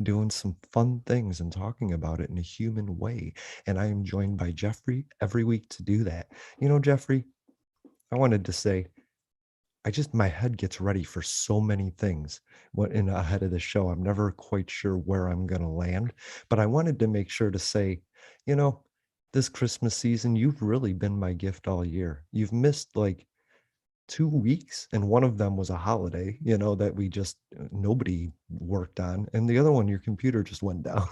doing some fun things and talking about it in a human way. And I am joined by Jeffrey every week to do that. Jeffrey, I wanted to say, my head gets ready for so many things ahead of the show. I'm never quite sure where I'm going to land, but I wanted to make sure to say, you know, this Christmas season, you've really been my gift all year. You've missed like 2 weeks, and one of them was a holiday, that we just nobody worked on, and the other one, your computer just went down.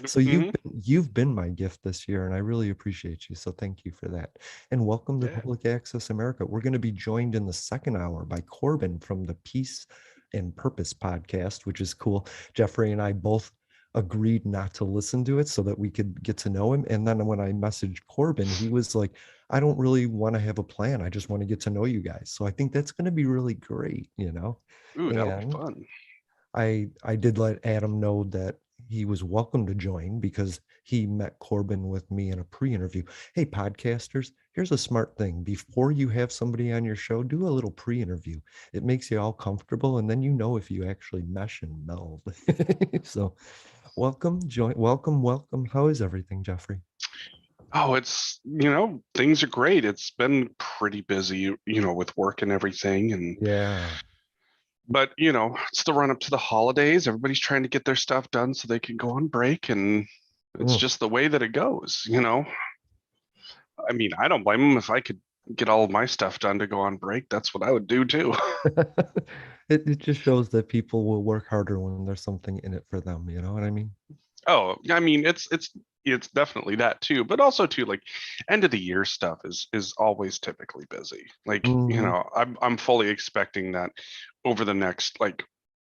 So Hmm. you've been my gift this year, and I really appreciate you. So thank you for that. And welcome to Yeah. Public Access America. We're going to be joined in the second hour by Corbin from the Peace and Purpose podcast, which is cool. Jeffrey and I both agreed not to listen to it so that we could get to know him. And then when I messaged Corbin, he was like, I don't really want to have a plan. I just want to get to know you guys. So I think that's going to be really great. Ooh, that'll be And fun. I did let Adam know that he was welcome to join because he met Corbin with me in a pre-interview. Hey, podcasters, here's a smart thing. Before you have somebody on your show, do a little pre-interview. It makes you all comfortable, and then you know if you actually mesh and meld. So welcome. How is everything, Jeffrey? Oh, things are great. It's been pretty busy, with work and everything. Yeah. But, it's the run up to the holidays. Everybody's trying to get their stuff done so they can go on break. And it's Mm. just the way that it goes. I mean, I don't blame them. If I could get all of my stuff done to go on break, that's what I would do too. It just shows that people will work harder when there's something in it for them. You know what I mean? Oh, I mean, it's definitely that too, but also too, like, end of the year stuff is always typically busy. Like, Hmm. I'm fully expecting that over the next like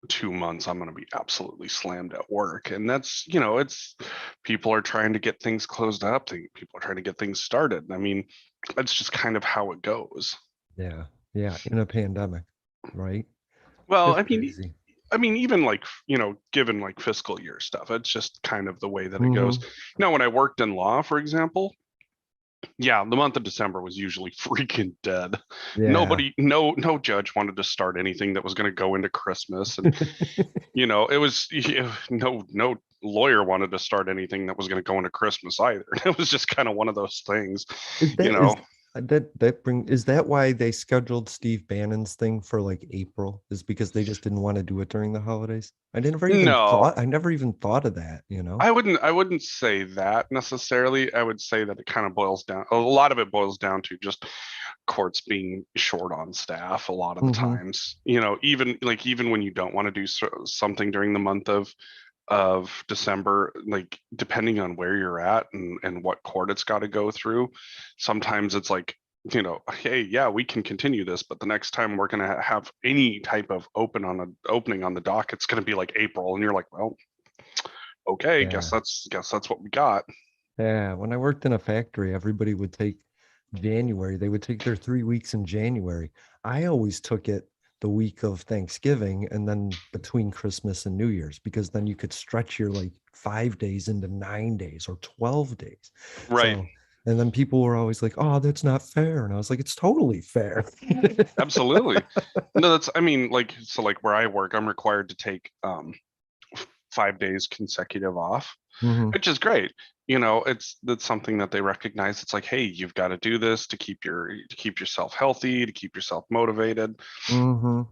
2 months, I'm going to be absolutely slammed at work, and it's people are trying to get things closed up. People are trying to get things started. I mean, that's just kind of how it goes. Yeah. Yeah. In a pandemic, right? Well, It's crazy. I mean, even like, given like fiscal year stuff, it's just kind of the way that it goes. Hmm. When I worked in law, for example, yeah, the month of December was usually freaking dead. Yeah. No judge wanted to start anything that was going to go into Christmas, and it was no lawyer wanted to start anything that was going to go into Christmas either. It was just kind of one of those things, Is you that know. is is that why they scheduled Steve Bannon's thing for like April? Is because they just didn't want to do it during the holidays? No, I never even thought of that. I wouldn't say that necessarily. I would say that it kind of boils down. A lot of it boils down to just courts being short on staff a lot of the Hmm. times. Even when you don't want to do something during the month of December, like depending on where you're at and what court it's got to go through, sometimes it's like, hey, yeah, we can continue this, but the next time we're going to have any type of opening on the dock, it's going to be like April, and you're like, well, okay, Yeah. guess that's what we got. Yeah, when I worked in a factory, everybody would take January. They would take their 3 weeks in January. I always took it the week of Thanksgiving and then between Christmas and New Year's because then you could stretch your like 5 days into 9 days or 12 days. Right. So, and then people were always like, oh, that's not fair. And I was like, it's totally fair. Absolutely. No, that's, I mean, like, so like where I work, I'm required to take 5 days consecutive off, Hmm. which is great. That's something that they recognize. It's like, hey, you've got to do this to keep yourself healthy, to keep yourself motivated. Hmm.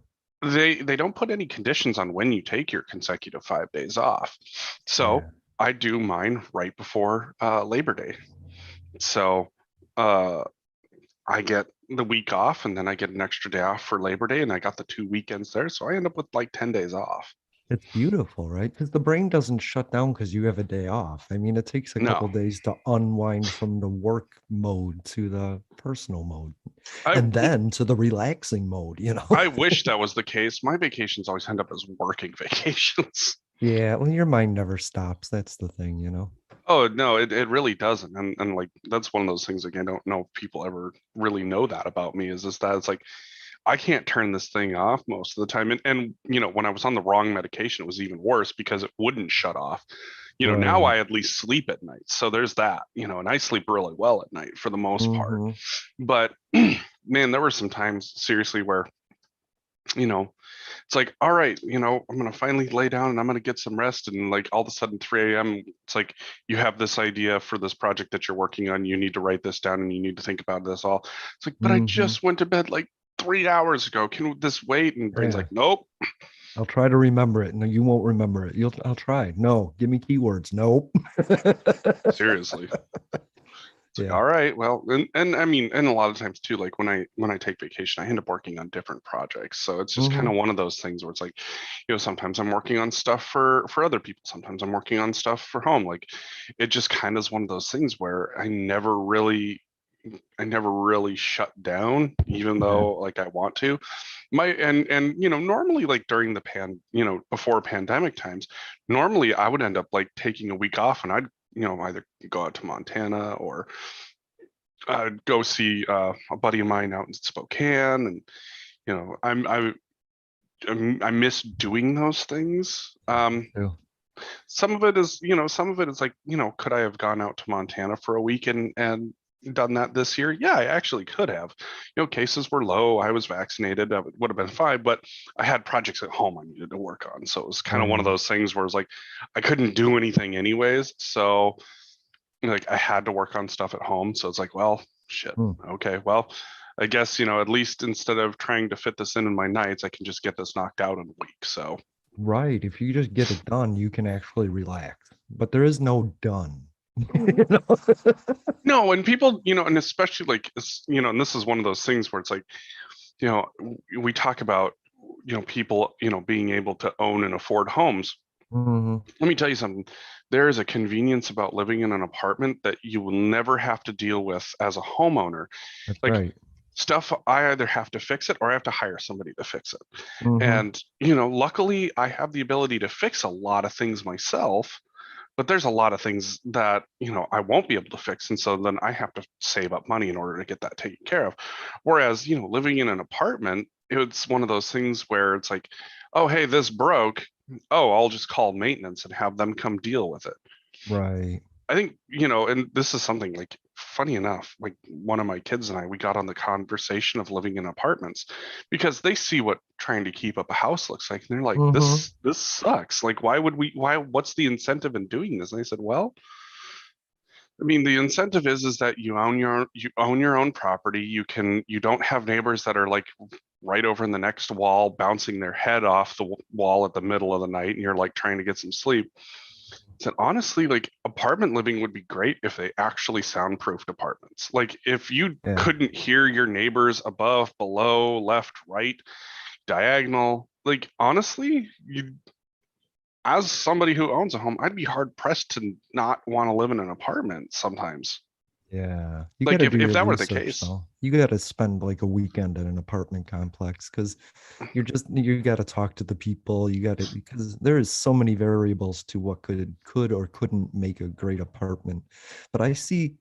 They don't put any conditions on when you take your consecutive 5 days off. Yeah. So I do mine right before Labor Day. So uh, I get the week off, and then I get an extra day off for Labor Day, and I got the 2 weekends there. So I end up with like 10 days off. It's beautiful, right? Because the brain doesn't shut down because you have a day off. I mean, it takes a No, couple days to unwind from the work mode to the personal mode I and then to the relaxing mode. I wish that was the case. My vacations always end up as working vacations. Yeah, well, your mind never stops. That's the thing. Oh no, it really doesn't. And like that's one of those things, like, I don't know if people ever really know that about me, is just that it's like I can't turn this thing off most of the time. And when I was on the wrong medication, it was even worse because it wouldn't shut off. Now Right. I at least sleep at night. So there's that, and I sleep really well at night for the most part. Hmm. But man, there were some times seriously where, you know, it's like, all right, I'm gonna finally lay down and I'm gonna get some rest. And like all of a sudden 3 a.m. it's like you have this idea for this project that you're working on. You need to write this down and you need to think about this all. It's like, but I Hmm. just went to bed like 3 hours ago. Can this wait? And brain's Yeah. like, nope. I'll try to remember it. No, you won't remember it. I'll try. No, give me keywords. Nope. Seriously. It's like, Yeah. all right, well, and I mean, and a lot of times too, like when I take vacation, I end up working on different projects. So it's just kind Hmm. of one of those things where it's like, sometimes I'm working on stuff for other people, sometimes I'm working on stuff for home. Like it just kind of is one of those things where I never really shut down, even Yeah. though like I want to. And normally like during the before pandemic times, normally I would end up like taking a week off and I'd either go out to Montana or go see a buddy of mine out in Spokane. And I miss doing those things. Too. Some of it is like, could I have gone out to Montana for a week and done that this year? Yeah, I actually could have. Cases were low. I was vaccinated. That would have been fine, but I had projects at home I needed to work on. So it was kind of one of Right. those things where it's like I couldn't do anything anyways. So like I had to work on stuff at home. So it's like, well, shit. Hmm. Okay, well, I guess, at least instead of trying to fit this in my nights, I can just get this knocked out in a week. So Right. If you just get it done, you can actually relax. But there is no done. You know? no, and people, and especially like, and this is one of those things where it's like, you know, we talk about, people, being able to own and afford homes. Hmm. Let me tell you something. There is a convenience about living in an apartment that you will never have to deal with as a homeowner. That's Like right. stuff, I either have to fix it or I have to hire somebody to fix it. Hmm. And, luckily I have the ability to fix a lot of things myself, but there's a lot of things that, I won't be able to fix. And so then I have to save up money in order to get that taken care of. Whereas, living in an apartment, it's one of those things where it's like, oh, hey, this broke. Oh, I'll just call maintenance and have them come deal with it. Right. I think, and this is something like funny enough, like one of my kids and I, we got on the conversation of living in apartments because they see what trying to keep up a house looks like. And they're like, Hmm. this sucks. Like, what's the incentive in doing this? And I said, well, I mean, the incentive is that you own your own property. You don't have neighbors that are like right over in the next wall, bouncing their head off the wall at the middle of the night, and you're like trying to get some sleep. Said honestly, like apartment living would be great if they actually soundproofed apartments. Like if you Yeah. couldn't hear your neighbors above, below, left, right, diagonal, like honestly, you as somebody who owns a home, I'd be hard pressed to not want to live in an apartment sometimes. Yeah. You got Like to if do if your that were the research case. though. You got to spend like a weekend in an apartment complex because you got to talk to the people. You got to because there is so many variables to what could or couldn't make a great apartment. But I see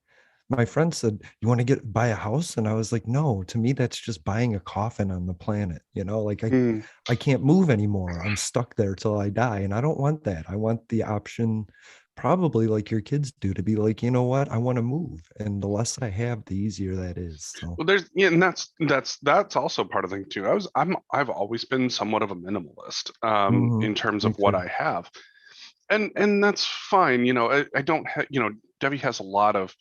my friend said, "You want to buy a house?" And I was like, "No, to me that's just buying a coffin on the planet. Like Mm. I can't move anymore. I'm stuck there till I die, and I don't want that. I want the option probably like your kids do to be like, you know what? I want to move. And the less I have, the easier that is. So, Well, there's yeah, and that's also part of the thing too. I've always been somewhat of a minimalist mhm, in terms me of what too. I have, and that's fine. I don't have, Debbie has a lot of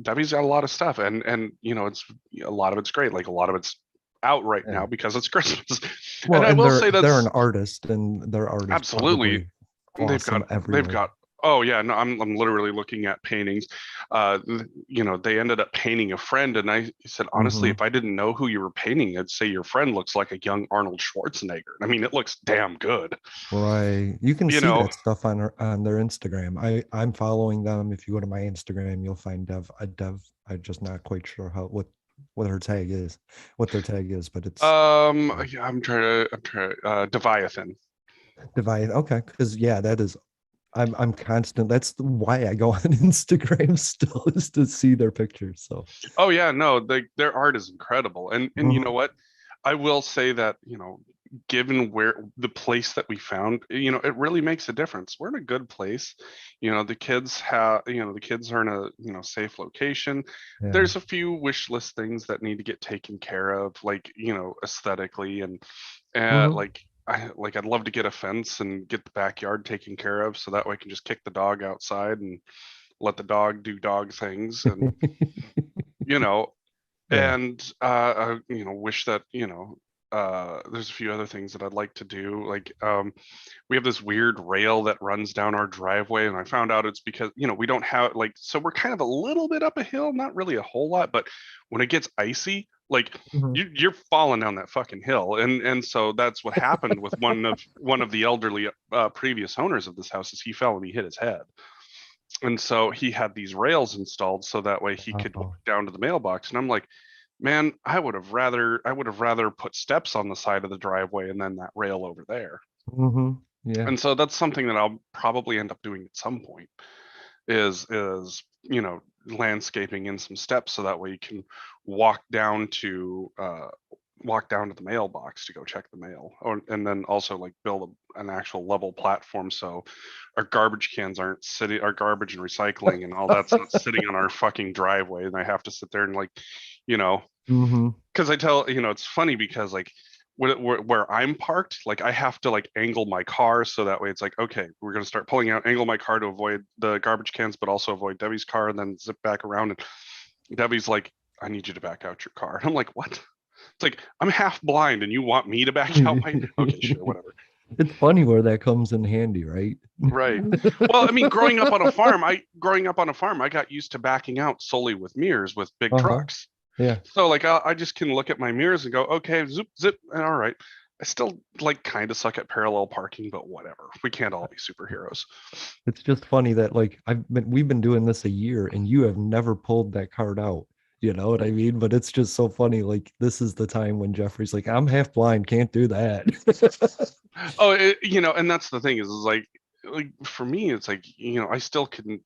Debbie's got a lot of stuff, and it's a lot of it's great. Like a lot of it's out right Yeah. now because it's Christmas, and Well, I and will say they're an that's artist and their art is absolutely. probably They've awesome got they've everywhere. got oh yeah, no, I'm literally looking at paintings. They ended up painting a friend, and I said honestly, Hmm. if I didn't know who you were painting, I'd say your friend looks like a young Arnold Schwarzenegger. I mean, it looks damn good. Right. You can You see know, that stuff on their Instagram. I'm following them. If you go to my Instagram, you'll find Dev. I'm just not quite sure what her tag is, what their tag is, but it's yeah, I'm trying to Deviathan. divide. Okay, because yeah, that is I'm constant. That's why I go on Instagram still is to see their pictures. So Oh yeah, no, their art is incredible. And you know mhm. what? I will say that, given where the place that we found, it really makes a difference. We're in a good place. The kids are in a, safe location. Yeah. There's a few wish list things that need to get taken care of, like, aesthetically and Hmm. like I'd love to get a fence and get the backyard taken care of so that way I can just kick the dog outside and let the dog do dog things, and you know, Yeah. and wish that, there's a few other things that I'd like to do. Like, we have this weird rail that runs down our driveway, and I found out it's because, we don't have, like, so we're kind of a little bit up a hill, not really a whole lot, but when it gets icy, like, Mhm. you're falling down that fucking hill. And so that's what happened with one of the elderly previous owners of this house, is he fell and he hit his head. And so he had these rails installed so that way he could Wow. walk down to the mailbox. And I'm like, man, I would have rather put steps on the side of the driveway and then that rail over there. Yeah. And so that's something that I'll probably end up doing at some point, is landscaping in some steps so that way you can walk down to the mailbox to go check the mail, and then also like build an actual level platform so our garbage cans aren't sitting, our garbage and recycling and all that's not sitting on our fucking driveway, and I have to sit there and, like, you know hmm because I tell, it's funny because, like, where I'm parked, like, I have to, like, angle my car so that way it's like, okay, we're gonna start pulling out, angle my car to avoid the garbage cans, but also avoid Debbie's car, and then zip back around. And Debbie's like, I need you to back out your car. And I'm like, what? It's like, I'm half blind and you want me to back out my, okay, sure, whatever. It's funny where that comes in handy, right? Right. Well, I mean, growing up on a farm, I got used to backing out solely with mirrors with big Uh-huh. trucks. Yeah. So, like, I just can look at my mirrors and go, okay, zip, zip, and all right. I still, like, kind of suck at parallel parking, but whatever. We can't all be superheroes. It's just funny that like we've been doing this a year and you have never pulled that card out. You know what I mean? But it's just so funny. Like this is the time when Jeffrey's like, I'm half blind, can't do that. Oh, and that's the thing is like for me, it's like,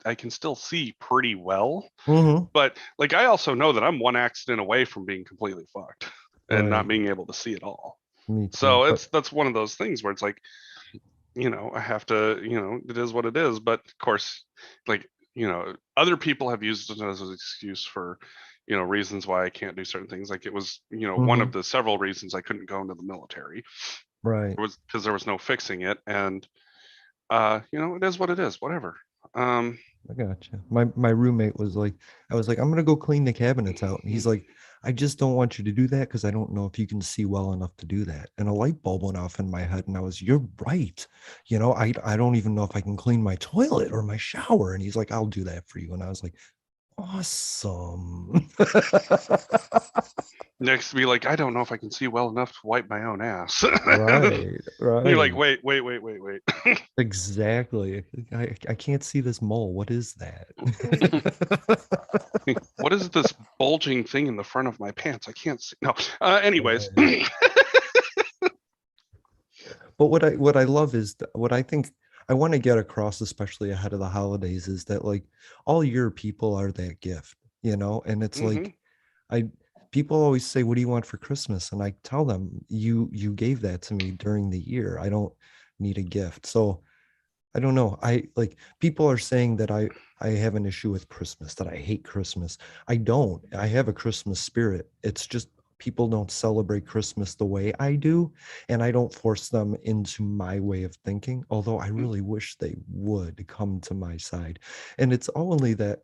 I can still see pretty well, hmm but like I also know that I'm one accident away from being completely fucked and not Right. being able to see at all. Me too. So But that's one of those things where it's like, I have to, it is what it is. But of course, like, other people have used it as an excuse for, reasons why I can't do certain things. Like, it was, one of hmm the several reasons I couldn't go into the military. right. It was because there was no fixing it. And, it is what it is, whatever. I gotcha. My roommate was like, I was like, I'm gonna go clean the cabinets out. And he's like, I just don't want you to do that because I don't know if you can see well enough to do that. And a light bulb went off in my head, and I was, you're right. I don't even know if I can clean my toilet or my shower. And he's like, I'll do that for you. And I was like, awesome. Next to be like, I don't know if I can see well enough to wipe my own ass. Right, You're like, right. wait, wait, wait, wait, wait. Exactly. I can't see this mole. What is that? What is this bulging thing in the front of my pants? I can't see. No. Anyways. Right. But what I love is what I think I want to get across, especially ahead of the holidays, is that like all your people are that gift, and it's hmm like I people always say, what do you want for Christmas? And I tell them, you gave that to me during the year. I don't need a gift. So I don't know. I like people are saying that I have an issue with Christmas, that I hate Christmas. I don't. I have a Christmas spirit. It's just people don't celebrate Christmas the way I do, and I don't force them into my way of thinking, although I really wish they would come to my side. And it's only that,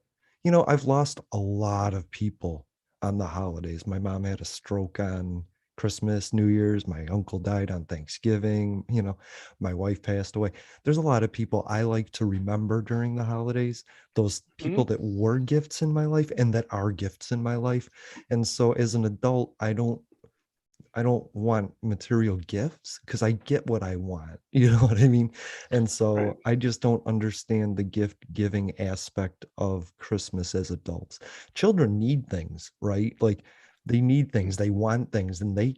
I've lost a lot of people on the holidays. My mom had a stroke on Christmas, New Year's, my uncle died on Thanksgiving, my wife passed away. There's a lot of people I like to remember during the holidays, those hmm people that were gifts in my life and that are gifts in my life. And so as an adult, I don't want material gifts because I get what I want. You know what I mean? And Right. so I just don't understand the gift giving aspect of Christmas as adults. Children need things, right? Like they need things, they want things, and they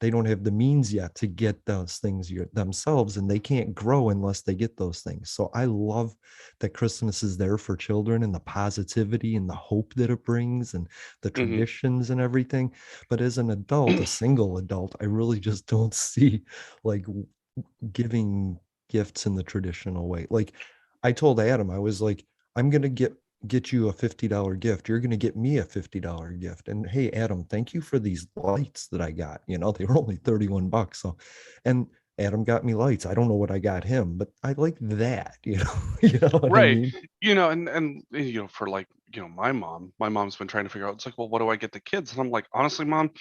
don't have the means yet to get those things themselves, and they can't grow unless they get those things. So I love that Christmas is there for children and the positivity and the hope that it brings and the hmm traditions and everything. But as an adult, a single adult, I really just don't see like giving gifts in the traditional way. Like I told Adam, I was like, I'm gonna get you a $50 gift. You're gonna get me a $50 gift. And hey, Adam, thank you for these lights that I got. They were only 31 bucks. So, and Adam got me lights. I don't know what I got him, but I like that, you know. You know what I Right. mean? And for like, my mom's been trying to figure out, it's like, well, what do I get the kids? And I'm like, honestly, mom,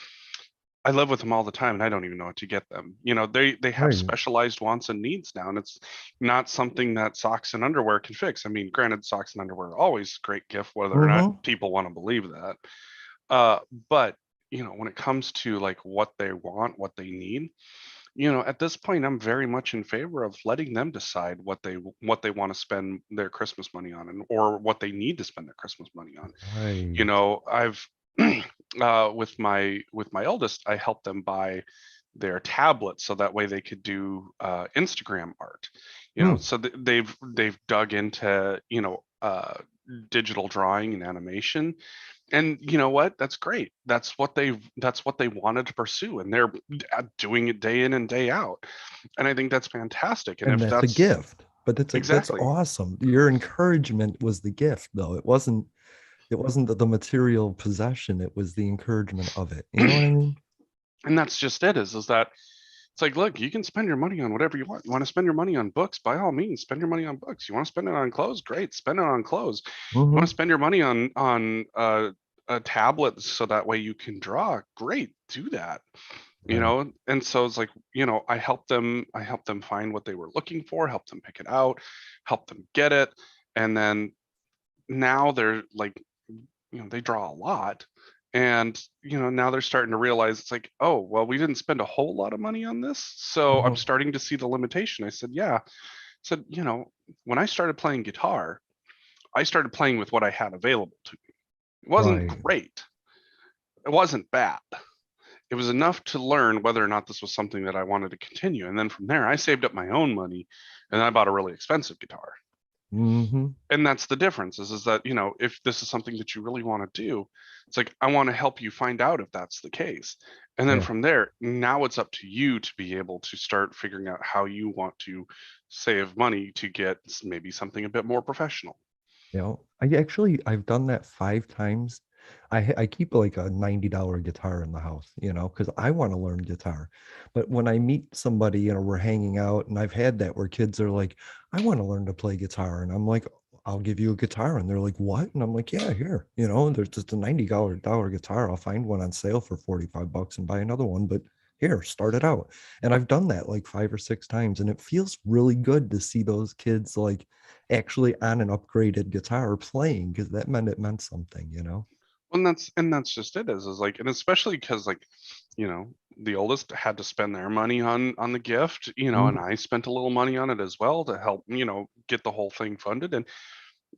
I live with them all the time and I don't even know what to get them. They have Right. specialized wants and needs now, and it's not something that socks and underwear can fix. I mean, granted, socks and underwear are always a great gift, whether or not Mm-hmm. people want to believe that. But when it comes to like what they want, what they need, at this point, I'm very much in favor of letting them decide what they want to spend their Christmas money on, and or what they need to spend their Christmas money on. Right. I've with my eldest, I helped them buy their tablets so that way they could do Instagram art. Hmm. So they've dug into digital drawing and animation, and you know what? That's great. That's what they wanted to pursue, and they're doing it day in and day out. And I think that's fantastic. And And if that's a that's gift. But that's exactly, awesome. Your encouragement was the gift, though. It wasn't the material possession, it was the encouragement of it. You know what I mean? and that's just it. Is that it's like, look, you can spend your money on whatever you want. You want to spend your money on books, by all means, spend your money on books. You want to spend it on clothes, great, spend it on clothes. You want to Mm-hmm. spend your money on a tablet so that way you can draw, great, do that. Right. And so it's like, I helped them find what they were looking for, help them pick it out, help them get it. And then now they're like, they draw a lot, and now they're starting to realize, it's like, oh well, we didn't spend a whole lot of money on this, so I'm Mm-hmm. starting to see the limitation. I said, yeah. I said, when I started playing guitar, I started playing with what I had available to me. It wasn't Right. great, it wasn't bad, it was enough to learn whether or not this was something that I wanted to continue. And then from there, I saved up my own money and I bought a really expensive guitar. Mm-hmm. And that's the difference, is that, if this is something that you really want to do, it's like, I want to help you find out if that's the case. And then Yeah. from there, now it's up to you to be able to start figuring out how you want to save money to get maybe something a bit more professional. I've done that 5 times. I keep like a $90 guitar in the house, because I want to learn guitar. But when I meet somebody, we're hanging out, and I've had that where kids are like, I want to learn to play guitar. And I'm like, I'll give you a guitar. And they're like, what? And I'm like, yeah, here, there's just a $90 guitar. I'll find one on sale for 45 bucks and buy another one. But here, start it out. And I've done that like 5 or 6 times. And it feels really good to see those kids like actually on an upgraded guitar playing, because that meant it meant something. And that's just it, is like, and especially because, like, the oldest had to spend their money on the gift, and Mhm. I spent a little money on it as well to help, get the whole thing funded. And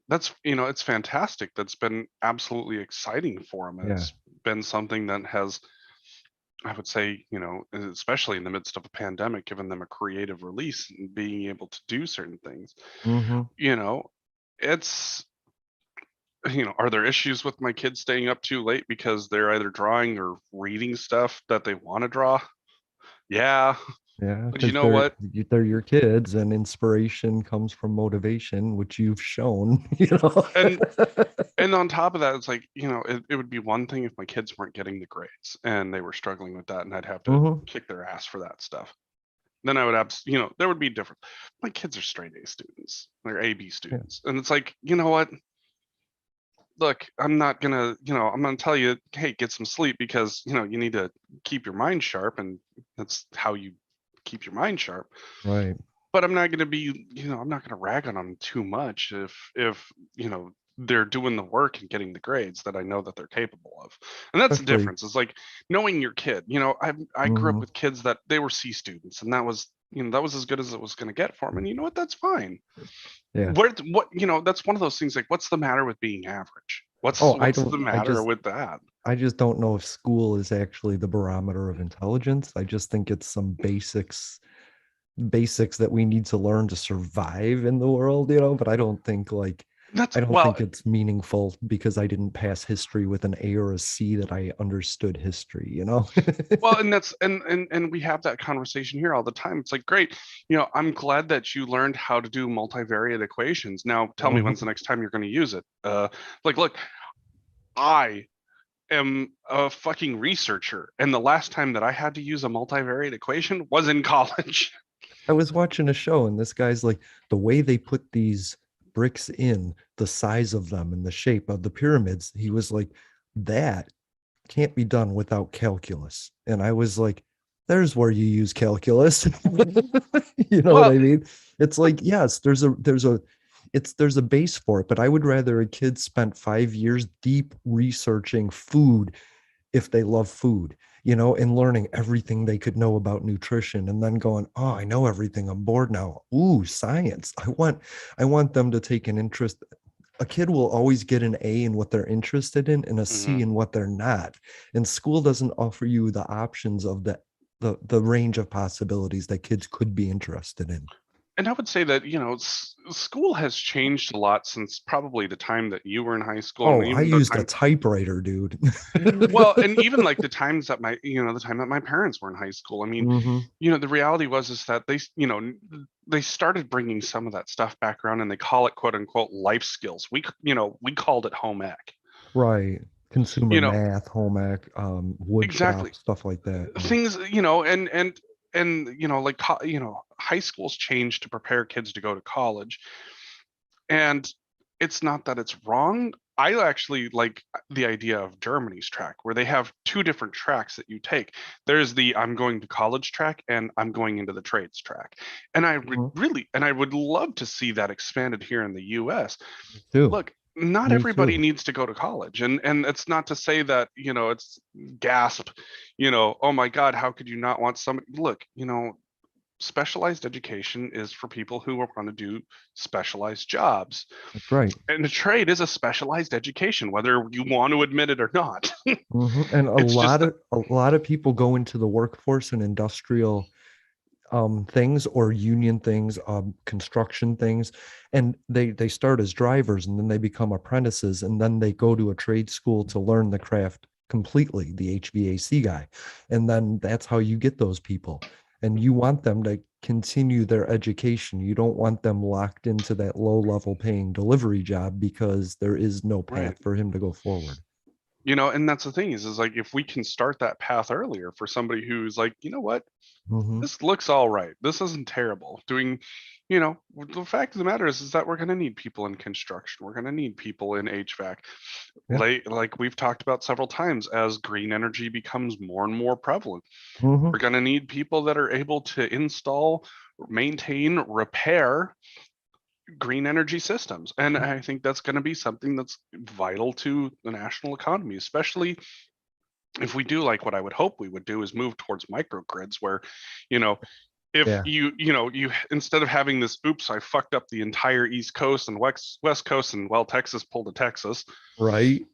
that's, it's fantastic. That's been absolutely exciting for them. And Yeah. it's been something that has, I would say, especially in the midst of a pandemic, given them a creative release and being able to do certain things. Hmm. You know, it's, are there issues with my kids staying up too late because they're either drawing or reading stuff that they want to draw? Yeah. Yeah, But you because know what? they're your kids, and inspiration comes from motivation, which you've shown. And and on top of that, it's like, it would be one thing if my kids weren't getting the grades and they were struggling with that and I'd have to Hmm. kick their ass for that stuff. Then I would there would be different. My kids are straight A students. They're AB Yeah. students. And it's like, you know what? Look, I'm gonna tell you, hey, get some sleep, because you need to keep your mind sharp, and that's how you keep your mind sharp. Right. But I'm not gonna rag on them too much if they're doing the work and getting the grades that I know that they're capable of. And that's the Especially. difference. It's like knowing your kid. I grew up Hmm. with kids that they were C students, and that was as good as it was gonna get for them. And you know what? That's fine. Yeah. That's one of those things, like, what's the matter with being average? What's Oh, what's the matter with that? I just don't know if school is actually the barometer of intelligence. I just think it's some basics that we need to learn to survive in the world, but That's I don't well, think it's meaningful because I didn't pass history with an A or a C that I understood history. well, and that's and we have that conversation here all the time. It's like, great, I'm glad that you learned how to do multivariate equations. Now tell me, when's the Mhm. next time you're going to use it? Like, look, I am a fucking researcher, and the last time that I had to use a multivariate equation was in college. I was watching a show and this guy's like, the way they put these bricks in, the size of them and the shape of the pyramids, he was like, that can't be done without calculus. And I was like, there's where you use calculus. You know what Well, I mean? It's like, yes, there's a base for it, but I would rather a kid spent 5 years deep researching food if they love food, and learning everything they could know about nutrition and then going, oh, I know everything. I'm bored now. Ooh, science. I want them to take an interest. A kid will always get an A in what they're interested in and a C mhm. in what they're not. And school doesn't offer you the options of the range of possibilities that kids could be interested in. And I would say that, school has changed a lot since probably the time that you were in high school, and Oh, I even the used a time, typewriter, dude. well, and even like the times that the time that my parents were in high school. I mean, Hmm. the reality was is that they started bringing some of that stuff back around, and they call it quote unquote life skills. We called it home ec. Right. Consumer You know, math, home ec, wood exactly. shop, stuff like that. Yeah. Things, and like high schools changed to prepare kids to go to college. And it's not that it's wrong. I actually like the idea of Germany's track, where they have two different tracks that you take. There's the I'm going to college track and I'm going into the trades track. And Mhm. I would love to see that expanded here in the US. Me too. Look, not Me everybody too. needs to go to college. And it's not to say that, it's gasp, oh my God, how could you not want somebody? Look, specialized education is for people who want to do specialized jobs. That's right. And a trade is a specialized education, whether you want to admit it or not. And a It's just lot that, of a lot of people go into the workforce and industrial things or union things, construction things, and they start as drivers and then they become apprentices and then they go to a trade school to learn the craft completely, the HVAC guy, and then that's how you get those people. And you want them to continue their education. You don't want them locked into that low level paying delivery job because there is no path right. for him to go forward. And that's the thing is like if we can start that path earlier for somebody who's like, what, Hmm. this looks all right. This isn't terrible. The fact of the matter is that we're going to need people in construction. We're going to need people in HVAC. Yeah. Like we've talked about several times, as green energy becomes more and more prevalent, Hmm. we're going to need people that are able to install, maintain, repair green energy systems. And I think that's going to be something that's vital to the national economy, especially if we do like what I would hope we would do is move towards microgrids where, you know, if Yeah. you instead of having this, oops, I fucked up the entire East Coast and West Coast, and well, Texas pulled to Texas, Right.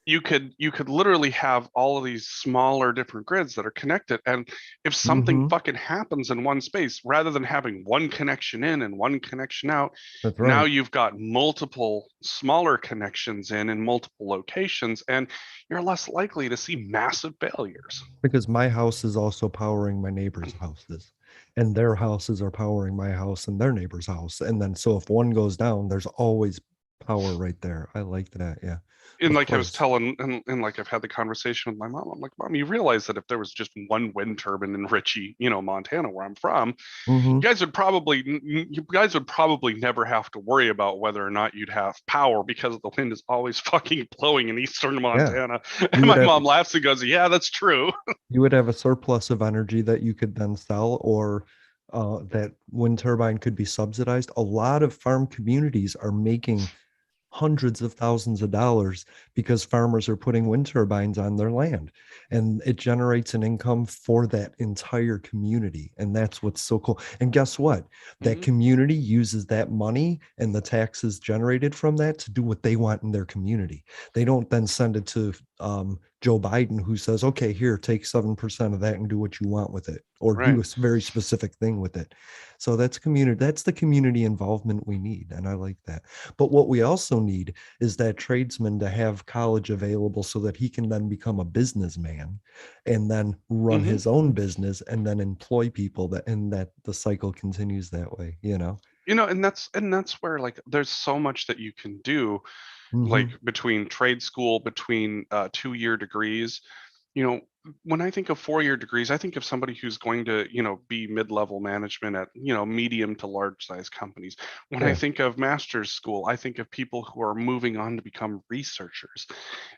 you could literally have all of these smaller different grids that are connected. And if something Hmm. fucking happens in one space, rather than having one connection in and one connection out, That's now right. you've got multiple smaller connections in multiple locations, and you're less likely to see massive failures. Because my house is also powering my neighbors' houses, and their houses are powering my house and their neighbor's house. And then, so if one goes down, there's always power right there. I like that. Yeah, And of like I was course. telling, and like I've had the conversation with my mom. I'm like, Mom, you realize that if there was just one wind turbine in Ritchie, Montana, where I'm from, Hmm. you guys would probably never have to worry about whether or not you'd have power, because the wind is always fucking blowing in eastern Yeah, Montana. you And would my have mom laughs and goes, "Yeah, that's true." you would have a surplus of energy that you could then sell, or that wind turbine could be subsidized. A lot of farm communities are making hundreds of thousands of dollars because farmers are putting wind turbines on their land, and it generates an income for that entire community. And that's what's so cool. And guess what, that Mhm. community uses that money and the taxes generated from that to do what they want in their community. They don't then send it to Joe Biden, who says, okay, here, take 7% of that and do what you want with it, or do Right. a very specific thing with it. So that's community, that's the community involvement we need. And I like that. But what we also need is that tradesman to have college available so that he can then become a businessman and then run Hmm. his own business and then employ people, and that the cycle continues that way. And that's where like there's so much that you can do, like Hmm. between trade school, between 2-year degrees. you know, when I think of 4-year degrees, I think of somebody who's going to, be mid-level management at, medium to large size companies. When I Yeah. think of master's school, I think of people who are moving on to become researchers.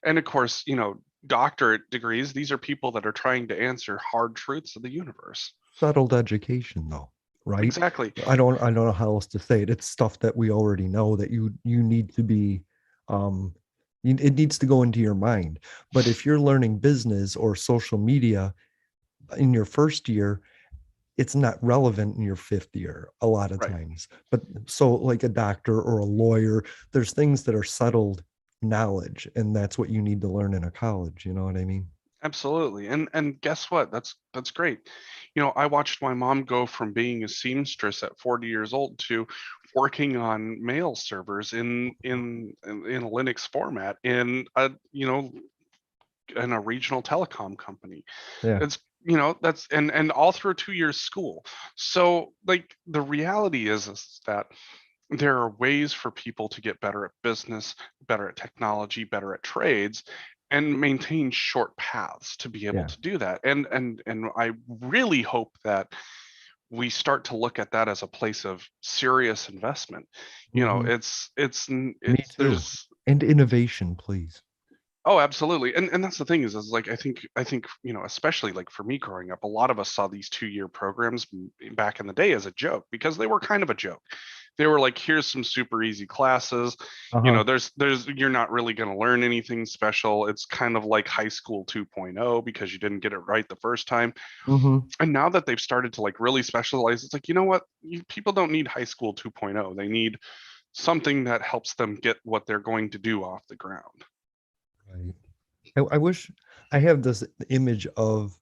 And of course, doctorate degrees, these are people that are trying to answer hard truths of the universe. Settled education though, right? Exactly. I don't know how else to say it. It's stuff that we already know that you need to be um it needs to go into your mind. But if you're learning business or social media in your first year, it's not relevant in your fifth year a lot of Right. times. But so like a doctor or a lawyer, there's things that are settled knowledge, and that's what you need to learn in a college, you know what I mean? Absolutely. And guess what? That's great. I watched my mom go from being a seamstress at 40 years old to working on mail servers in a Linux format in a regional telecom company. Yeah. It's that's and all through 2 years school. So like the reality is that there are ways for people to get better at business, better at technology, better at trades, and maintain short paths to be able Yeah. to do that. And I really hope that we start to look at that as a place of serious investment. Hmm. Me It's too. there's And innovation, please. Oh, absolutely. And that's the thing is like I think, especially like for me growing up, a lot of us saw these 2-year programs back in the day as a joke because they were kind of a joke. They were like, here's some super easy classes. Uh-huh. There's you're not really going to learn anything special. It's kind of like high school 2.0 because you didn't get it right the first time. Hmm. And now that they've started to like really specialize, it's like, you know what? People don't need high school 2.0. They need something that helps them get what they're going to do off the ground. Right. I wish I have this image of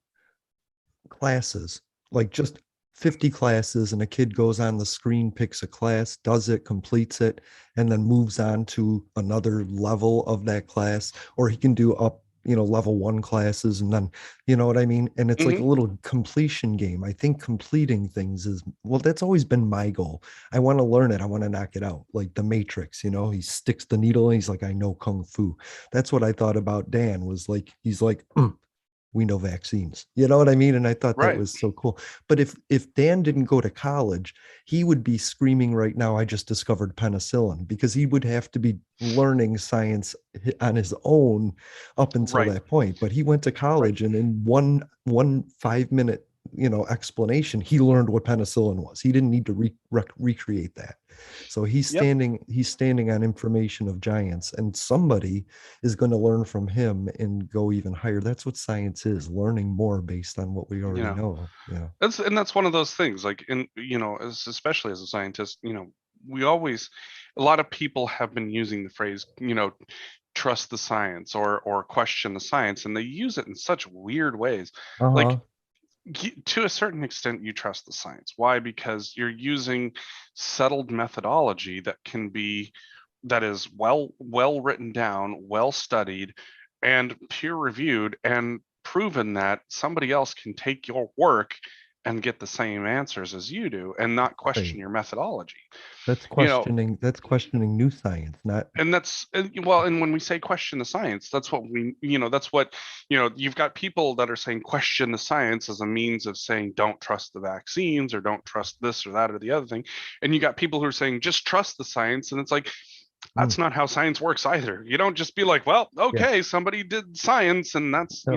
classes, like just 50 classes, and a kid goes on the screen, picks a class, does it, completes it, and then moves on to another level of that class. Or he can do up, level one classes, and then, you know what I mean? And it's like a Hmm. little completion game. I think completing things is, well, that's always been my goal. I want to learn it. I want to knock it out. Like the Matrix, he sticks the needle and he's like, I know Kung Fu. That's what I thought about Dan was like, he's like, we know vaccines. You know what I mean? And I thought that Right. was so cool. But if Dan didn't go to college, he would be screaming right now, I just discovered penicillin, because he would have to be learning science on his own up until Right. that point. But he went to Right. college, and in one 5 minute explanation, he learned what penicillin was. He didn't need to recreate that. So Yep. he's standing on information of giants, and somebody is going to learn from him and go even higher. That's what science is, learning more based on what we You already know, know. Yeah. that's one of those things. Like especially as a scientist, we always a lot of people have been using the phrase, trust the science or question the science, and they use it in such weird ways. Like Uh-huh. to a certain extent, you trust the science. Why? Because you're using settled methodology that is well written down, well studied, and peer reviewed, and proven that somebody else can take your work and get the same answers as you do and not question Right. your methodology. That's You know, questioning new science, not and well, and when we say question the science, that's what that's what you've got people that are saying question the science as a means of saying don't trust the vaccines or don't trust this or that or the other thing, and you got people who are saying just trust the science, and it's like mm, that's not how science works either. You don't just be like, well, yeah. okay, somebody did science and that's No.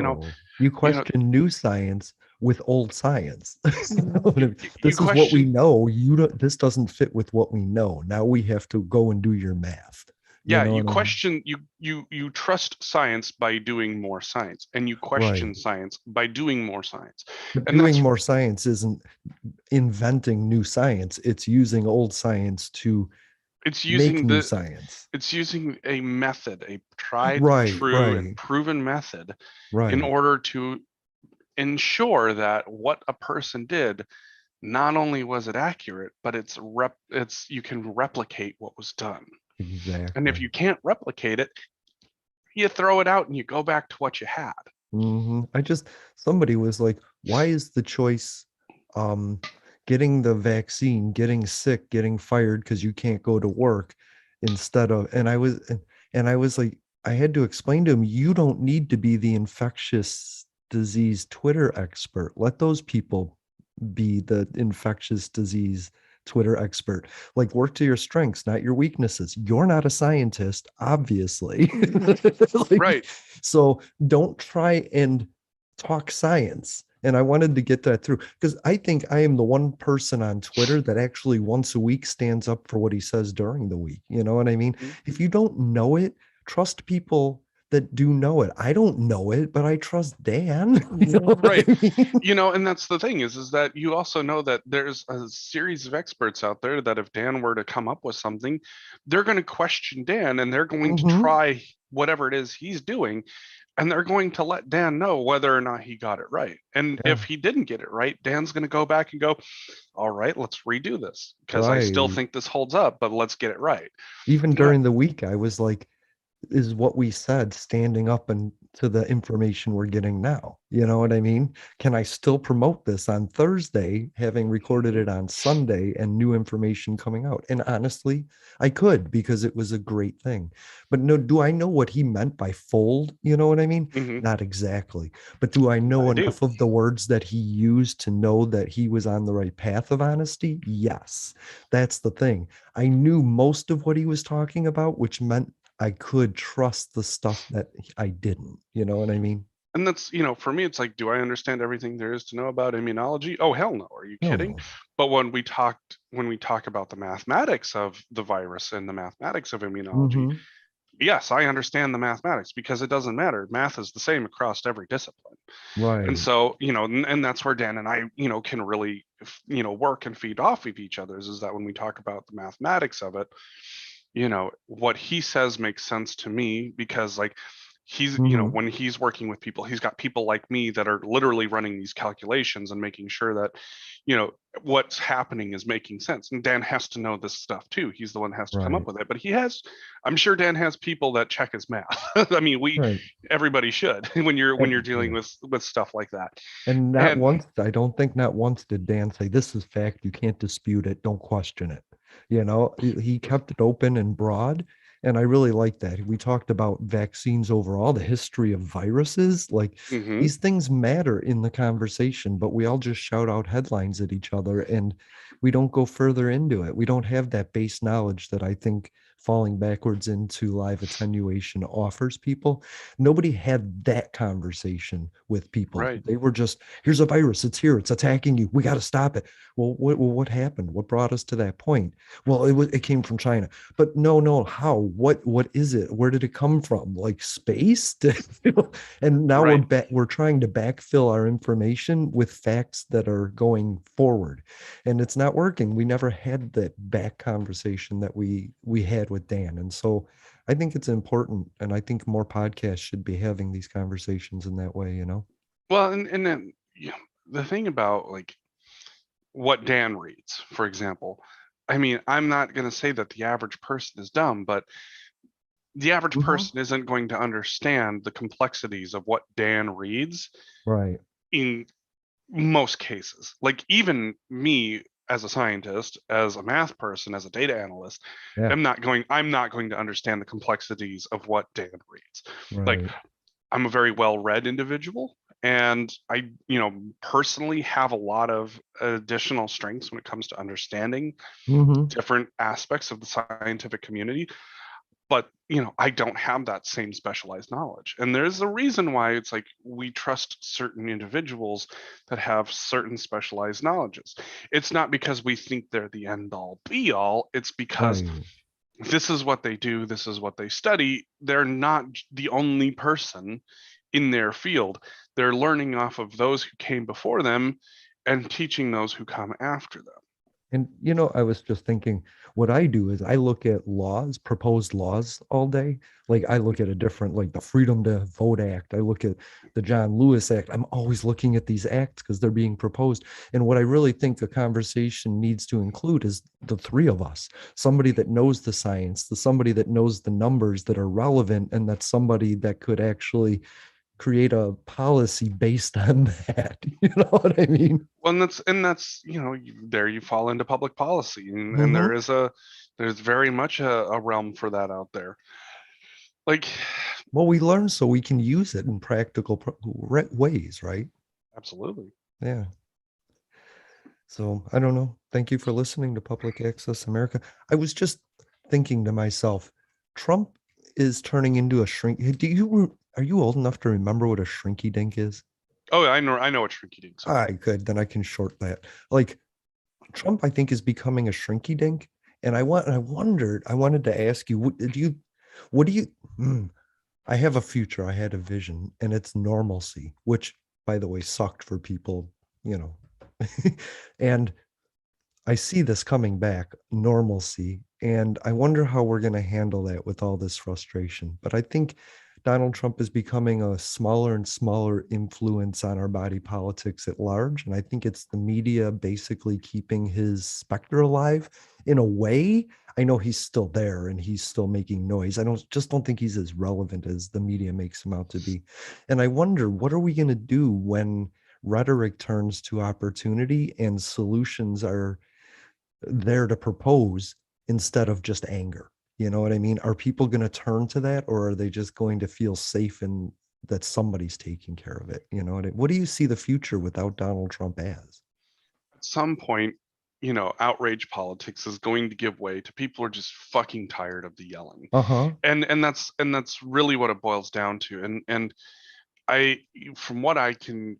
You you know question new science with old science. You know what I mean? you This is what we question. know. This doesn't fit with what we know. Now we have to go and do your math. You Yeah, know you what I mean? question, you trust science by doing more science, and you Right. question science by doing more science. But And doing that's more science isn't inventing new science. It's using old science to it's make using new the science. it's using a method, a tried and Right, true and right, proven method in right. order to ensure that what a person did, not only was it accurate, but it's you can replicate what was done. And if Exactly. you can't replicate it, you throw it out and you go back to what you had. Somebody was like, why is the choice um getting the vaccine, getting sick, getting fired because you can't go to work instead of, and I was like, I had to explain to him, you don't need to be the infectious disease Twitter expert. Let those people be the infectious disease Twitter expert. Like, work to your strengths, not your weaknesses. You're not a scientist, obviously. Like, Right. so don't try and talk science. And I wanted to get that through because I think I am the one person on Twitter that actually once a week stands up for what he says during the week. You know what I mean? Mhm. If you don't know it, trust people that do know it. I don't know it, but I trust Dan. You know what Right. I mean? And that's the thing is that you also know that there's a series of experts out there that if Dan were to come up with something, they're going to question Dan and they're going to Hmm. try whatever it is he's doing, and they're going to let Dan know whether or not he got it right. And Yeah, if he didn't get it right, Dan's going to go back and go, all right, let's redo this because I still right. think this holds up, but let's get it right. Even And during the week, I was like, is what we said standing up and to the information we're getting now? You know what I mean? Can I still promote this on Thursday, having recorded Mhm. it on Sunday and new information coming out? And honestly, I could because it was a great thing. But no, do I know what he meant by fold? You know what I mean? Mhm. Not exactly. But do I know I do. enough of the words that he used to know that he was on the right path of honesty? Yes. That's the thing. I knew most of what he was talking about, which meant I could trust the stuff that I didn't. You know what I mean? And that's, for me, it's like, do I understand everything there is to know about immunology? Oh, hell no. Are you Hell kidding? no. But when we talk about the mathematics of the virus and the mathematics of immunology, Hmm. yes, I understand the mathematics because it doesn't matter. Math is the same across every discipline. And Right. so, and that's where Dan and I, can really, work and feed off of each other's is that when we talk about the mathematics of it, what he says makes sense to me because like he's Hmm. when he's working with people, he's got people like me that are literally running these calculations and making sure that you know what's happening is making sense. And Dan has to know this stuff too. He's the one that has to come up Right. with it, but I'm sure Dan has people that check his math. I mean, we Right. everybody should when you're dealing Yeah. with stuff like that. And not And once, I don't think not once did Dan say, this is fact, you can't dispute it, don't question it. You know, he kept it open and broad. And I really like that. We talked about vaccines overall, the history of viruses. Like, mhm, these things matter in the conversation, but we all just shout out headlines at each other and we don't go further into it. We don't have that base knowledge that I think falling backwards into live attenuation offers people. Nobody had that conversation with people. right. They were just, here's a virus, it's here, it's attacking you, we got to stop it. Well, what happened? What brought us to that point? Well, it came from China. But no, how? What is it? Where did it come from? Like space? And now we're Right. back, we're trying to backfill our information with facts that are going forward. And it's not working. We never had that back conversation that we had with Dan. And so I think it's important, and I think more podcasts should be having these conversations in that way, you know? Well, and then the thing about like what Dan reads, for example. I mean, I'm not going to say that the average person is dumb, but the average Hmm. person isn't going to understand the complexities of what Dan reads Right. in most cases. Like, even me as a scientist, as a math person, as a data analyst, Yeah. I'm not going to understand the complexities of what Dan reads. Like, Right. I'm a very well-read individual, and I, personally have a lot of additional strengths when it comes to understanding Hmm. different aspects of the scientific community. But, I don't have that same specialized knowledge. And there's a reason why it's like we trust certain individuals that have certain specialized knowledges. It's not because we think they're the end all be all, it's because Right. this is what they do, this is what they study. They're not the only person in their field. They're learning off of those who came before them and teaching those who come after them. And I was just thinking, what I do is I look at laws, proposed laws all day. Like, I look at a different, like the Freedom to Vote Act. I look at the John Lewis Act. I'm always looking at these acts because they're being proposed. And what I really think a conversation needs to include is the three of us, somebody that knows the science, somebody that knows the numbers that are relevant, and that's somebody that could actually create a policy based on that. You know what I mean? Well, and that's there you fall into public policy, and Hmm. there's very much a realm for that out there. Like, Well, we learn so we can use it in practical ways, right? Absolutely. Yeah. So I don't know. Thank you for listening to Public Access America. I was just thinking to myself, Trump is turning into a shrink. Are you old enough to remember what a shrinky dink is? Oh, I know what shrinky dinks are. I could, then I can short that. Like Trump, I think, is becoming a shrinky dink. And I wanted to ask you, what do you, hmm, I have a future, I had a vision, and it's normalcy, which, by the way, sucked for people, you know. And I see this coming back, normalcy, and I wonder how we're going to handle that with all this frustration. But I think Donald Trump is becoming a smaller and smaller influence on our body politics at large. And I think it's the media basically keeping his specter alive in a way. I know he's still there and he's still making noise. I don't think he's as relevant as the media makes him out to be. And I wonder, what are we going to do when rhetoric turns to opportunity and solutions are there to propose instead of just anger? You know what I mean? Are people going to turn to that, or are they just going to feel safe in that somebody's taking care of it? You know what do you see the future without Donald Trump as? At some point, outrage politics is going to give way to people who are just fucking tired of the yelling. Uh-huh. And that's really what it boils down to. And I from what I can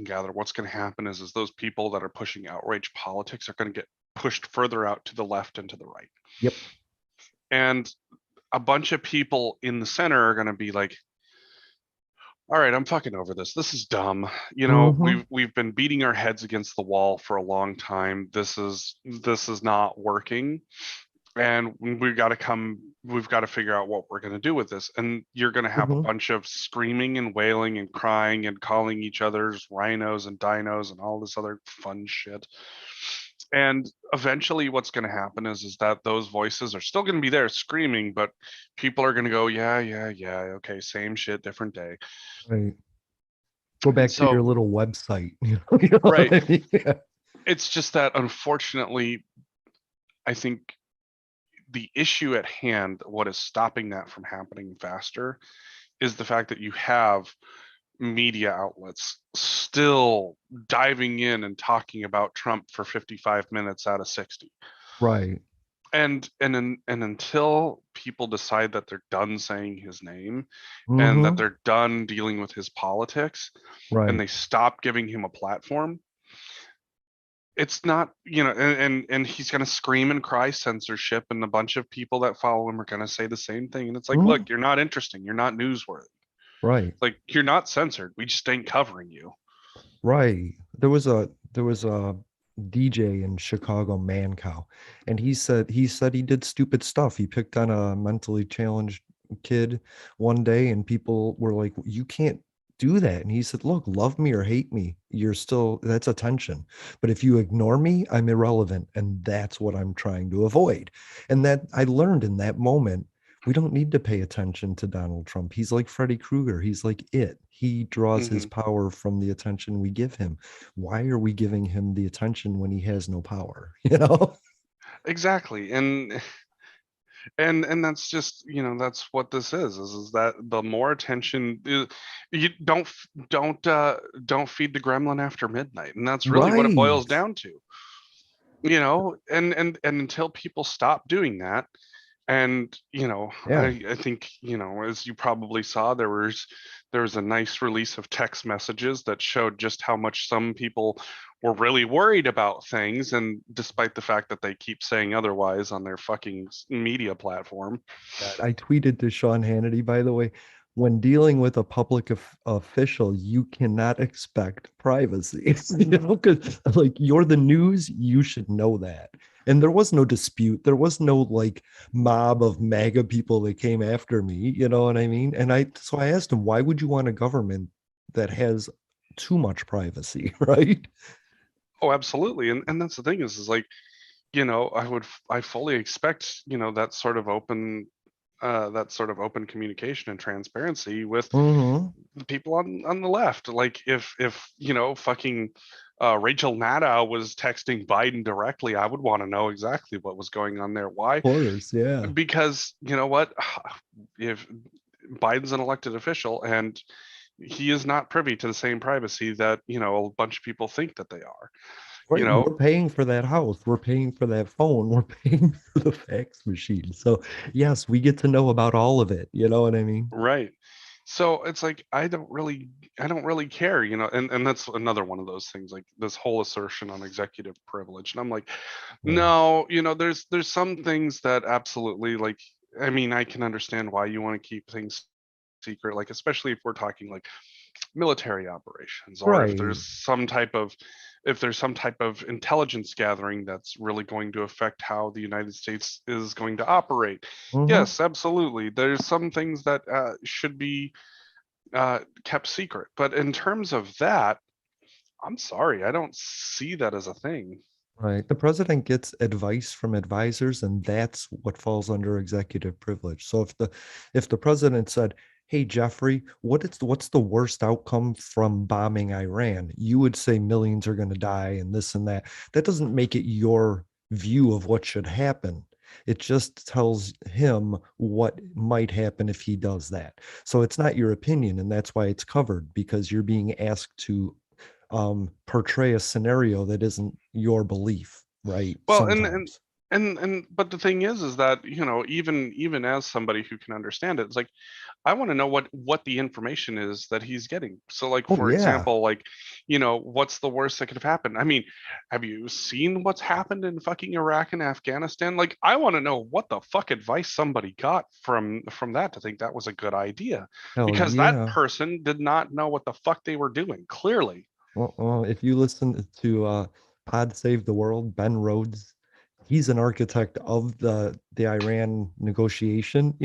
gather, what's going to happen is those people that are pushing outrage politics are going to get pushed further out to the left and to the right. Yep. And a bunch of people in the center are going to be like, all right, I'm fucking over this. This is dumb. Mm-hmm. We've been beating our heads against the wall for a long time. This is not working. And we've got to figure out what we're going to do with this. And you're going to have a Mm-hmm. bunch of screaming and wailing and crying and calling each other's rhinos and dinos and all this other fun shit. And eventually what's going to happen is that those voices are still going to be there screaming, but people are going to go, yeah, yeah, yeah, okay, same shit, different day. Right. Go And back to your so, little website. You know what right, I mean? Yeah. it's just that unfortunately, I think the issue at hand, what is stopping that from happening faster, is the fact that you have media outlets still diving in and talking about Trump for 55 minutes out of 60. Right. And until people decide that they're done saying his name and that Mm-hmm. they're done dealing with his politics and Right. they stop giving him a platform, it's not, and he's going to scream and cry censorship, and a bunch of people that follow him are going to say the same thing. And it's like, Mm-hmm. look, you're not interesting, you're not newsworthy. Right. Like, you're not censored, we just ain't covering you. Right. There was a DJ in Chicago, Mancow, and he said he did stupid stuff. He picked on a mentally challenged kid one day, and people were like, "You can't do that." And he said, "Look, love me or hate me, that's attention. But if you ignore me, I'm irrelevant, and that's what I'm trying to avoid." And that I learned in that moment, we don't need to pay attention to Donald Trump. He's like Freddy Krueger. He's like it. He draws his Hmm. power from the attention we give him. Why are we giving him the attention when he has no power? You know? Exactly. And that's just, that's what this is that the more attention, you don't feed the gremlin after midnight, and that's really what it boils Right. down to. And until people stop doing that, and Yeah. I think, as you probably saw, there was a nice release of text messages that showed just how much some people were really worried about things, and despite the fact that they keep saying otherwise on their fucking media platform. God, I tweeted to Sean Hannity, by the way, when dealing with a public official, you cannot expect privacy. Because like you're the news, you should know that. And there was no dispute. There was no like mob of MAGA people that came after me. You know what I mean? And I asked him, why would you want a government that has too much privacy, right? Oh, absolutely. And that's the thing is like, I fully expect, that sort of open communication and transparency with Mm-hmm. the people on the left. Like, if fucking Rachel Maddow was texting Biden directly, I would want to know exactly what was going on there. Of Why? course, yeah. Because you know what, if Biden's an elected official, and he is not privy to the same privacy that, a bunch of people think that they are. You Right, know, we're paying for that house, we're paying for that phone, we're paying for the fax machine. So yes, we get to know about all of it. You know what I mean? right. So it's like I don't really care, and that's another one of those things, like this whole assertion on executive privilege. And I'm like, Yeah. no, there's some things that absolutely, like, I mean, I can understand why you want to keep things secret, like especially if we're talking like military operations, or Right. if there's some type of intelligence gathering that's really going to affect how the United States is going to operate. Mm-hmm. Yes, absolutely. There's some things that should be kept secret, but in terms of that, I'm sorry, I don't see that as a thing. Right. The president gets advice from advisors, and that's what falls under executive privilege. So if the president said, "Hey Jeffrey, what's the worst outcome from bombing Iran?" You would say millions are going to die and this and that. That doesn't make it your view of what should happen. It just tells him what might happen if he does that. So it's not your opinion, and that's why it's covered, because you're being asked to portray a scenario that isn't your belief, right? Well, and Sometimes. but the thing is that, even as somebody who can understand it, it's like I want to know what the information is that he's getting. So, like, Oh for yeah. example, like, what's the worst that could have happened? I mean, have you seen what's happened in fucking Iraq and Afghanistan? Like, I want to know what the fuck advice somebody got from that to think that was a good idea, Hell because that yeah. person did not know what the fuck they were doing, clearly. Well, if you listen to Pod Save the World, Ben Rhodes, he's an architect of the Iran negotiation,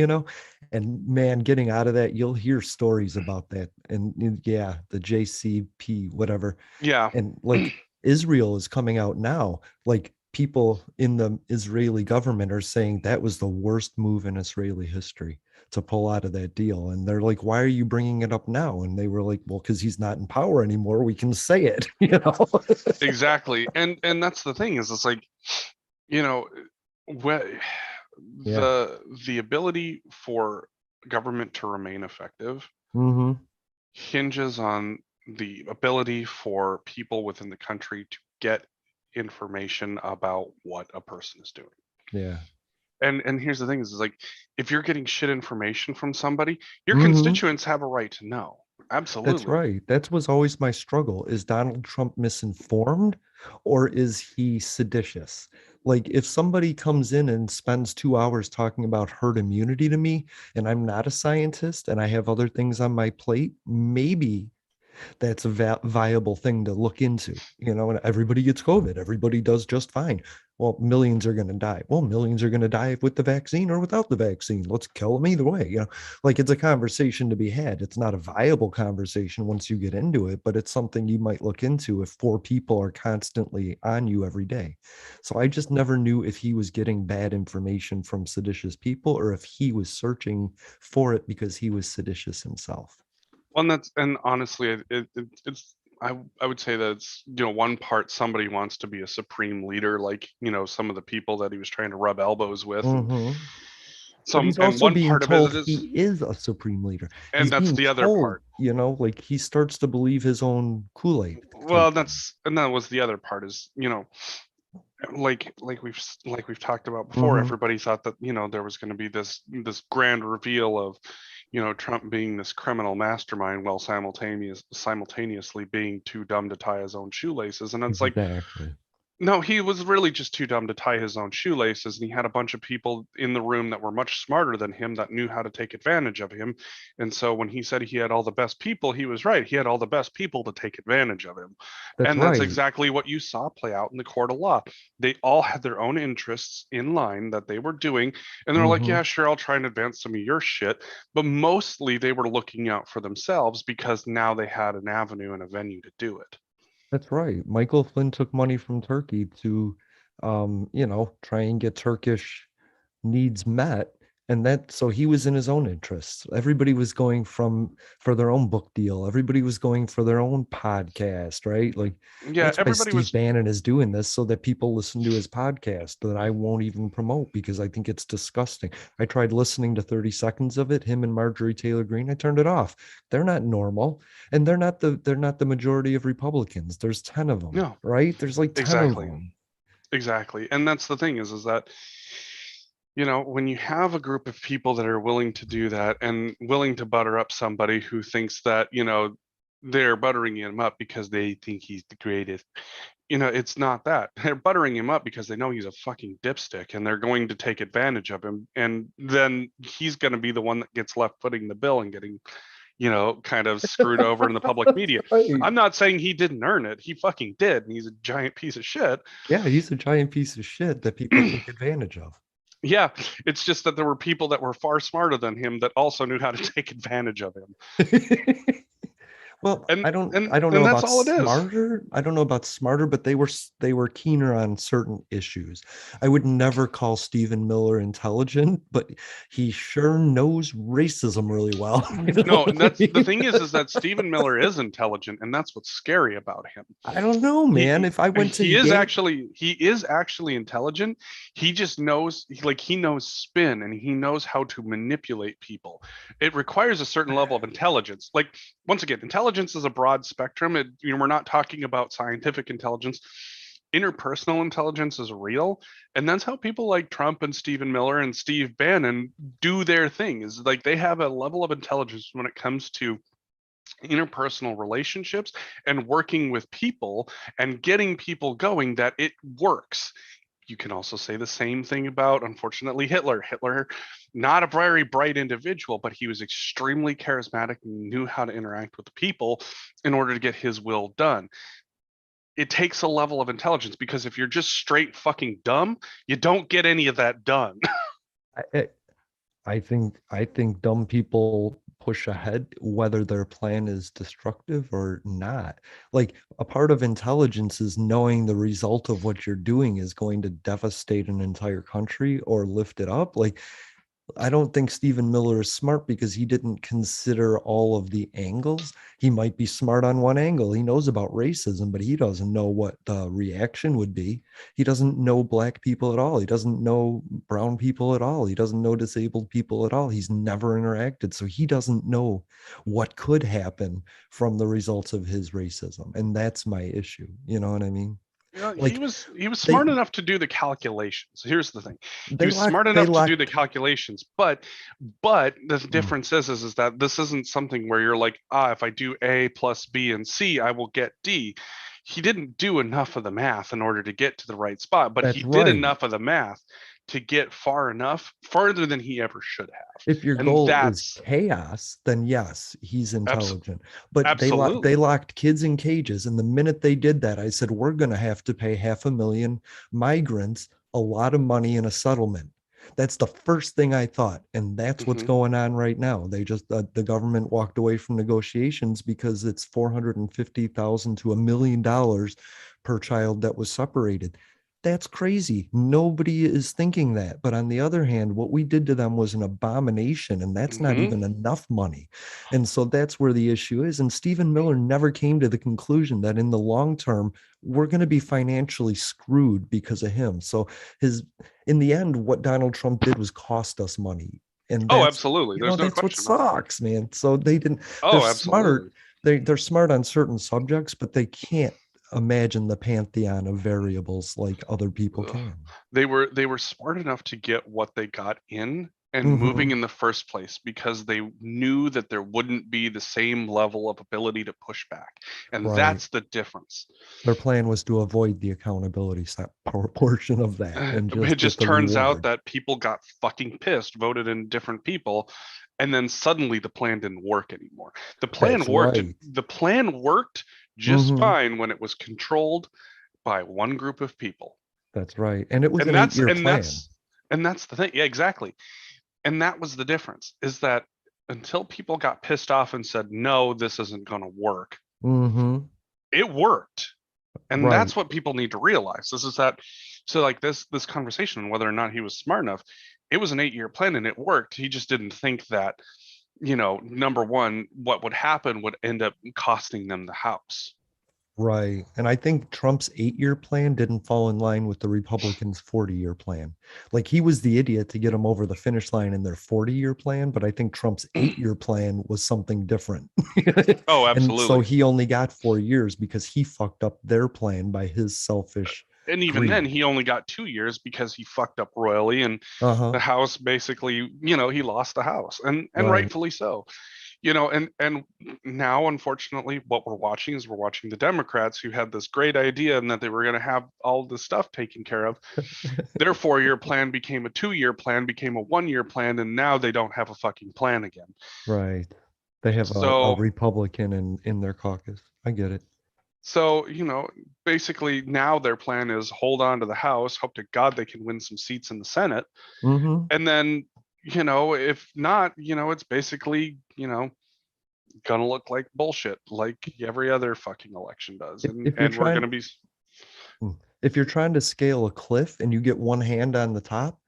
and man, getting out of that, you'll hear stories about that. And yeah, the JCP, whatever. Yeah. And like Israel is coming out now, like people in the Israeli government are saying that was the worst move in Israeli history to pull out of that deal. And they're like, why are you bringing it up now? And they were like, well, because he's not in power anymore, we can say it, Exactly. And that's the thing, is it's like, you know wh- Yeah. the ability for government to remain effective Mm-hmm. hinges on the ability for people within the country to get information about what a person is doing. Yeah. And here's the thing, is like, if you're getting shit information from somebody, your Mm-hmm. constituents have a right to know. That's Absolutely. right. That was always my struggle. Is Donald Trump misinformed or is he seditious? Like, if somebody comes in and spends 2 hours talking about herd immunity to me, and I'm not a scientist and I have other things on my plate, maybe that's a viable thing to look into. And everybody gets COVID, everybody does just fine. Well, millions are going to die. Well, millions are going to die with the vaccine or without the vaccine. Let's kill them either way. Like, it's a conversation to be had. It's not a viable conversation once you get into it, but it's something you might look into if four people are constantly on you every day. So I just never knew if he was getting bad information from seditious people or if he was searching for it because he was seditious himself. Well, and honestly, it's I would say that it's, one part somebody wants to be a supreme leader, like, some of the people that he was trying to rub elbows with, and Mm-hmm. But some, he's and also one being part of it told is, he is a supreme leader. and He's that's being the other told, part. like he starts to believe his own Kool-Aid Well, type thing. that was the other part, is, like we've talked about before, Mm-hmm. everybody thought that, there was going to be this grand reveal of, Trump being this criminal mastermind, while simultaneously being too dumb to tie his own shoelaces. And it's like, Exactly. no, he was really just too dumb to tie his own shoelaces, and he had a bunch of people in the room that were much smarter than him that knew how to take advantage of him. And so when he said he had all the best people, he was right. He had all the best people to take advantage of him. That's And that's right. exactly what you saw play out in the court of law. They all had their own interests in line that they were doing, and they're like, Mm-hmm. yeah, sure, I'll try and advance some of your shit. But mostly they were looking out for themselves, because now they had an avenue and a venue to do it. That's right. Michael Flynn took money from Turkey to, try and get Turkish needs met. And that, so he was in his own interests. Everybody was going for their own book deal. Everybody was going for their own podcast, right? Like, Yeah, that's why everybody Steve was. Bannon is doing this, so that people listen to his podcast that I won't even promote because I think it's disgusting. I tried listening to 30 seconds of it, him and Marjorie Taylor Greene. I turned it off. They're not normal, and they're not the majority of Republicans. There's 10 of them, No, right? There's like 10 of exactly. them. Exactly. And that's the thing is that, when you have a group of people that are willing to do that and willing to butter up somebody who thinks that, they're buttering him up because they think he's the greatest, it's not that. They're buttering him up because they know he's a fucking dipstick and they're going to take advantage of him. And then he's going to be the one that gets left footing the bill and getting, kind of screwed over in the public media. Right. I'm not saying he didn't earn it. He fucking did. And he's a giant piece of shit. Yeah, he's a giant piece of shit that people take advantage of. Yeah, it's just that there were people that were far smarter than him that also knew how to take advantage of him. Well, And I don't know and that's about all it is. smarter. I don't know about smarter, but they were keener on certain issues. I would never call Stephen Miller intelligent, but he sure knows racism really well. You know No, what and I that's the mean? thing is that Stephen Miller is intelligent, and that's what's scary about him. I don't know, man. If I went to Yale, He is actually intelligent. He just knows he knows spin and he knows how to manipulate people. It requires a certain level of intelligence. Like, once again, intelligence is a broad spectrum. We're not talking about scientific intelligence. Interpersonal intelligence is real, and that's how people like Trump and Stephen Miller and Steve Bannon do their thing. Is like they have a level of intelligence when it comes to interpersonal relationships and working with people and getting people going, that it works. You can also say the same thing about, unfortunately, Hitler. Hitler, not a very bright individual, but he was extremely charismatic and knew how to interact with the people in order to get his will done. It takes a level of intelligence, because if you're just straight fucking dumb, you don't get any of that done. I, I think dumb people push ahead whether their plan is destructive or not. Like, a part of intelligence is knowing the result of what you're doing is going to devastate an entire country or lift it up. Like, I don't think Stephen Miller is smart because he didn't consider all of the angles. He might be smart on one angle. He knows about racism, but he doesn't know what the reaction would be. He doesn't know black people at all. He doesn't know brown people at all. He doesn't know disabled people at all. He's never interacted. So he doesn't know what could happen from the results of his racism. And that's my issue. You know what I mean? He Like, was they smart enough to do the calculations. Here's the thing. He they was locked smart they enough to do the locked calculations, but the mm, difference is that this isn't something where you're like, if I do A plus B and C, I will get D. He didn't do enough of the math in order to get to the right spot, but that's he did right. enough of the math to get farther than he ever should have. If your And goal is that's chaos, then yes, he's abs- intelligent. But they absolutely. locked kids in cages, and the minute they did that, I said we're going to have to pay 500,000 migrants a lot of money in a settlement. That's the first thing I thought, and that's what's Hmm. going on right now. They just the government walked away from negotiations because it's 450,000 to $1 million per child that was separated. That's crazy. Nobody is thinking that. But on the other hand, what we did to them was an abomination, and that's not Hmm. even enough money. And so that's where the issue is. And Stephen Miller never came to the conclusion that in the long term, we're going to be financially screwed because of him. So his in the end, what Donald Trump did was cost us money. And Oh, that's absolutely. There's no that's what question about it. sucks, man. So they're Oh, smart. absolutely. They're smart on certain subjects, but they can't imagine the pantheon of variables like other people Ugh. can. They were smart enough to get what they got in and moving Hmm. in the first place, because they knew that there wouldn't be the same level of ability to push back. And Right. that's the difference. Their plan was to avoid the accountability portion of that and It just get just the turns out reward. that people got fucking pissed, voted in different people, and then suddenly the plan didn't work anymore. That's right. The plan worked just Hmm. fine when it was controlled by one group of people. That's right. And it was And an that's 8-year and plan. that's and that's the thing. Yeah, exactly. And that was the difference, is that until people got pissed off and said, no, this isn't going to work, Hmm. it worked. And Right. that's what people need to realize. This is that. So like this conversation, whether or not he was smart enough, it was an 8-year plan and it worked. He just didn't think that, number one, what would happen would end up costing them the House. Right. And I think Trump's 8-year plan didn't fall in line with the Republicans' 40-year plan. Like he was the idiot to get them over the finish line in their 40-year plan, but I think Trump's 8-year plan was something different. Oh, And so absolutely. he only got 4 years because he fucked up their plan by his selfish And even then, greed. he only got 2 years because he fucked up royally, and Uh-huh. the House basically, he lost the House, and Right. rightfully so. And now, unfortunately, what we're watching is we're watching the Democrats who had this great idea and that they were going to have all this stuff taken care of. Their 4-year plan became a 2-year plan, became a 1-year plan, and now they don't have a fucking plan again. Right. They have a So, Republican in their caucus. I get it. so basically now their plan is hold on to the House, hope to God they can win some seats in the Senate, Mm-hmm. and then if not, it's basically gonna look like bullshit, like every other fucking election does, and If you're and we're trying gonna be. if you're trying to scale a cliff and you get one hand on the top,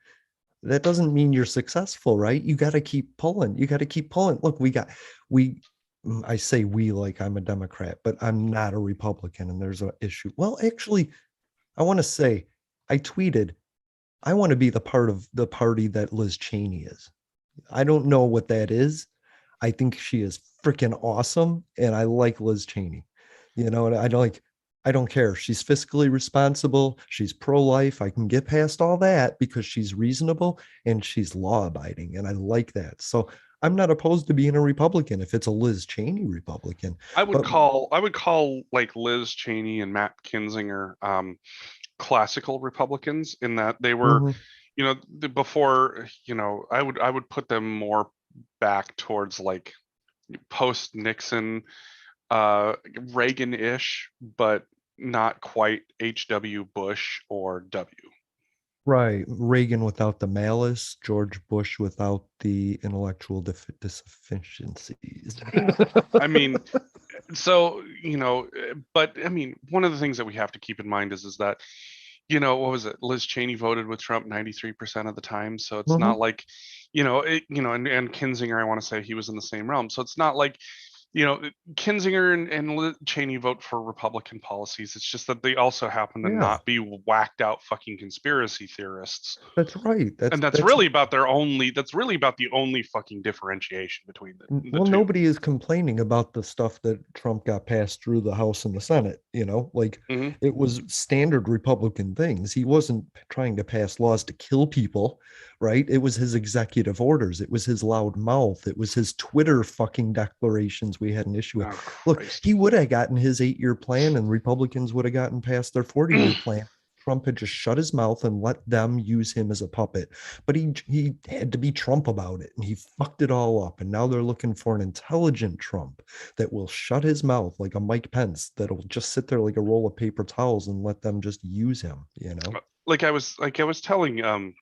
that doesn't mean you're successful, right? You got to keep pulling. You got to keep pulling. Look, we, I say we like I'm a Democrat, but I'm not a Republican and there's an issue. Well, actually, I want to say I tweeted, I want to be the part of the party that Liz Cheney is. I don't know what that is. I think she is freaking awesome and I like Liz Cheney. And I don't care. She's fiscally responsible, she's pro-life. I can get past all that because she's reasonable and she's law-abiding and I like that. So I'm not opposed to being a Republican if it's a Liz Cheney Republican. But I would call like Liz Cheney and Matt Kinzinger classical Republicans, in that they were, mhm, before, I would put them more back towards like post Nixon, Reagan-ish, but not quite HW Bush or W. right, Reagan without the malice, George Bush without the intellectual deficiencies. I mean, so but I mean, one of the things that we have to keep in mind is that, what was it, Liz Cheney voted with Trump 93% of the time, so it's not Mhm. like, and Kinzinger, I want to say he was in the same realm, so it's not like, you know Kinzinger and Cheney vote for Republican policies. It's just that they also happen to Yeah, not be whacked out fucking conspiracy theorists, that's right. and that's really about the only fucking differentiation between the Well, two. nobody is complaining about the stuff that Trump got passed through the House and the Senate, like Hmm. it was standard Republican things. He wasn't trying to pass laws to kill people, right? It was his executive orders. It was his loud mouth. It was his Twitter fucking declarations we had an issue with. Oh Look, Christ. he would have gotten his 8-year plan and Republicans would have gotten past their 40-year plan. Trump had just shut his mouth and let them use him as a puppet, but he had to be Trump about it and he fucked it all up. And now they're looking for an intelligent Trump that will shut his mouth like a Mike Pence, that'll just sit there like a roll of paper towels and let them just use him. Like I was telling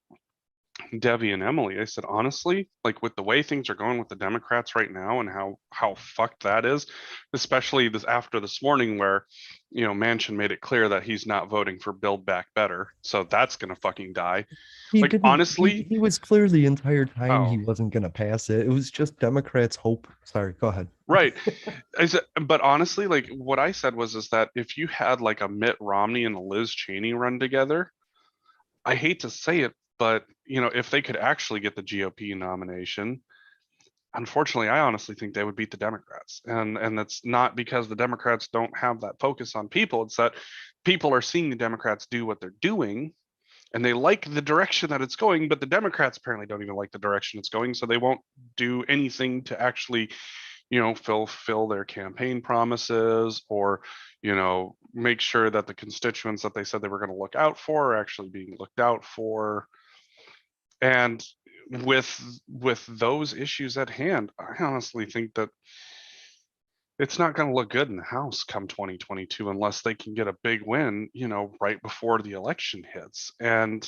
Debbie and Emily, I said, honestly, like with the way things are going with the Democrats right now and how fucked that is, especially this after this morning where, Manchin made it clear that he's not voting for Build Back Better. So that's gonna fucking die. He Like didn't honestly, he was clear the entire time oh, he wasn't going to pass it. It was just Democrats hope. Sorry, go ahead. right. I said, but honestly, like what I said was is that if you had like a Mitt Romney and a Liz Cheney run together, I hate to say it, but if they could actually get the GOP nomination, unfortunately, I honestly think they would beat the Democrats. And that's not because the Democrats don't have that focus on people. It's that people are seeing the Democrats do what they're doing and they like the direction that it's going, but the Democrats apparently don't even like the direction it's going, so they won't do anything to actually, fulfill their campaign promises, or, make sure that the constituents that they said they were going to look out for are actually being looked out for. And with those issues at hand, I honestly think that it's not going to look good in the House come 2022 unless they can get a big win, right before the election hits. And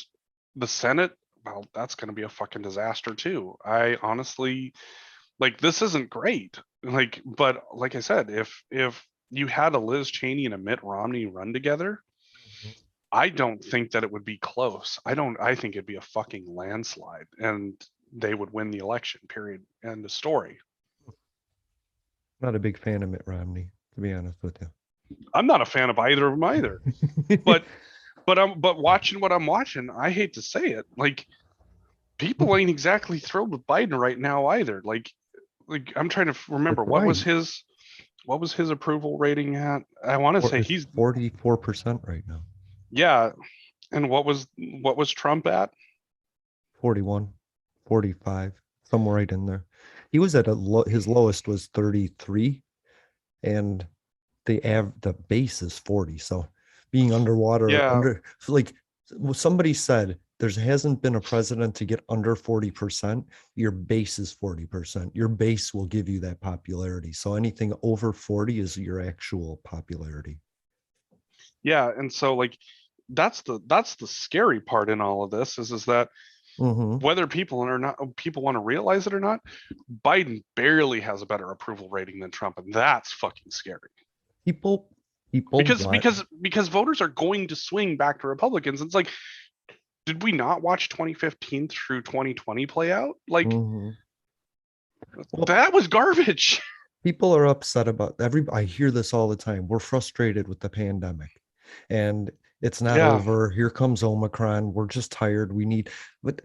the Senate, well, that's going to be a fucking disaster too. I honestly, like, this isn't great. Like, but like I said, if you had a Liz Cheney and a Mitt Romney run together, I don't think that it would be close. I think it'd be a fucking landslide and they would win the election, period. End of story. Not a big fan of Mitt Romney, to be honest with I'm not a fan of either of them either. you. But but watching what I'm watching, I hate to say it, like people ain't exactly thrilled with Biden right now either. Like I'm trying to remember That's right. what was his approval rating at? I want to say It's he's 44% right now. yeah. And what was Trump at? 41, 45, somewhere right in there. He was at his lowest was 33, and the base is 40. So being underwater, Yeah, like somebody said, there hasn't been a president to get under 40%. Your base is 40%. Your base will give you that popularity. So anything over 40 is your actual popularity. yeah. And so like that's the scary part in all of this is that Mm-hmm. whether people want to realize it or not, Biden barely has a better approval rating than Trump, and that's fucking scary. People, people Because want. voters are going to swing back to Republicans. It's like, did we not watch 2015 through 2020 play out? Like Mhm. Well, that was garbage. people are upset about I hear this all the time. We're frustrated with the pandemic and it's not Yeah, over. Here comes Omicron. We're just tired. But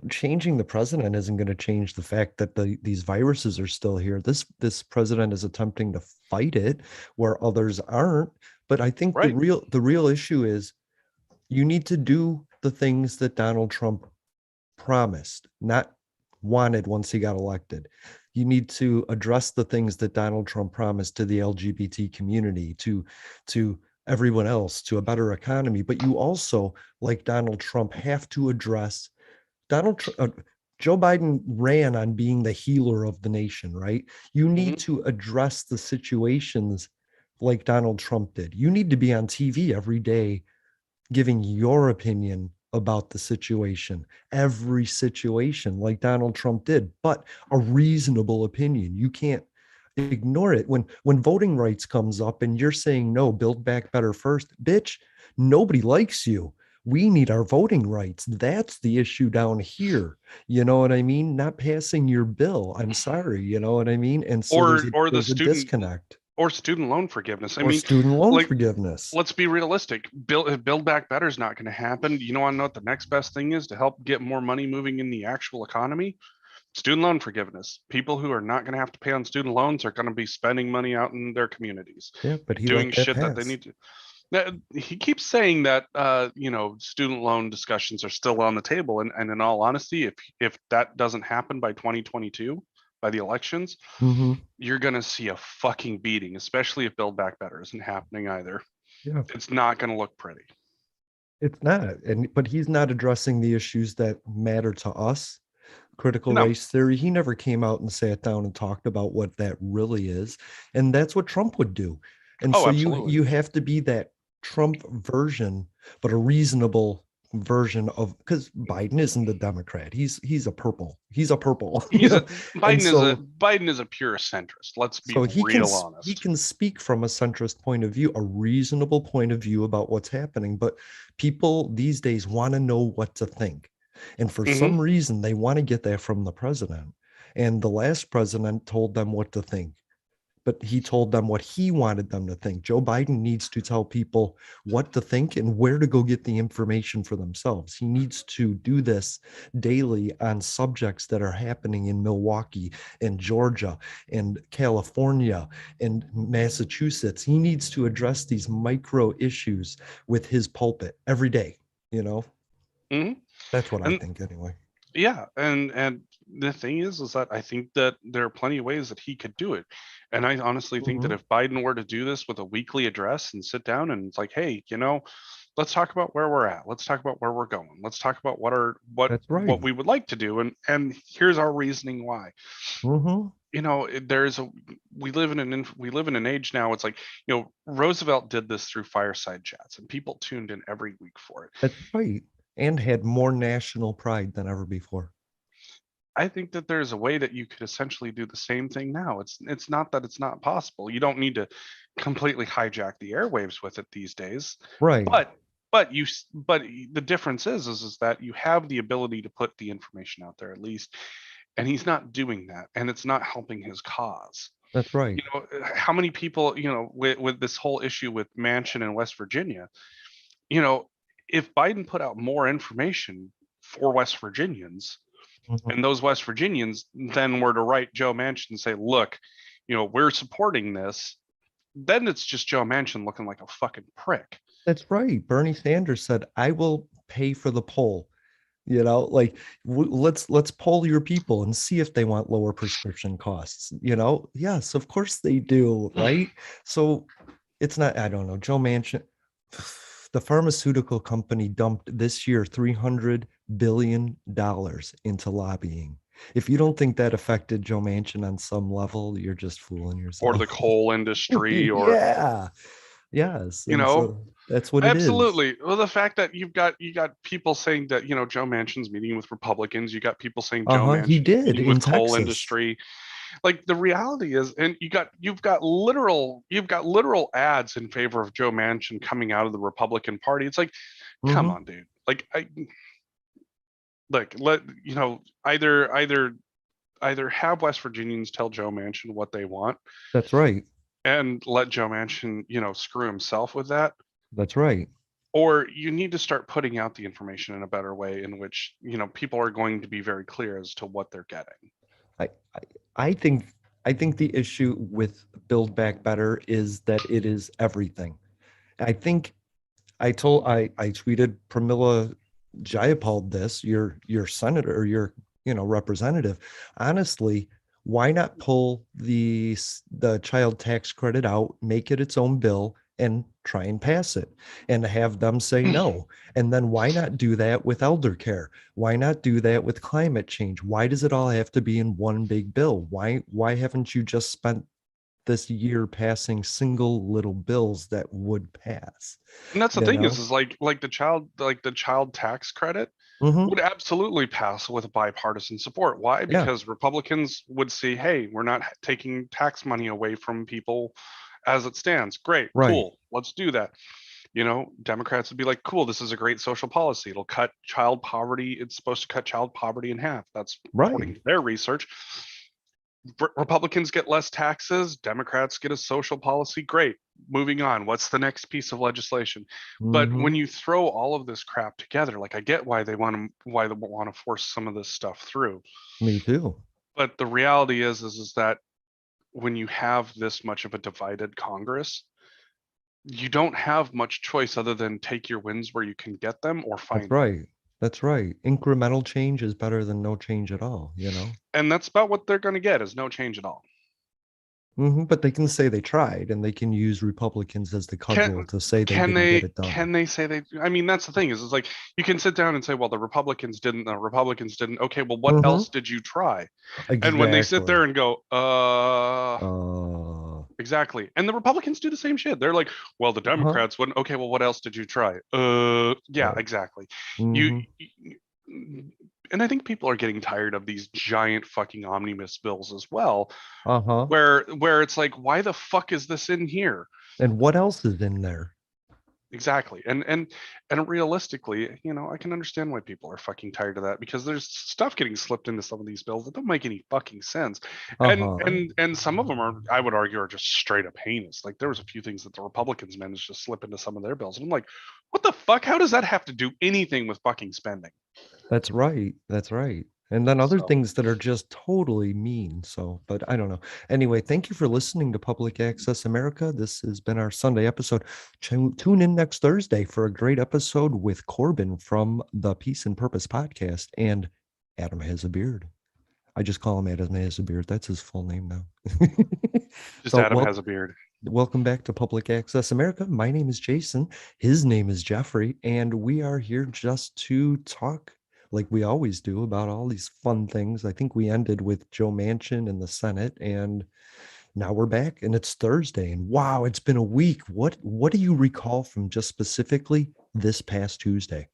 changing the president isn't going to change the fact that these viruses are still here. This president is attempting to fight it where others aren't. But I think right. the real issue is you need to do the things that Donald Trump promised, not wanted once he got elected. You need to address the things that Donald Trump promised to the LGBT community, to everyone else, to a better economy. But you also, like Donald Trump, have to address Donald Trump. Joe Biden ran on being the healer of the nation, right? You Hmm. need to address the situations like Donald Trump did. You need to be on TV every day giving your opinion about the situation, every situation, like Donald Trump did, but a reasonable opinion. You can't ignore it. When voting rights comes up and you're saying no, build back better first, bitch, nobody likes you. We need our voting rights. That's the issue down here. You know what I mean? Not passing your bill. I'm sorry. You know what I mean? And so Or the there's a student disconnect. or student loan forgiveness. I Or mean, student loan like forgiveness. let's be realistic. Build back better is not going to happen. You know, I know what the next best thing is to help get more money moving in the actual economy. Student loan forgiveness. People who are not going to have to pay on student loans are going to be spending money out in their communities, Yeah, but he doing let that shit that they pass. need to. He keeps saying that student loan discussions are still on the table, and in all honesty, if that doesn't happen by 2022, by the elections, Mm-hmm. you're gonna see a fucking beating, especially if Build Back Better isn't happening either. Yeah, It's not gonna look pretty. it's not. But he's not addressing the issues that matter to us. Critical No. race theory. He never came out and sat down and talked about what that really is. And that's what Trump would do. And Oh, so absolutely. you have to be that Trump version, but a reasonable version of because Biden isn't a Democrat. He's a purple. He's a purple, you He's a know. And so Biden is a pure centrist. Let's be so real he honest. can speak from a centrist point of view, a reasonable point of view about what's happening, but people these days want to know what to think, and for Hmm. some reason they want to get that from the president, and the last president told them what to think, but he told them what he wanted them to think. Joe Biden needs to tell people what to think and where to go get the information for themselves. He needs to do this daily on subjects that are happening in Milwaukee and Georgia and California and Massachusetts. He needs to address these micro issues with his pulpit every day, you know? Hmm. That's what I And think anyway. yeah, and the thing is that I think that there are plenty of ways that he could do it. And I honestly think that Mm-hmm. if Biden were to do this with a weekly address and sit down and it's like, hey, let's talk about where we're at. Let's talk about where we're going. Let's talk about That's what right. we would like to do, and here's our reasoning why. Mm-hmm. There's a we live in an age now. It's like Roosevelt did this through fireside chats, and people tuned in every week for it. That's right. And had more national pride than ever before. I think that there's a way that you could essentially do the same thing now. It's not that it's not possible. You don't need to completely hijack the airwaves with it these days, Right. but but the difference is that you have the ability to put the information out there at least, and he's not doing that, and it's not helping his cause. That's right. You know, how many people, with this whole issue with Manchin in West Virginia, you know, if Biden put out more information for West Virginians, Mhm. and those West Virginians then were to write Joe Manchin and say, look, we're supporting this, then it's just Joe Manchin looking like a fucking prick. That's right. Bernie Sanders said, "I will pay for the poll." Like let's poll your people and see if they want lower prescription costs. Yes, of course they do, right? So it's not, I don't know, Joe Manchin, the pharmaceutical company dumped this year $300 billion into lobbying. If you don't think that affected Joe Manchin on some level, you're just fooling Or yourself. the coal industry, or Yeah. Yes. you And know so that's what it is. absolutely. Well, the fact that you got people saying that Joe Manchin's meeting with Republicans, you got people saying Joe Uh-huh. He Manchin's did meeting in with coal Texas. industry. Like, the reality is, and you've got literal ads in favor of Joe Manchin coming out of the Republican Party. It's like, come Hmm. on, dude. Like, let either have West Virginians tell Joe Manchin what they want, That's right. and let Joe Manchin, screw himself with that, That's right. or you need to start putting out the information in a better way in which, people are going to be very clear as to what they're getting. I, I I think the issue with Build Back Better is that it is everything. I think I tweeted Pramila Jayapal this, your senator or your representative. Honestly, why not pull the child tax credit out, make it its own bill, and try and pass it, and have them say no? And then why not do that with elder care? Why not do that with climate change? Why does it all have to be in one big bill? Why haven't you just spent this year passing single little bills that would pass? And that's the You thing know? is like the child tax credit Mm-hmm. would absolutely pass with bipartisan support. Why? Yeah, Because Republicans would see, hey, we're not taking tax money away from people as it stands. Great, right, cool, let's do that. Democrats would be like, cool, this is a great social policy. It'll cut child poverty. It's supposed to cut child poverty in half. That's according right. to their research. Republicans get less taxes, Democrats get a social policy. Great. Moving on. What's the next piece of legislation? But Mm-hmm. when you throw all of this crap together, like, I get why they want to force some of this stuff through. Me too. But the reality is that when you have this much of a divided Congress, you don't have much choice other than take your wins where you can get them or That's find them. right. That's right. Incremental change is better than no change at all. And that's about what they're going to get, is no change at all. But they can say they tried, and they can use Republicans as the cudgel Can to say they can didn't get they it done. can they say they I mean, that's the thing, is it's like, you can sit down and say, well, the Republicans didn't. Okay, well, what Mm-hmm. else did you try? And when they sit there Exactly. and go, Uh, exactly. And the Republicans do the same shit. They're like, well, the huh? Democrats wouldn't. Okay, well, what else did you try? Yeah, Right. exactly. You, Mm-hmm. and I think people are getting tired of these giant fucking omnibus bills as well, Uh-huh. where it's like, why the fuck is this in here? And what else is in there? Exactly. And realistically, I can understand why people are fucking tired of that, because there's stuff getting slipped into some of these bills that don't make any fucking sense. And Uh-huh. and and some of them are, I would argue, are just straight up heinous. Like, there was a few things that the Republicans managed to slip into some of their bills. And I'm like, what the fuck? How does that have to do anything with fucking spending? That's right. That's right. And then other So things that are just totally mean. So, but I don't know. Anyway, thank you for listening to Public Access America. This has been our Sunday episode. Tune in next Thursday for a great episode with Corbin from the Peace and Purpose podcast. And Adam has a beard. I just call him Adam has a beard. That's his full name now. just So, Adam has a beard. welcome back to Public Access America. My name is Jason. His name is Jeffrey, and we are here just to talk, like we always do, about all these fun things. I think we ended with Joe Manchin in the Senate, and now we're back, and it's Thursday. And wow, it's been a week. What do you recall from just specifically this past Tuesday?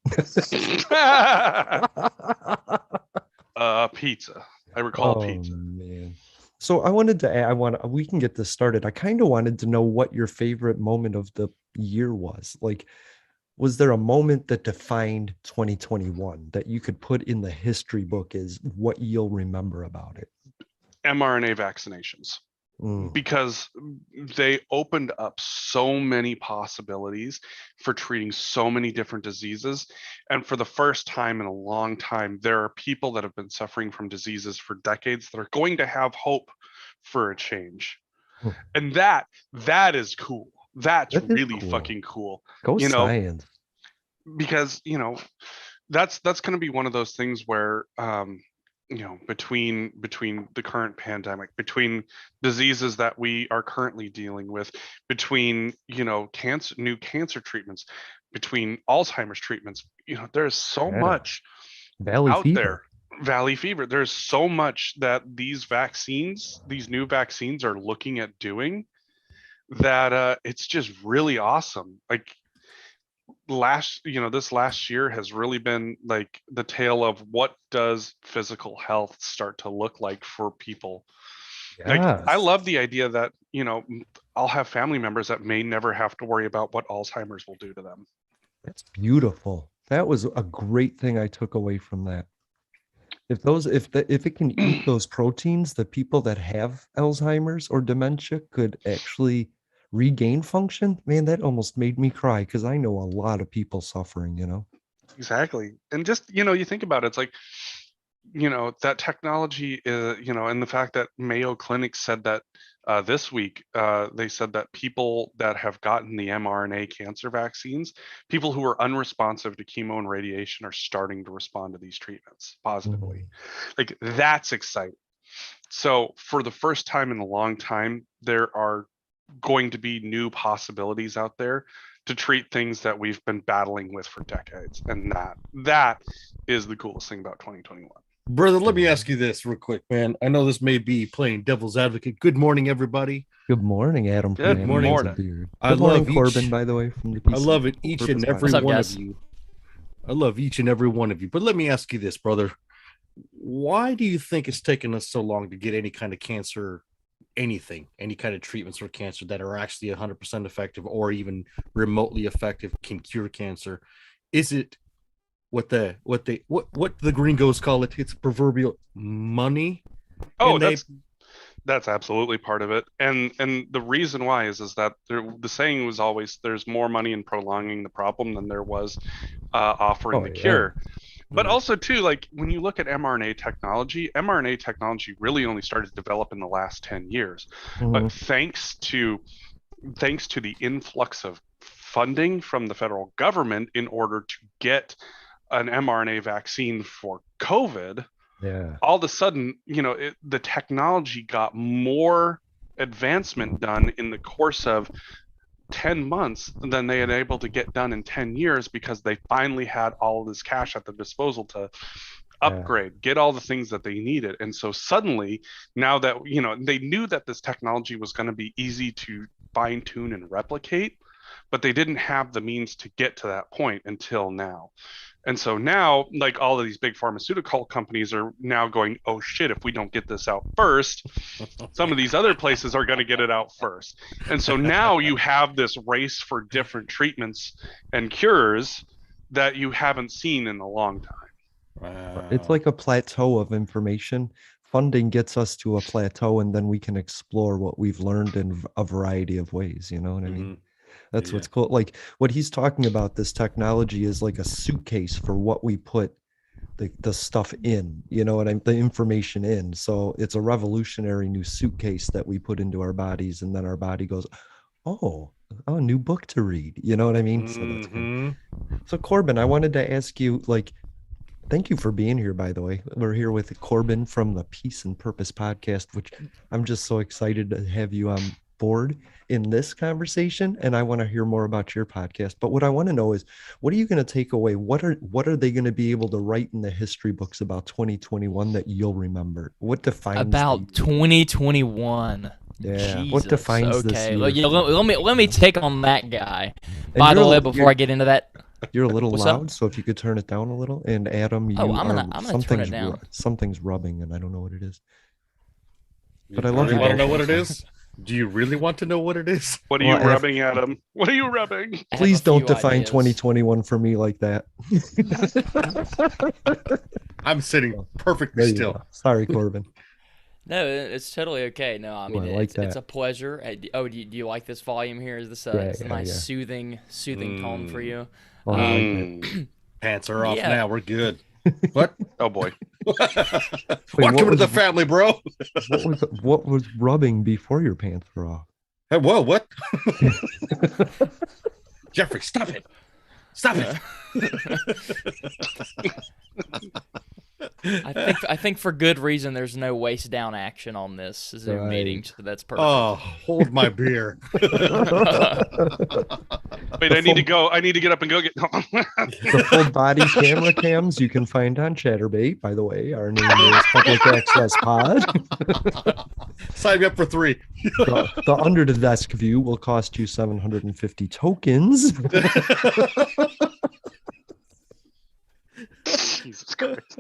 Pizza. I recall Oh pizza. man. So I wanted to I want we can get this started. I kind of wanted to know what your favorite moment of the year was. Like, was there a moment that defined 2021 that you could put in the history book as what you'll remember about it? mRNA vaccinations. Mm, Because they opened up so many possibilities for treating so many different diseases. And for the first time in a long time, there are people that have been suffering from diseases for decades that are going to have hope for a change. mm. And that is cool. That's That is really cool. fucking cool. Go You know, science. because, that's going to be one of those things where between the current pandemic, between diseases that we are currently dealing with, between new cancer treatments, between Alzheimer's treatments, there's so Yeah. much Valley out fever. there. Valley fever, there's so much that these new vaccines are looking at doing, that it's just really awesome. Like this last year has really been like the tale of what does physical health start to look like for people. Like, I Yes. love the idea that I'll have family members that may never have to worry about what Alzheimer's will do to them. That's beautiful. That was a great thing I took away from that. If it can eat those proteins, the people that have Alzheimer's or dementia could actually regain function. Man, that almost made me cry because I know a lot of people suffering, you know. Exactly. And just, you think about it, it's like, that technology is, and the fact that Mayo Clinic said that this week, they said that people that have gotten the mRNA cancer vaccines, people who are unresponsive to chemo and radiation, are starting to respond to these treatments positively. Mhm. Like, that's exciting. So for the first time in a long time, there are going to be new possibilities out there to treat things that we've been battling with for decades. And that is the coolest thing about 2021. Brother, let me ask you this real quick, man. I know this may be playing devil's advocate. Good morning, everybody. Good morning, Adam from Good Adam morning. Has a Morning. Beard. I Good morning, love Corbin, each- by the way, from the I love it, each and every What's up, one guys? of you. I love each and every one of you. But let me ask you this, brother. Why do you think it's taken us so long to get any kind of cancer, anything, any kind of treatments for cancer that are actually 100% effective or even remotely effective, can cure cancer? Is it what the gringos call it? It's proverbial money. Oh, And they- that's absolutely part of it. And the reason why is that the saying was always, there's more money in prolonging the problem than there was offering the cure. But also too, like, when you look at mRNA technology really only started to develop in the last 10 years. But Mhm. thanks to the influx of funding from the federal government in order to get an mRNA vaccine for COVID, Yeah. all of a sudden, the technology got more advancement done in the course of 10 months than they had able to get done in 10 years, because they finally had all of this cash at their disposal to upgrade, get all the things that they needed. And so suddenly, now that, they knew that this technology was going to be easy to fine tune and replicate, but they didn't have the means to get to that point until now. And so now, like, all of these big pharmaceutical companies are now going, oh shit, if we don't get this out first, some of these other places are going to get it out first. And so now you have this race for different treatments and cures that you haven't seen in a long time. Wow. It's like a plateau of information. Funding gets us to a plateau, and then we can explore what we've learned in a variety of ways. You know what I mean? That's what's cool. Like what he's talking about, this technology is like a suitcase for what we put the stuff in, you know what I'm, the information in. So it's a revolutionary new suitcase that we put into our bodies, and then our body goes, oh, a new book to read. You know what I mean? So that's good. So Corbin, I wanted to ask you, like, thank you for being here, by the way. We're here with Corbin from the Peace and Purpose podcast, which I'm just so excited to have you on board in this conversation. And I want to hear more about your podcast. But what I want to know is, what are you going to take away? What are they going to be able to write in the history books about 2021 that you'll remember? What defines About 2021? Yeah, Jesus. what defines this okay. year? Well, yeah, let me take on that guy. And By the you're- way, before I get into that, You're a little What's up? loud, so if you could turn it down a little. And Adam, Oh, I'm gonna turn it down. Something's rubbing, and I don't know what it is. But I You love you want to both. know what it is? Do you really want to know what it is? What are Well, you rubbing at him? What are you rubbing? I have Please a don't few define ideas. 2021 for me like that. I'm sitting perfectly There you still. go. Sorry, Corbin. No, it's totally okay. No, I Ooh, mean I like it's that. a pleasure. Do you like this volume here? Is this Yeah, it's a yeah, nice yeah. soothing tone for you? Oh, I like it. Mm. Pants are off Yeah. now. We're good. What? Oh boy. Welcome to the family, bro. What was rubbing before your pants were off? Hey, whoa, what? Jeffrey, stop it. Stop it. I think for good reason there's no waist down action on this Zoom Right. meeting, so that's perfect. Oh, hold my beer. Wait, I need to go. I need to get up and go get. The full body camera cams you can find on Chatterbait, by the way. Our name is Public Access Pod. Sign me up for 3. The under the desk view will cost you 750 tokens. Jesus Christ.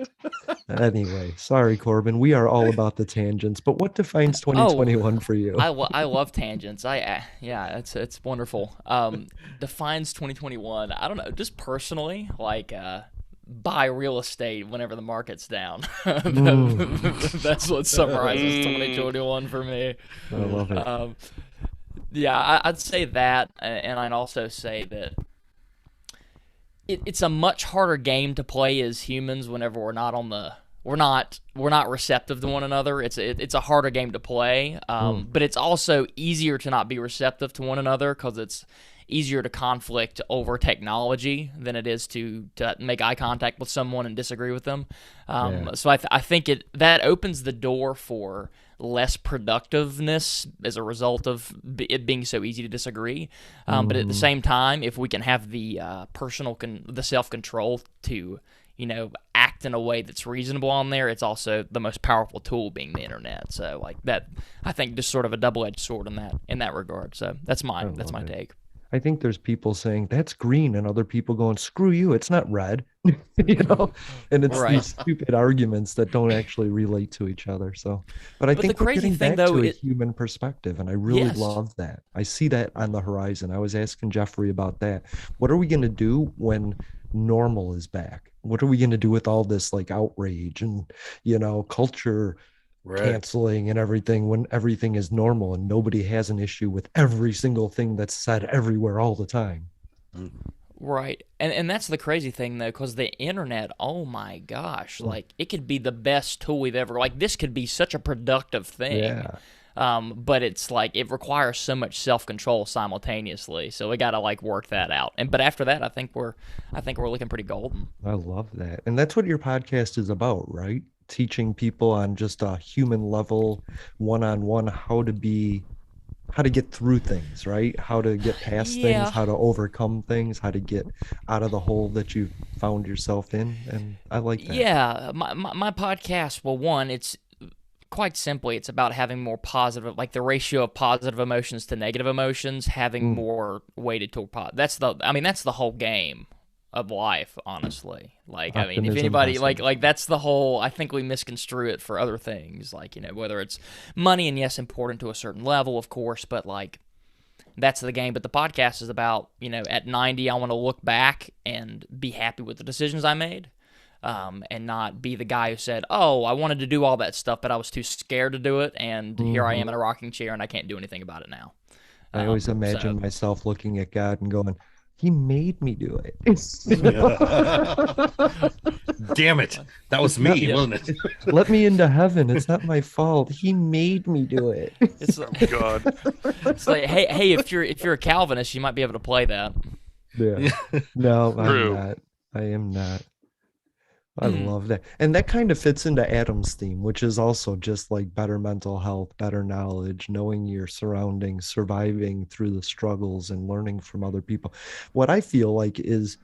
Anyway, sorry, Corbin. We are all about the tangents, but what defines 2021 for you? I love tangents. Yeah, it's wonderful. Defines 2021. I don't know, just personally, like buy real estate whenever the market's down. That's what summarizes 2021 for me. I love it. Yeah, I'd say that, and I'd also say that it's a much harder game to play as humans whenever we're not receptive to one another. It's a harder game to play, but it's also easier to not be receptive to one another because it's easier to conflict over technology than it is to make eye contact with someone and disagree with them. So I think that opens the door for less productiveness as a result of it being so easy to disagree. But at the same time, if we can have the the self-control to, act in a way that's reasonable on there, it's also the most powerful tool being the internet. So like that, I think just sort of a double-edged sword in that regard. So that's my take. I think there's people saying that's green and other people going, screw you, it's not red. And it's Right. these stupid arguments that don't actually relate to each other. So, but I But think the we're crazy getting thing, back though, to a human perspective, and I really Yes. love that. I see that on the horizon. I was asking Jeffrey about that. What are we going to do when normal is back? What are we going to do with all this like outrage and, culture canceling and everything when everything is normal and nobody has an issue with every single thing that's said everywhere all the time? Right. And that's the crazy thing, though, because the internet, oh my gosh, like it could be the best tool we've ever, like this could be such a productive thing. Yeah. But it's like it requires so much self-control simultaneously. So we got to like work that out. But after that, I think we're looking pretty golden. I love that. And that's what your podcast is about, right? Teaching people on just a human level, one-on-one, how to get through things, right? How to get past Yeah. things, how to overcome things, how to get out of the hole that you found yourself in. And I like that. Yeah, my podcast, well, one, it's quite simply, it's about having more positive, like the ratio of positive emotions to negative emotions, having more weighted toward that's the whole game of life, honestly. Like, I mean, if Optimism, anybody, like pessimism. that's the whole, I think we misconstrue it for other things, like, whether it's money, and yes, important to a certain level, of course, but like, that's the game. But the podcast is about, at 90, I want to look back and be happy with the decisions I made. And not be the guy who said, oh, I wanted to do all that stuff, but I was too scared to do it, and here I am in a rocking chair, and I can't do anything about it now. I always imagine so- myself looking at God and going, he made me do it. Damn it. That was me, wasn't it? Let me into heaven. It's not my fault. He made me do it. It's, God. it's like, hey, if you're a Calvinist, you might be able to play that. Yeah. No, True. I'm not. I am not. I love that. And that kind of fits into Adam's theme, which is also just like better mental health, better knowledge, knowing your surroundings, surviving through the struggles and learning from other people. What I feel like is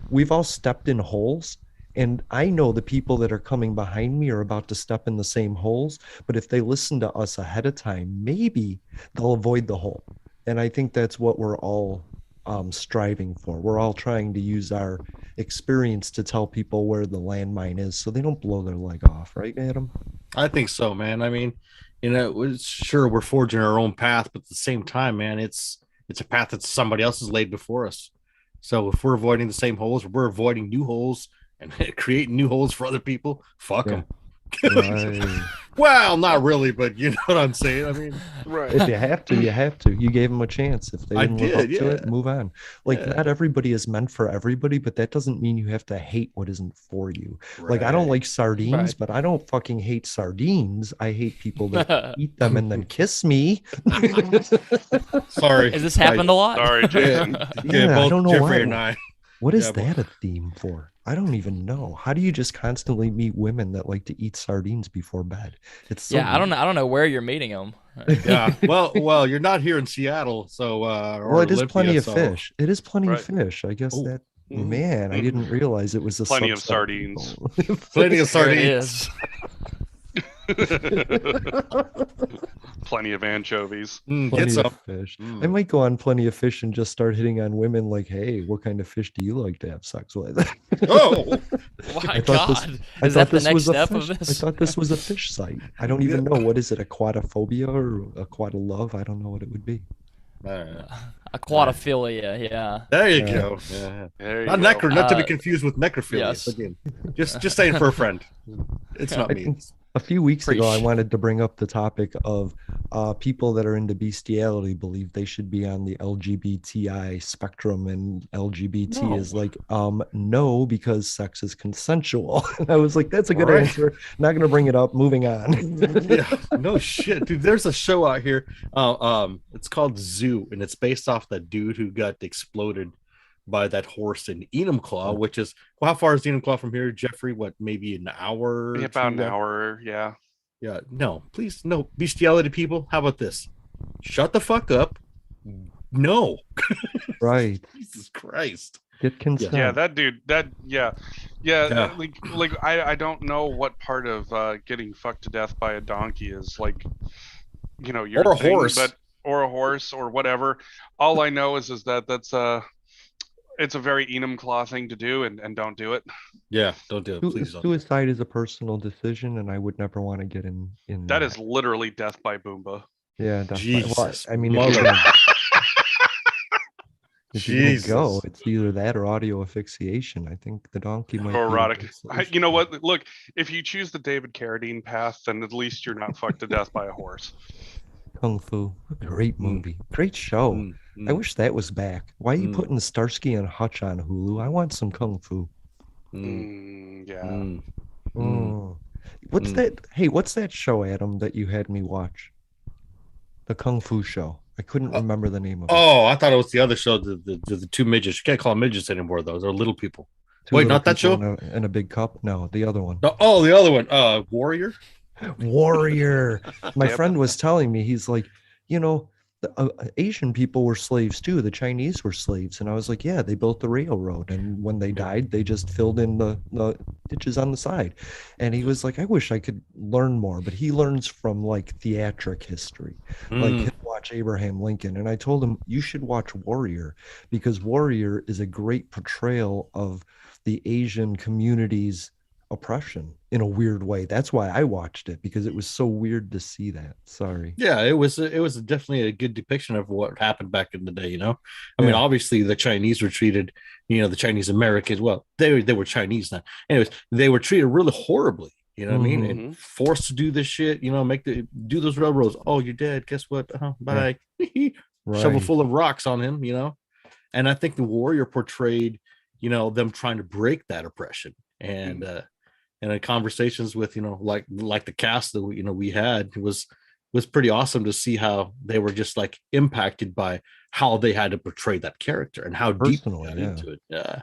we've all stepped in holes, and I know the people that are coming behind me are about to step in the same holes, but if they listen to us ahead of time, maybe they'll avoid the hole. And I think that's what we're all striving for. We're all trying to use our experience to tell people where the landmine is so they don't blow their leg off, right, Adam? I think so, man. I mean, Sure, we're forging our own path, but at the same time, man, it's a path that somebody else has laid before us. So if we're avoiding the same holes, we're avoiding new holes and creating new holes for other people. Fuck Yeah. them. Right. Well, not really, but you know what I'm saying. I mean, Right. If you have to, you have to. You gave them a chance. If they I didn't live up did, to it, yeah. move on. Like, Yeah. not everybody is meant for everybody, but that doesn't mean you have to hate what isn't for you. Like, I don't Right. like sardines, Right. but I don't fucking hate sardines. I hate people that eat them and then kiss me. Sorry. Has this happened a lot? Sorry, Jason. Yeah, I both don't know Jeffrey why. and I. What is Yeah, but- that a theme for? I don't even know. How do you just constantly meet women that like to eat sardines before bed? It's so Yeah, I don't know. I don't know where you're meeting them. Yeah. Well, you're not here in Seattle, so or Well, it is Olympia, plenty of so- fish. It is plenty of Right. fish. I guess Oh. that Mhm. man, I Mhm. didn't realize it was a Plenty of subset sardines. people. Plenty of There it sardines. is. Plenty of anchovies. Get Plenty some. of fish. I Mm. might go on Plenty of Fish and just start hitting on women like, hey, what kind of fish do you like to have sex with? Oh, My I thought this- God, I is that thought the this next was a step fish. of I this? thought this was a fish site. I don't even know. What is it? Aquatophobia or aquatolove? I don't know what it would be. Aquatophilia, yeah. There you Yeah. go. Yeah. There you Not go. not to be Uh, confused with necrophilia. yes. Again, just saying for a friend. It's not I me. think a few weeks ago, I Preach. wanted to bring up the topic of people that are into bestiality believe they should be on the LGBTI spectrum, and LGBT No. is like, no, because sex is consensual. And I was like, that's a good Right. answer. Not going to bring it up. Moving on. Yeah, no shit, dude. There's a show out here. It's called Zoo, and it's based off that dude who got exploded by that horse in Enumclaw, which is how far is Enumclaw from here, Jeffrey? What, maybe an hour? Yeah, about an two? hour. Yeah. Yeah, no, please, no bestiality, people. How about this? Shut the fuck up. No, Right. Jesus Christ. Get consent. Yeah, that dude. Yeah. Yeah. Like I don't know what part of getting fucked to death by a donkey is like, your Or a thing, horse. or a horse or whatever. All I know is that it's a very Enumclaw thing to do, and don't do it. Yeah, don't do it. Please don't. Suicide is a personal decision, and I would never want to get in That is literally death by Boomba. yeah, death by- Jesus, I mean, mother- if you're gonna go, Jesus. it's either that or audio asphyxiation. I think the donkey might Or be erotic. the best solution. You know what? Look, if you choose the David Carradine path, then at least you're not fucked to death by a horse. Kung Fu, great movie, great show. I Mm, wish that was back. Why are you Mm. putting Starsky and Hutch on Hulu? I want some Kung Fu. Yeah. mm. Oh. What's Mm. that? Hey, what's that show, Adam, that you had me watch? The Kung Fu show. I couldn't remember the name of it. Oh, I thought it was the other show, the two midgets. You can't call them midgets anymore, though. They're little people. Two wait, little not that people show? in a big cup? No, the other one. No, oh, the other one, Warrior. Warrior. My Yep. friend was telling me, he's like, the Asian people were slaves too. The Chinese were slaves. And I was like, yeah, they built the railroad. And when they died, they just filled in the ditches on the side. And he was like, I wish I could learn more. But he learns from like theatric history. Like Mm. he'll watch Abraham Lincoln. And I told him, you should watch Warrior, because Warrior is a great portrayal of the Asian community's oppression in a weird way. That's why I watched it, because it was so weird to see that. Sorry. Yeah, it was definitely a good depiction of what happened back in the day. I mean, Yeah. obviously the Chinese were treated, the Chinese Americans. Well, they were Chinese now. Anyways, they were treated really horribly. You know what I mean? Mhm. And forced to do this shit. Do those railroads. Oh, you're dead. Guess what? Bye. Shovel Right. full of rocks on him. And I think the Warrior portrayed, them trying to break that oppression. And and in conversations with like the cast that we had, it was pretty awesome to see how they were just like impacted by how they had to portray that character and how deep they Personally, got yeah. into it. Yeah.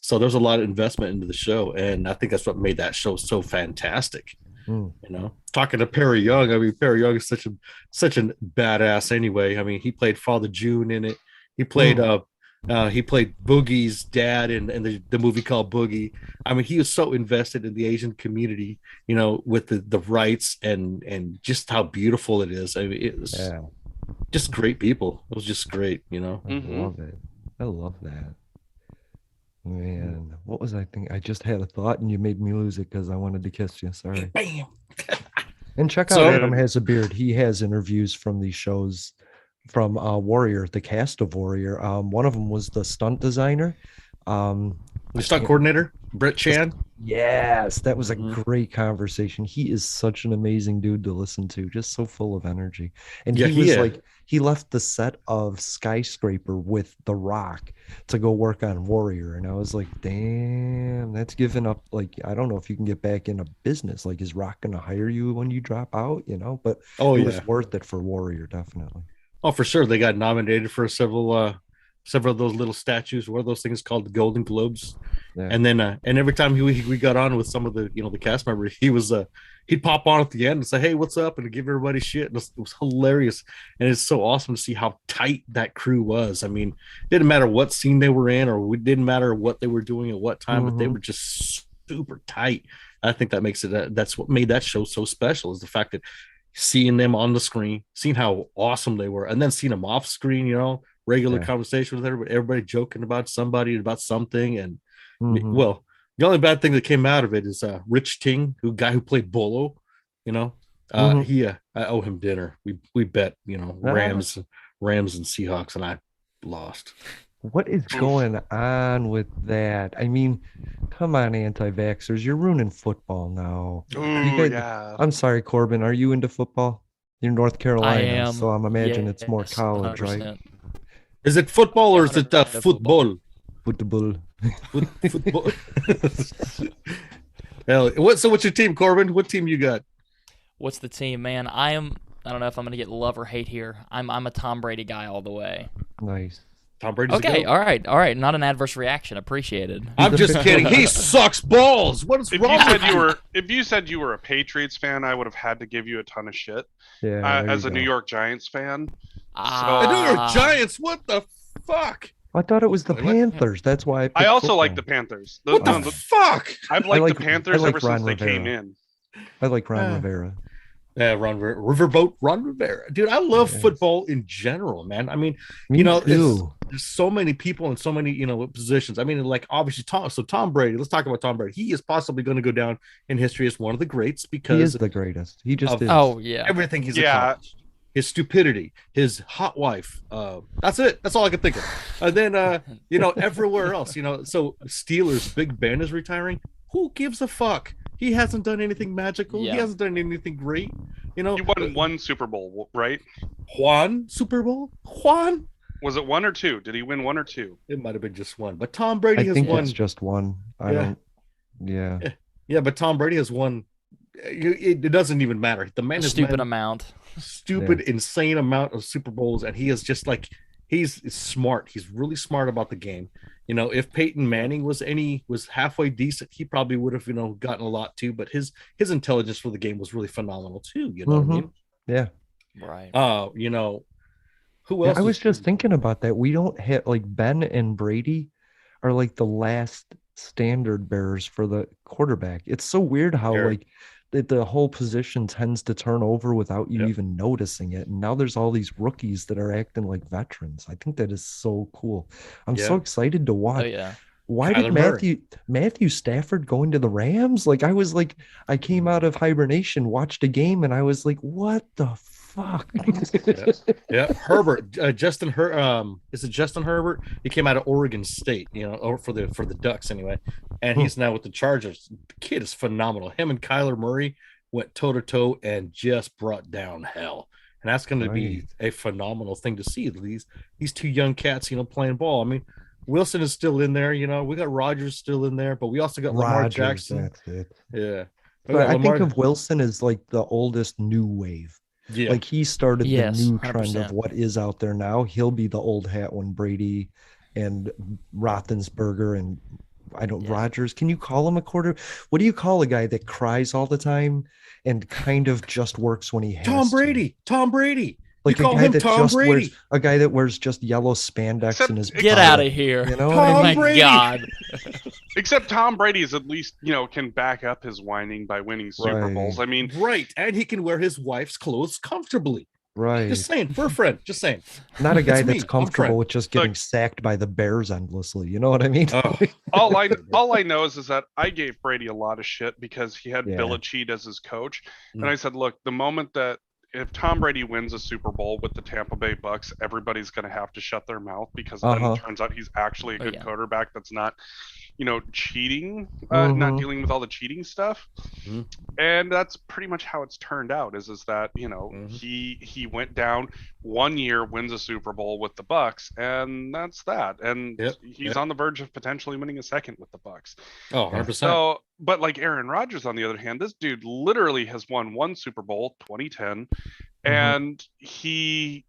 So there's a lot of investment into the show, and I think that's what made that show so fantastic. Mm. Talking to Perry Young, I mean, Perry Young is such a badass anyway. I mean, he played Father June in it. He played Boogie's dad in the movie called Boogie. I mean, he was so invested in the Asian community, with the rights and just how beautiful it is. I mean, it was Yeah. just great people. It was just great, I Mhm. love it. I love that. Man, what was I thinking? I just had a thought and you made me lose it because I wanted to kiss you. Sorry. Bam. And check out So- Adam Has a Beard. He has interviews from these shows from Warrior, the cast of Warrior. One of them was the stunt designer. The stunt coordinator, Brett Chan. Yes, that was a Mhm. great conversation. He is such an amazing dude to listen to, just so full of energy. And Yeah, he was yeah. like, he left the set of Skyscraper with The Rock to go work on Warrior. And I was like, damn, that's giving up. Like, I don't know if you can get back into business. Like, is Rock going to hire you when you drop out? You know, but Oh it yeah. was worth it for Warrior, definitely. Oh, for sure. They got nominated for several of those little statues. What are those things called? The Golden Globes. Yeah. And then and every time we got on with some of the the cast members, he'd pop on at the end and say, "Hey, what's up?" and give everybody shit. And it was hilarious, and it's so awesome to see how tight that crew was. I mean, it didn't matter what scene they were in, or it didn't matter what they were doing at what time, but they were just super tight. I think that makes it that's what made that show so special, is the fact that seeing them on the screen, seeing how awesome they were, and then seeing them off screen, regular Yeah. conversation with everybody joking about somebody, about something. And Mhm. well, the only bad thing that came out of it is Rich Ting, guy who played Bolo, Mhm. I owe him dinner. We bet, Rams and Seahawks, and I lost. What is going on with that? I mean, come on, anti-vaxxers, you're ruining football now. Ooh, guys- yeah. I'm sorry, Corbin, are you into football? You're North Carolina, I am. so I'm imagining it's more Yes, college, right? 100%. Is it football or is it 100% football? Football. Football. Hell, what's your team, Corbin? What team you got? What's the team, man? I don't know if I'm gonna get love or hate here. I'm a Tom Brady guy all the way. Nice. Tom Brady's Okay, a goat. all right. Not an adverse reaction. Appreciated. I'm just kidding. He sucks balls. What is If wrong you with said you were a Patriots fan, I would have had to give you a ton of shit. Yeah. there As you a New go. York Giants fan, The New York Giants? What the fuck? I thought it was the I like- Panthers. That's why I picked I also like the football. Panthers. What the fuck? I've liked like- the Panthers I like ever since Ron they came Rivera. in. I like Ron Ah. Rivera. Yeah, Ron Rivera. Dude, I love Yes. football in general, man. I mean, Me too. there's so many people in so many, positions. I mean, like obviously Tom Brady. Let's talk about Tom Brady. He is possibly going to go down in history as one of the greats He because is the greatest. He just of- is. Oh yeah. everything he's Yeah. accomplished. His stupidity, his hot wife. That's it. That's all I can think of. And then, everywhere else, so Steelers, Big Ben is retiring. Who gives a fuck? He hasn't done anything magical. Yeah. He hasn't done anything great. He won one Super Bowl, right? Juan Super Bowl? Juan? Was it one or two? Did he win one or two? It might have been just one, but Tom Brady I has think won. it's just one. I Yeah. don't. Yeah. Yeah, but Tom Brady has won. It doesn't even matter. The man has Stupid won amount. stupid, insane amount of Super Bowls, and he is just like he's smart. He's really smart about the game. If Peyton Manning was halfway decent, he probably would have gotten a lot too. But his intelligence for the game was really phenomenal too. You know what I mean? Yeah. Right. Who Yeah, else? I was just thinking about that. We don't have like Ben and Brady are like the last standard bearers for the quarterback. It's so weird how Sure. like the whole position tends to turn over without you Yep. even noticing it. And now there's all these rookies that are acting like veterans. I think that is so cool. I'm so Yeah. excited to Oh watch. yeah. Why Kyler did Murray. Matthew Stafford go into the Rams? Like I came out of hibernation, watched a game, and I was like, what the fuck? Yeah, Herbert, Justin is it Justin Herbert? He came out of Oregon State, or for the Ducks anyway, and he's now with the Chargers. The kid is phenomenal. Him and Kyler Murray went toe to toe and just brought down hell, and that's going to be a phenomenal thing to see. These two young cats, playing ball. I mean, Wilson is still in there. We got Rodgers still in there, but we also got Lamar Rodgers, Jackson. that's it. Yeah, we But got I Lamar- think of Wilson as like the oldest new wave. yeah, Like he started Yes, the new trend 100%. of what is out there now. He'll be the old hat when Brady and Roethlisberger and Yeah. Rodgers. Can you call him a quarter? What do you call a guy that cries all the time and kind of just works when he has Tom to? Brady. Tom Brady. Like You call him Tom just Brady. wears a guy that wears just yellow spandex Except- in his Get power. out of here. You know what Tom I Oh mean? my Brady. God. Except Tom Brady's at least, can back up his whining by winning Super Right. Bowls. I mean, Right, and he can wear his wife's clothes comfortably. Right. Just saying, for a friend. Just saying. Not a guy It's me. that's I'm comfortable Fred. with just getting Look. sacked by the Bears endlessly. You know what I mean? Oh, all I know is that I gave Brady a lot of shit because he had Yeah. Belichick as his coach, and Mm. I said, look, the moment that if Tom Brady wins a Super Bowl with the Tampa Bay Bucks, everybody's going to have to shut their mouth because then Uh-huh. it turns out he's actually a good yeah. quarterback that's not, cheating, Mhm. not dealing with all the cheating stuff. Mhm. And that's pretty much how it's turned out. Is that Mhm. he went down 1 year, wins a Super Bowl with the Bucks, and that's that. And Yep, he's yep. on the verge of potentially winning a second with the Bucks. Oh, 100%. So, but like Aaron Rodgers, on the other hand, this dude literally has won one Super Bowl, 2010, and he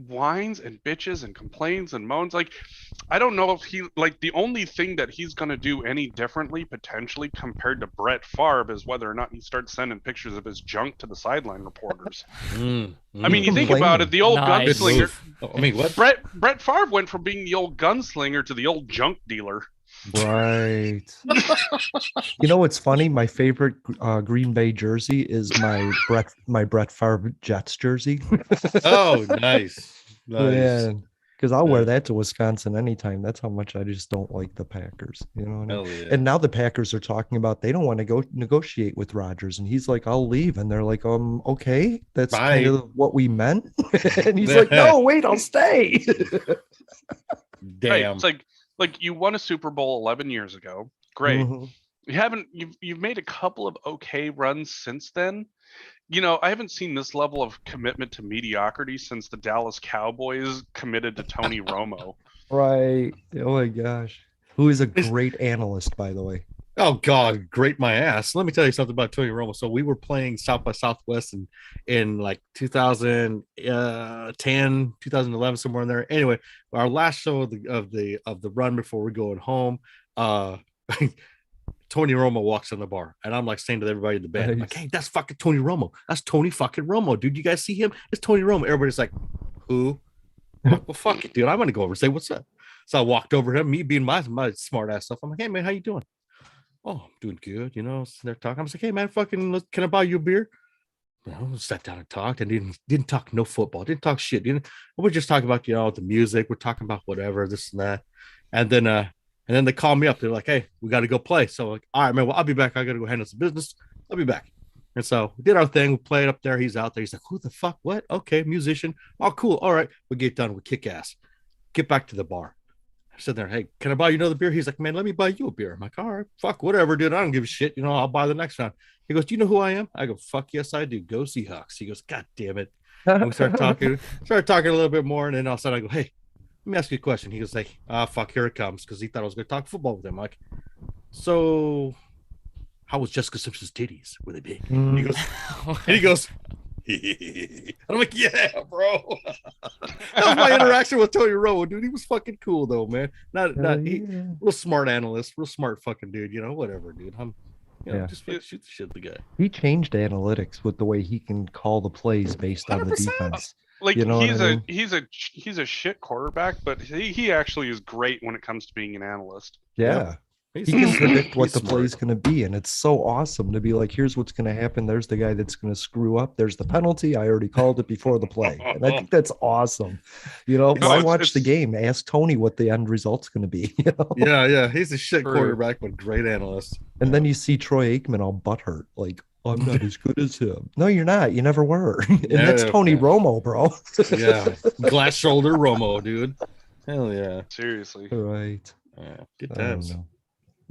whines and bitches and complains and moans. Like, I don't know if the only thing that he's going to do any differently potentially compared to Brett Favre is whether or not he starts sending pictures of his junk to the sideline reporters. Mm, I mean, you think Complaining. about it, the old Nice. good gunslinger. move. Oh, I mean, what? Brett Favre went from being the old gunslinger to the old junk dealer. Right. You know what's funny? My favorite Green Bay jersey is my Brett Favre Jets jersey. Oh, nice. Nice. Yeah, because I'll wear Nice. that to Wisconsin anytime. That's how much I just don't like the Packers. You know what I mean? Hell yeah. And now the Packers are talking about they don't want to go negotiate with Rodgers, and he's like, "I'll leave," and they're like, okay, that's kind Bye. of what we meant." And he's like, "No, wait, I'll stay." Right? Damn. It's like you won a Super Bowl 11 years ago. Great. Mhm. You've made a couple of okay runs since then. I haven't seen this level of commitment to mediocrity since the Dallas Cowboys committed to Tony Romo. Right. Oh my gosh. Who is a great analyst, by the way. Oh God, great my ass. Let me tell you something about Tony Romo. So we were playing South by Southwest in like 2010, 2011, somewhere in there. Anyway, our last show of the run before we're going home, Tony Romo walks in the bar, and I'm like saying to everybody in the band, Nice. like, "Hey, that's fucking Tony Romo. That's Tony fucking Romo, dude. You guys see him? It's Tony Romo." Everybody's like, "Who?" I'm like, "Well, fuck it, dude. I'm gonna go over and say what's up." So I walked over to him, me being my smart ass stuff. I'm like, "Hey man, how you doing?" "Oh, I'm doing good." Sitting there talking. I was like, "Hey man, fucking, can I buy you a beer?" Sat down and talked, and didn't talk no football, didn't talk shit. We're just talking about the music. We're talking about whatever, this and that, and then they call me up. They're like, "Hey, we got to go play." So like, all right, man. Well, I'll be back. I got to go handle some business. I'll be back. And so we did our thing. We played up there. He's out there. He's like, "Who the fuck? What? Okay, musician. Oh, cool. All right." We get done. We kick ass. Get back to the bar. I said there, "Hey, can I buy you another beer?" He's like, "Man, let me buy you a beer." I'm like, "All right, fuck, whatever, dude. I don't give a shit. I'll buy the next round." He goes, "Do you know who I am?" I go, "Fuck yes, I do. Go Seahawks." He goes, "God damn it." And we started talking a little bit more. And then all of a sudden I go, "Hey, let me ask you a question." He goes like, fuck, here it comes. Because he thought I was going to talk football with him. Like, "So how was Jessica Simpson's titties? Were they big?" And he goes, and I'm like, "Yeah, bro." That was my interaction with Tony Romo, dude. He was fucking cool though, man. Real smart analyst, real smart fucking dude. Whatever, dude. Just fucking shoot the shit with the guy. He changed analytics with the way he can call the plays based on the 100%. defense. Like You know what I mean? he's a shit quarterback, but he actually is great when it comes to being an analyst. Yeah. He's He can predict what he's the smart. play's going to be, and it's so awesome to be like, here's what's going to happen. There's the guy that's going to screw up. There's the penalty. I already called it before the play. And I think that's awesome. Why watch the game? Ask Tony what the end result's going to be. Yeah. He's a shit True. quarterback, but great analyst. And then you see Troy Aikman all butthurt, like, "I'm not as good as him." No, you're not. You never were. And that's Tony Romo, bro. Yeah. Glass shoulder Romo, dude. Hell yeah. Seriously. Right. Yeah. Good I don't times. know.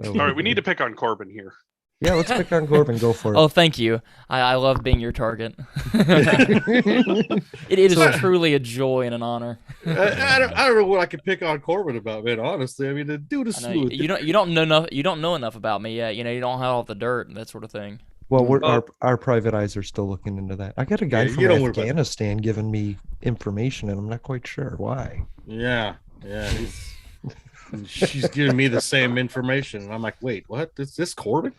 All right, we need to pick on Corbin here. Yeah, let's pick on Corbin. Go for it. Oh, thank you. I love being your target. It is truly a joy and an honor. I don't know what I could pick on Corbin about, man. Honestly, I mean, the dude is I know, smooth. you don't know enough about me yet. You don't have all the dirt and that sort of thing. Well, our private eyes are still looking into that. I got a guy Yeah, from you don't worry about Afghanistan giving me information, and I'm not quite sure why. Yeah. She's giving me the same information, and I'm like, "Wait, what? Is this Corbin?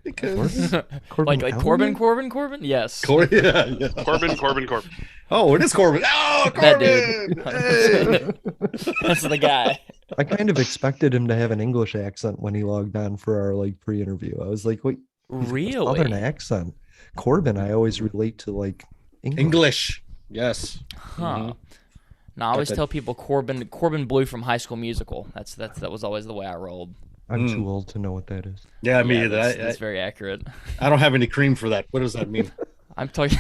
Because Corbin like Elliott? Corbin? Yes. yeah. Corbin. Oh, it is Corbin. Oh, That Corbin! Hey! That's the guy. I kind of expected him to have an English accent when he logged on for our pre-interview. I was like, "Wait, he's got a Southern Really? accent." Corbin, I always relate to English. Yes. Huh. No, I always tell people Corbin Blue from High School Musical. That was always the way I rolled. I'm too old to know what that is. Yeah, me either. That's very accurate. I don't have any cream for that. What does that mean? I'm talking.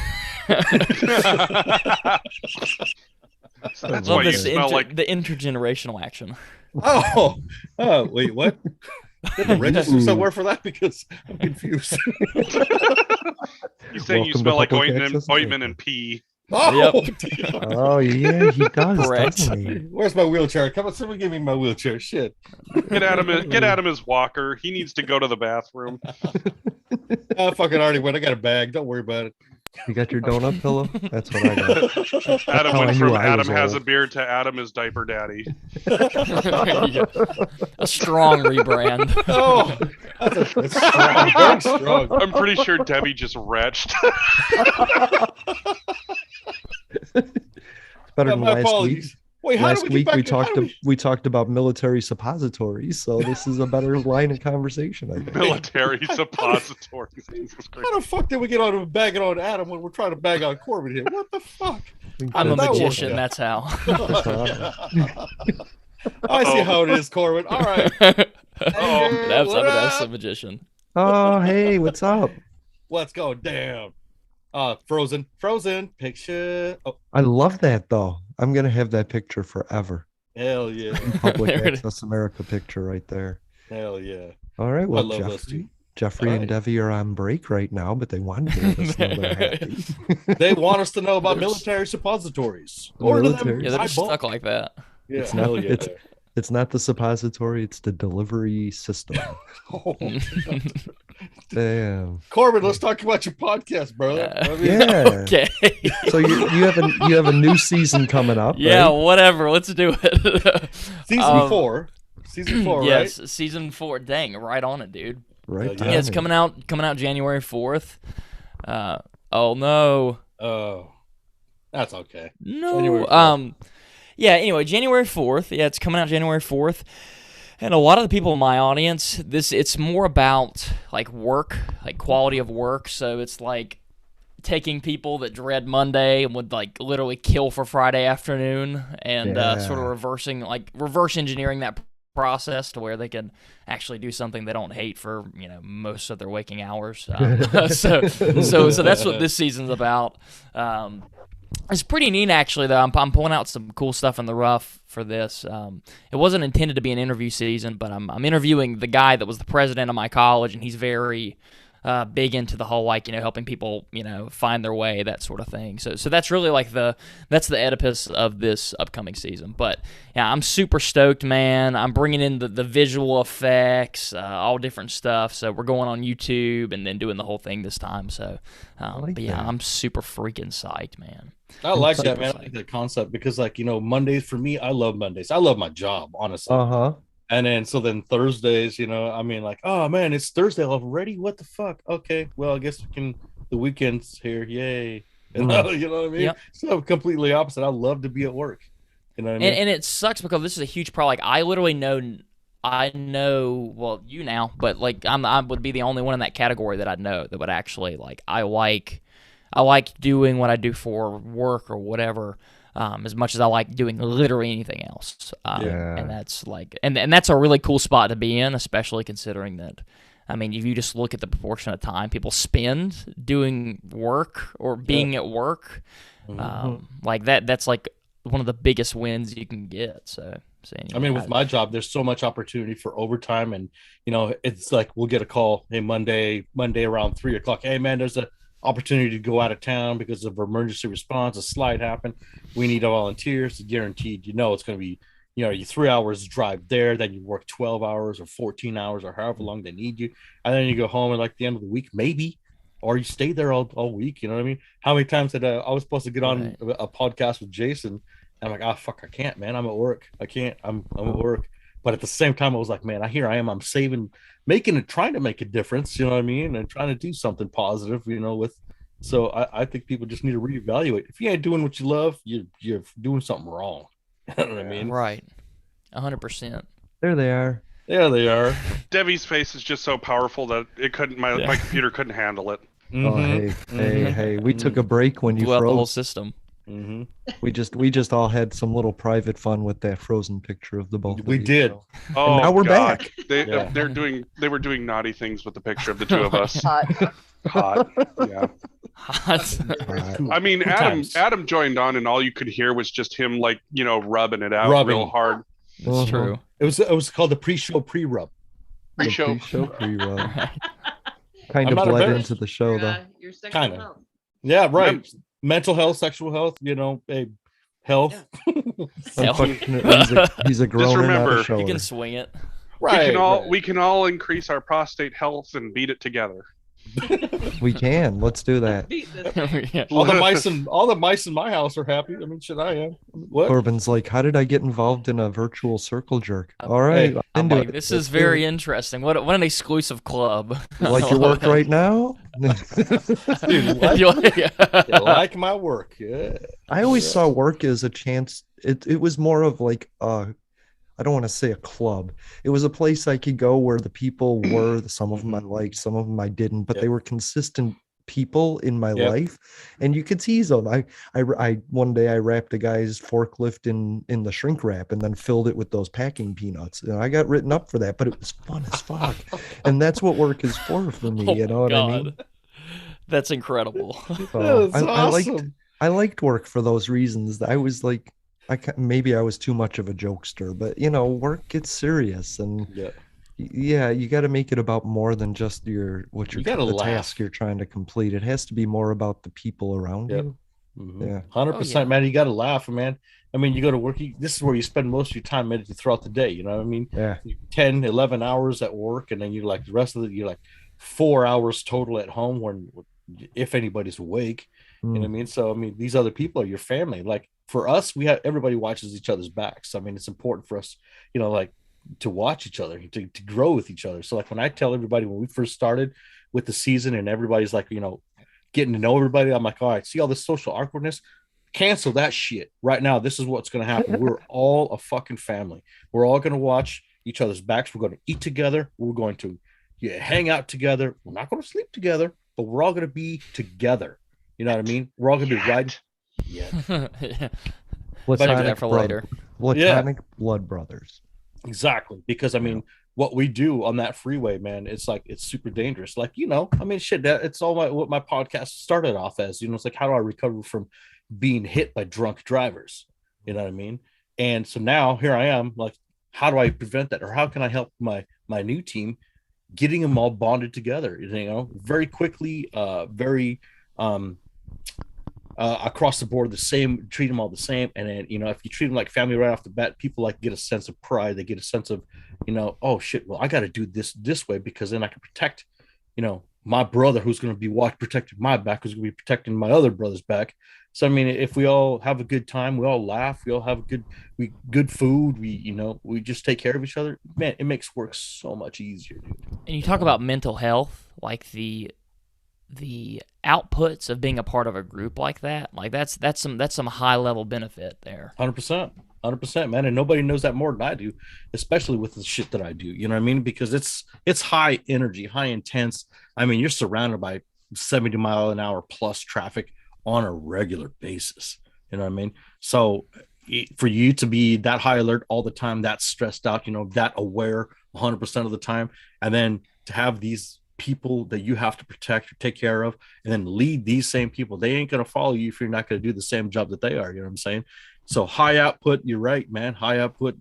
So that's Love why you this smell like. the intergenerational action. Oh, wait, what? Did the register somewhere for that? Because I'm confused. He's saying you Welcome to smell like public ointment, access ointment and pee. Oh, Oh yeah, he does, Correct. doesn't he? where's my wheelchair? Come on, somebody give me my wheelchair. Shit. Get Adam his walker. He needs to go to the bathroom. I fucking already went. I got a bag. Don't worry about it. You got your donut pillow? That's what I got. Adam how I went knew from I Adam was has a old. beard to Adam is diaper daddy. A strong rebrand. Oh, that's strong. Very strong. I'm pretty sure Debbie just retched. It's better than My last week. apologies. Wait, how Last do we week get back we to- how talked do we talked about military suppositories, so this is a better line of conversation, I think. Military suppositories. Jesus Christ. How the fuck did we get on bagging on Adam when we're trying to bag on Corbin here? What the fuck? I'm a That worked magician. out. That's how. I see how it is, Corbin. All right. Oh, That's a magician. Oh, hey, what's up? Let's go down. Frozen picture. Oh, I love that though. I'm gonna have that picture forever. hell yeah. Public There it is. Access America picture right there. Hell yeah. All right, well, love those two. Jeffrey All and right. Debbie are on break right now, but they wanted to let us know they're happy. They want us to know about military suppositories. Order Military. them Yeah, they're by just bulk. stuck like that. Yeah, It's not- hell yeah. It's not the suppository, it's the delivery system. Oh, Damn. Corbin, let's talk about your podcast, brother. I mean, Yeah. Okay. So you have a new season coming up. Yeah, right? whatever. Let's do it. Season 4. Season 4, right? Yes, season 4. Dang, right on it, dude. Right. Yeah, Yeah, it's timing. coming out January 4th. Oh no. Oh, that's okay. No. January 4th. Yeah, anyway, January 4th. Yeah, it's coming out January 4th. And a lot of the people in my audience, it's more about like work, like quality of work. So it's like taking people that dread Monday and would like literally kill for Friday afternoon and sort of reverse engineering that process to where they can actually do something they don't hate for most of their waking hours. So that's what this season's about. It's pretty neat, actually, though. I'm pulling out some cool stuff in the rough for this. It wasn't intended to be an interview season, but I'm interviewing the guy that was the president of my college, and he's very big into the whole helping people find their way, that sort of thing. So that's really like that's the Oedipus of this upcoming season. But yeah, I'm super stoked, man. I'm bringing in the visual effects, all different stuff. So we're going on YouTube and then doing the whole thing this time. So like but yeah, that. I'm super freaking psyched, man. I like that, Super man. I like that concept because, like, Mondays for me, I love Mondays. I love my job, honestly. Uh-huh. And then Thursdays, I mean, like, oh man, it's Thursday already. What the fuck? Okay, well, I guess the weekend's here. Yay. You know what I mean? Yep. So completely opposite. I love to be at work. You know what I mean? And it sucks because this is a huge problem. Like I literally know, well, you now, but like I would be the only one in that category that I know that would actually like I like doing what I do for work or whatever, as much as I like doing literally anything else. Yeah. And that's like, and that's a really cool spot to be in, especially considering that, I mean, if you just look at the proportion of time people spend doing work or being at work, like that's like one of the biggest wins you can get. So anyway, I mean, with my job, there's so much opportunity for overtime, and it's like we'll get a call, hey, Monday around 3:00. Hey, man, there's a opportunity to go out of town because of emergency response. A slide happened. We need volunteers. Guaranteed, it's going to be, you 3 hours drive there, then you work 12 hours or 14 hours or however long they need you, and then you go home and like the end of the week, maybe, or you stay there all week. You know what I mean? How many times did I was supposed to get on a podcast with Jason? I'm like, oh fuck, I can't, man. I'm at work. I can't. I'm at work. But at the same time, I was like, man, I'm saving, trying to make a difference. You know what I mean? And trying to do something positive. So I think people just need to reevaluate. If you ain't doing what you love, you're doing something wrong. You know what I mean? right, 100%. There they are. There they are. Debbie's face is just so powerful that it couldn't. My computer couldn't handle it. Oh, hey, we took a break when you Blew out the whole froze. system. Mm-hmm. We just all had some little private fun with that frozen picture of the both. We of you, did. so. Oh, now we're God. back. Yeah. They were doing naughty things with the picture of the two of us. Hot. Hot. Yeah. I mean, Good Adam times. Adam joined on, and all you could hear was just him, like, rubbing it out Rubbing. real hard. That's Uh-huh. true. It was called the pre-show pre-rub. The Pre-show. pre-show pre-rub. Right. Kind I'm of not bled embarrassed. into the show Your, though. your sexual Kinda. health. Yeah, right. Mental health, sexual health, health. Unfortunately, he's a groaner, not remember, a you shower. You can swing it. Right. We can all increase our prostate health and beat it together. We can. Let's do that. Beat this. Yeah. all the mice in my house are happy. I mean, shit, I am. What? Corbin's like, how did I get involved in a virtual circle jerk? All Hey, right, I'm into like, it. this Let's is do very it. interesting. What an exclusive club. Like your work right now? Dude, like, you like my work? Yeah. I always saw work as a chance. It was more of like I don't want to say a club. It was a place I could go where the people were. Some of them I liked, some of them I didn't, but they were consistent people in my life, and you could tease them. I one day I wrapped a guy's forklift in the shrink wrap and then filled it with those packing peanuts. And I got written up for that, but it was fun as fuck. And that's what work is for me. You know what I mean? That's incredible. So That's awesome. I liked work for those reasons. I was like, maybe I was too much of a jokester, but work gets serious, and you got to make it about more than just the task you're trying to complete. It has to be more about the people around you. Mm-hmm. Yeah, 100%, man. You got to laugh, man. I mean, you go to work. This is where you spend most of your time throughout the day. You know what I mean? Yeah. 10, 11 hours at work, and then you like the rest of it. You're like 4 hours total at home when, if anybody's awake. You know what I mean? So, I mean, these other people are your family. Like for us, everybody watches each other's backs. I mean, it's important for us, like to watch each other, to grow with each other. So like when I tell everybody when we first started with the season and everybody's like, getting to know everybody, I'm like, all right, see all this social awkwardness? Cancel that shit right now. This is what's going to happen. We're all a fucking family. We're all going to watch each other's backs. We're going to eat together. We're going to hang out together. We're not going to sleep together, but we're all going to be together. You know what I mean? We're all going to be riding. Yeah. Platonic for later. Platonic blood brothers. Exactly. Because I mean, what we do on that freeway, man, it's like, it's super dangerous. Like, I mean, shit, it's all what my podcast started off as, it's like, how do I recover from being hit by drunk drivers? You know what I mean? And so now here I am, like, how do I prevent that? Or how can I help my new team getting them all bonded together, very quickly, very, across the board, the same, treat them all the same. And then, if you treat them like family right off the bat, people like get a sense of pride. They get a sense of, oh shit, well, I got to do this way because then I can protect, my brother who's going to be protecting my back, who's going to be protecting my other brother's back. So, I mean, if we all have a good time, we all laugh, we all have good food, we just take care of each other, man, it makes work so much easier, dude. And you talk about mental health, like the outputs of being a part of a group like that, like that's some high level benefit there. 100%, man. And nobody knows that more than I do, especially with the shit that I do. You know what I mean? Because it's high energy, high intense. I mean, you're surrounded by 70 mile an hour plus traffic on a regular basis. You know what I mean? So for you to be that high alert all the time, that stressed out, that aware 100% of the time, and then to have these people that you have to protect or take care of, and then lead these same people, they ain't going to follow you if you're not going to do the same job that they are. You know what I'm saying? So high output, you're right, man. High output,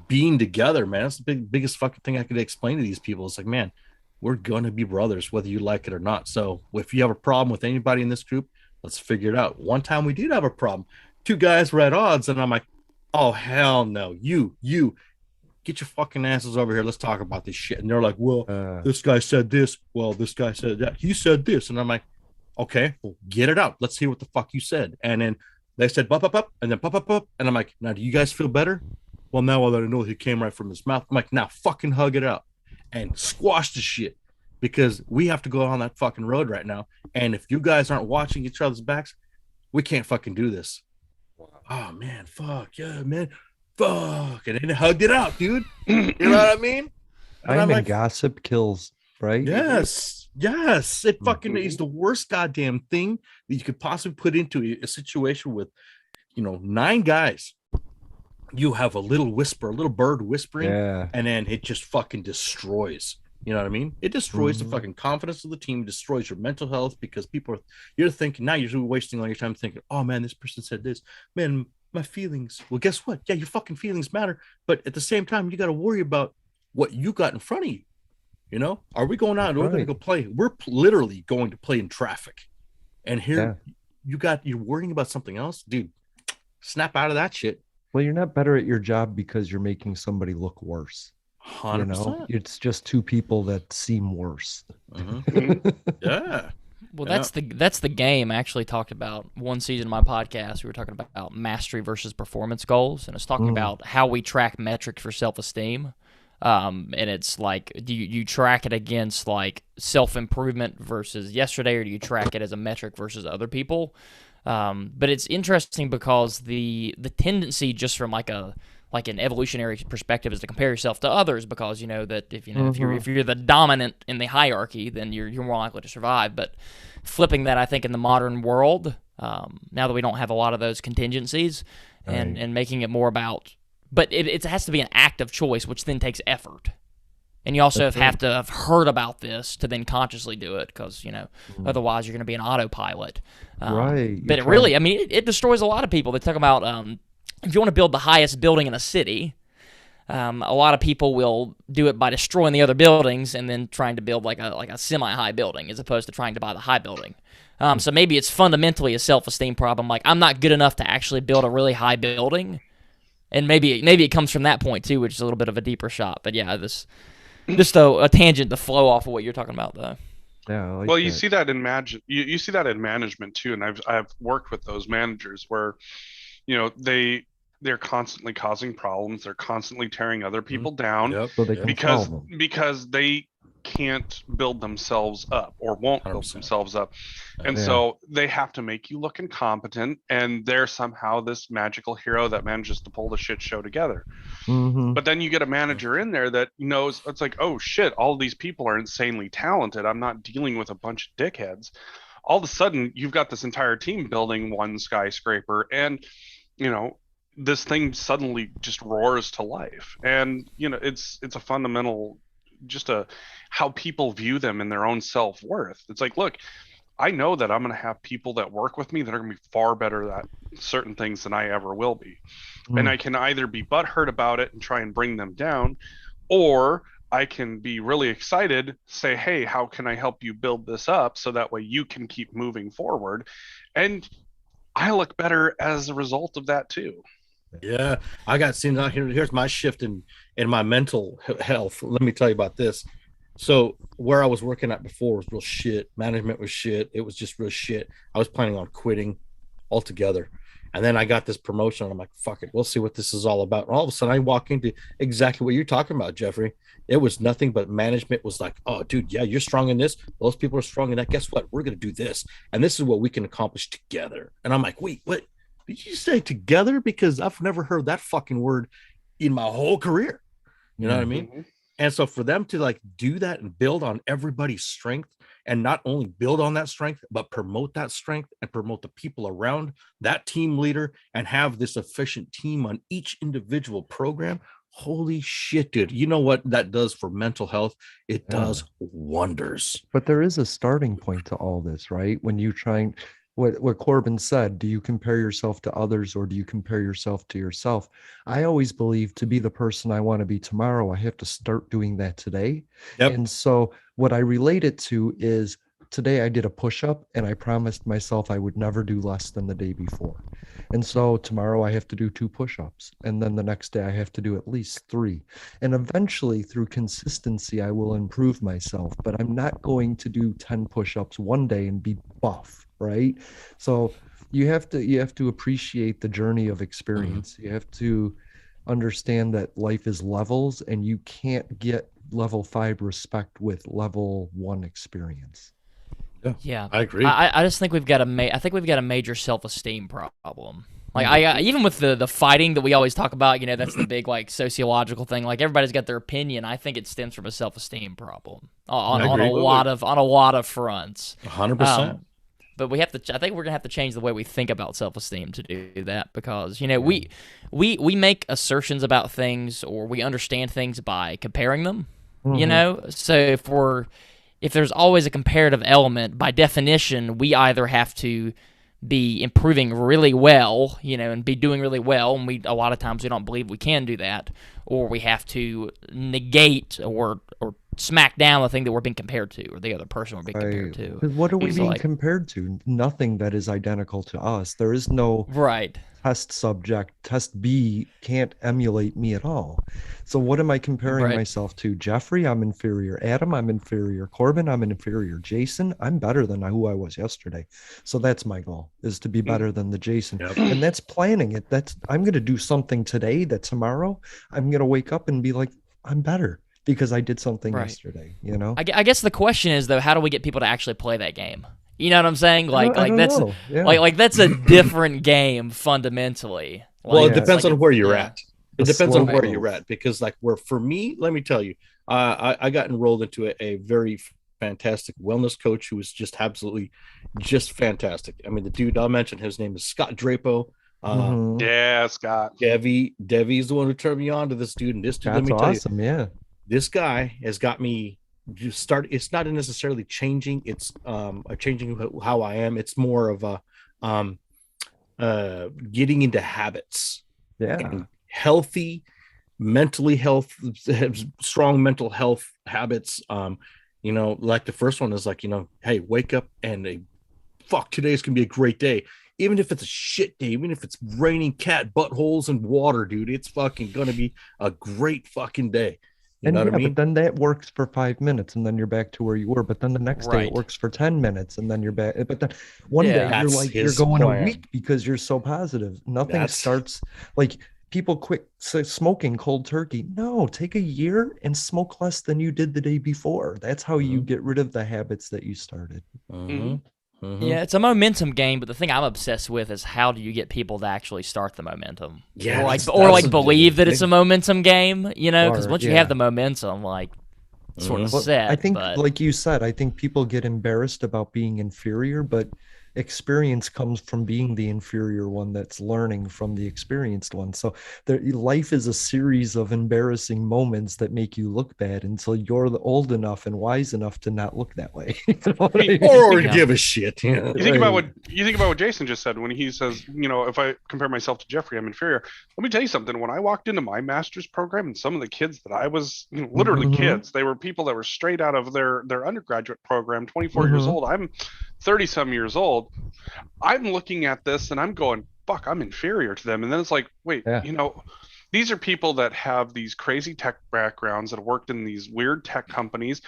being together, man. That's the biggest fucking thing I could explain to these people. It's like, man, we're going to be brothers, whether you like it or not. So if you have a problem with anybody in this group, let's figure it out. One time we did have a problem. 2 guys were at odds, and I'm like, oh, hell no. You get your fucking asses over here. Let's talk about this shit. And they're like, well, this guy said this. Well, this guy said that. He said this. And I'm like, okay, well, get it out. Let's hear what the fuck you said. And then they said, bup, bup, bup, and then bup, bup, bup. And I'm like, now, do you guys feel better? Well, now that I know he came right from his mouth, I'm like, now fucking hug it out and squash the shit, because we have to go on that fucking road right now. And if you guys aren't watching each other's backs, we can't fucking do this. Oh, man, fuck, yeah, man. Fuck, and then hugged it out, dude. You know what I mean? Time and gossip kills, right? Yes. Yes, it fucking Mhm. is the worst goddamn thing that you could possibly put into a situation with, 9 guys. You have a little whisper, a little bird whispering, Yeah. and then it just fucking destroys. You know what I mean? It destroys the Mhm. fucking confidence of the team, destroys your mental health because you're thinking now you're wasting all your time thinking, oh man, this person said this, man, my feelings. Well, guess what? Yeah, your fucking feelings matter, but at the same time, you got to worry about what you got in front of you. Are we going out That's and we're going to right. go play? We're literally going to play in traffic, and here Yeah. you're worrying about something else, dude. Snap out of that shit. Well, you're not better at your job because you're making somebody look worse. 100%. It's just two people that seem worse. Mhm. Yeah. Well, Yeah. that's the game. I actually talked about one season of my podcast. We were talking about mastery versus performance goals, and it's talking about how we track metrics for self-esteem. And it's like, do you track it against like self-improvement versus yesterday, or do you track it as a metric versus other people? But it's interesting because the tendency, just from like an evolutionary perspective, is to compare yourself to others, because you know that if you're the dominant in the hierarchy, then you're more likely to survive. But flipping that, I think, in the modern world, now that we don't have a lot of those contingencies, and Right. and making it more about, but it has to be an active choice, which then takes effort. And you also That's have to have heard about this to then consciously do it, because Mm. otherwise you're going to be an autopilot. Right. You're But it trying. really, I mean, it destroys a lot of people. They talk about if you want to build the highest building in a city, a lot of people will do it by destroying the other buildings and then trying to build like a semi-high building, as opposed to trying to buy the high building. So maybe it's fundamentally a self-esteem problem. Like, I'm not good enough to actually build a really high building, and maybe it comes from that point too, which is a little bit of a deeper shot. But yeah, this just a tangent to flow off of what you're talking about, though. Yeah, I like Well, you that. see that in you see that in management too, and I've worked with those managers where, they're constantly causing problems, they're constantly tearing other people down Yep. So they Yep. can because solve them. because they can't build themselves up or won't build 100%. themselves up. And Yeah. so they have to make you look incompetent, and they're somehow this magical hero that manages to pull the shit show together. Mm-hmm. But then you get a manager in there that knows, it's like, oh shit, all these people are insanely talented. I'm not dealing with a bunch of dickheads. All of a sudden, you've got this entire team building one skyscraper, and you know this thing suddenly just roars to life. And it's a fundamental, just a how people view them in their own self-worth. It's like, look, I know that I'm going to have people that work with me that are going to be far better at certain things than I ever will be. And I can either be butthurt about it and try and bring them down, or I can be really excited, say, hey, how can I help you build this up so that way you can keep moving forward? And I look better as a result of that too. Yeah, I got seen out here. Here's my shift in my mental health. Let me tell you about this. So where I was working at before was real shit. Management was shit. It was just real shit. I was planning on quitting altogether. And then I got this promotion. And I'm like, fuck it. We'll see what this is all about. And all of a sudden I walk into exactly what you're talking about, Jeffrey. It was nothing but management was like, oh, dude, yeah, you're strong in this. Those people are strong in that. Guess what? We're going to do this. And this is what we can accomplish together. And I'm like, wait, what? Did you say together? Because I've never heard that fucking word in my whole career. You know what I mean? Mhm. And so for them to like do that and build on everybody's strength, and not only build on that strength, but promote that strength and promote the people around that team leader, and have this efficient team on each individual program. Holy shit, dude. You know what that does for mental health? It Yeah. does wonders. But there is a starting point to all this, right? When you trying what Corbin said, do you compare yourself to others or do you compare yourself to yourself? I always believe to be the person I want to be tomorrow, I have to start doing that today. Yep. And so what I relate it to is today I did a push-up and I promised myself I would never do less than the day before. And so tomorrow I have to do 2 push-ups. And then the next day I have to do at least 3. And eventually through consistency, I will improve myself, but I'm not going to do 10 push-ups one day and be buff, right? So you have to appreciate the journey of experience. You have to understand that life is levels, and you can't get level 5 respect with level 1 experience. Yeah, I agree. I just think we've got I think we've got a major self-esteem problem. Like even with the fighting that we always talk about, that's the big like sociological thing. Like everybody's got their opinion. I think it stems from a self-esteem problem on a lot of fronts. 100%. But I think we're gonna have to change the way we think about self-esteem to do that, because we make assertions about things, or we understand things by comparing them. So if there's always a comparative element, by definition, we either have to be improving really well, and be doing really well, and a lot of times we don't believe we can do that, or we have to negate or smack down the thing that we're being compared to, or the other person we're being compared to. Because what are we being compared to? Nothing that is identical to us. There is no test subject. Test B can't emulate me at all. So what am I comparing myself to? Jeffrey, I'm inferior. Adam, I'm inferior. Corbin, I'm inferior. Jason, I'm better than who I was yesterday. So that's my goal, is to be better than the Jason. And that's planning it. I'm going to do something today that tomorrow I'm going to wake up and be like, I'm better because I did something yesterday, I guess the question is, though, how do we get people to actually play that game? You know what I'm saying? Like that's a different game fundamentally. Well, it depends on where you're at. It depends on where you're at, because for me, let me tell you, I got enrolled into a very fantastic wellness coach who was just absolutely just fantastic. I mean, the dude, I'll mention his name is Scott Drapo. Yeah, Scott. Devi's the one who turned me on to this dude, and this dude, let me tell you, this guy has got me just start. It's not necessarily changing. It's changing how I am. It's more of a getting into habits. And healthy, strong mental health habits. Like the first one is like, hey, wake up and today's gonna be a great day. Even if it's a shit day, even if it's raining cat buttholes and water, dude, it's fucking gonna be a great fucking day. You know what I mean? But then that works for 5 minutes and then you're back to where you were. But then the next day it works for 10 minutes and then you're back. But then one day you're going a week because you're so positive. Nothing starts like people quit smoking cold turkey. No, take a year and smoke less than you did the day before. That's how you get rid of the habits that you started. Yeah, it's a momentum game, but the thing I'm obsessed with is how do you get people to actually start the momentum? Yeah, or believe that it's a momentum game, because once you have the momentum, sort of set. I think, like you said, I think people get embarrassed about being inferior, but experience comes from being the inferior one that's learning from the experienced one. So life is a series of embarrassing moments that make you look bad until you're old enough and wise enough to not look that way. Or give a shit. You think about what Jason just said when he says, if I compare myself to Jeffrey, I'm inferior. Let me tell you something. When I walked into my master's program, and some of the kids that I was, literally kids, they were people that were straight out of their undergraduate program, 24 years old. I'm 30 some years old. I'm looking at this and I'm going, fuck, I'm inferior to them. And then it's like, wait, these are people that have these crazy tech backgrounds that have worked in these weird tech companies,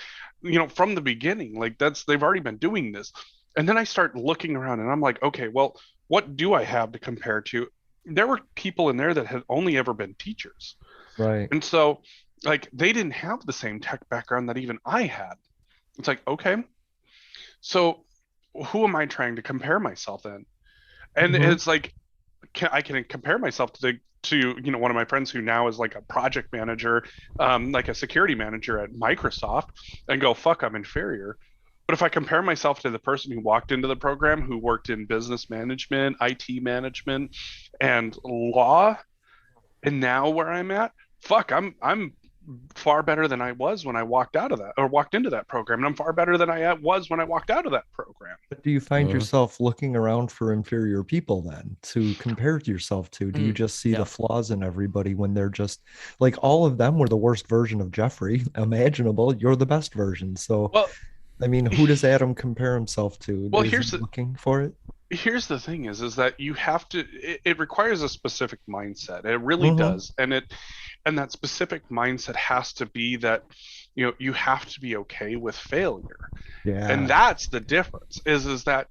from the beginning. Like they've already been doing this. And then I start looking around and I'm like, okay, well, what do I have to compare to? There were people in there that had only ever been teachers. Right. And so they didn't have the same tech background that even I had. It's like, okay, so who am I trying to compare myself in? And it's like, I can compare myself to one of my friends who now is like a project manager, like a security manager at Microsoft, and go, fuck, I'm inferior. But if I compare myself to the person who walked into the program, who worked in business management, IT management, and law, and now where I'm at, fuck, I'm far better than I was when I walked into that program, and I'm far better than I was when I walked out of that program. But do you find yourself looking around for inferior people then to compare yourself to? Do you just see the flaws in everybody when they're just like, all of them were the worst version of Jeffrey imaginable? You're the best version. So, I mean, who does Adam compare himself to? Well, looking for it. Here's the thing is that you have to, it requires a specific mindset. It really does. And that specific mindset has to be that, you have to be okay with failure. Yeah. And that's the difference is that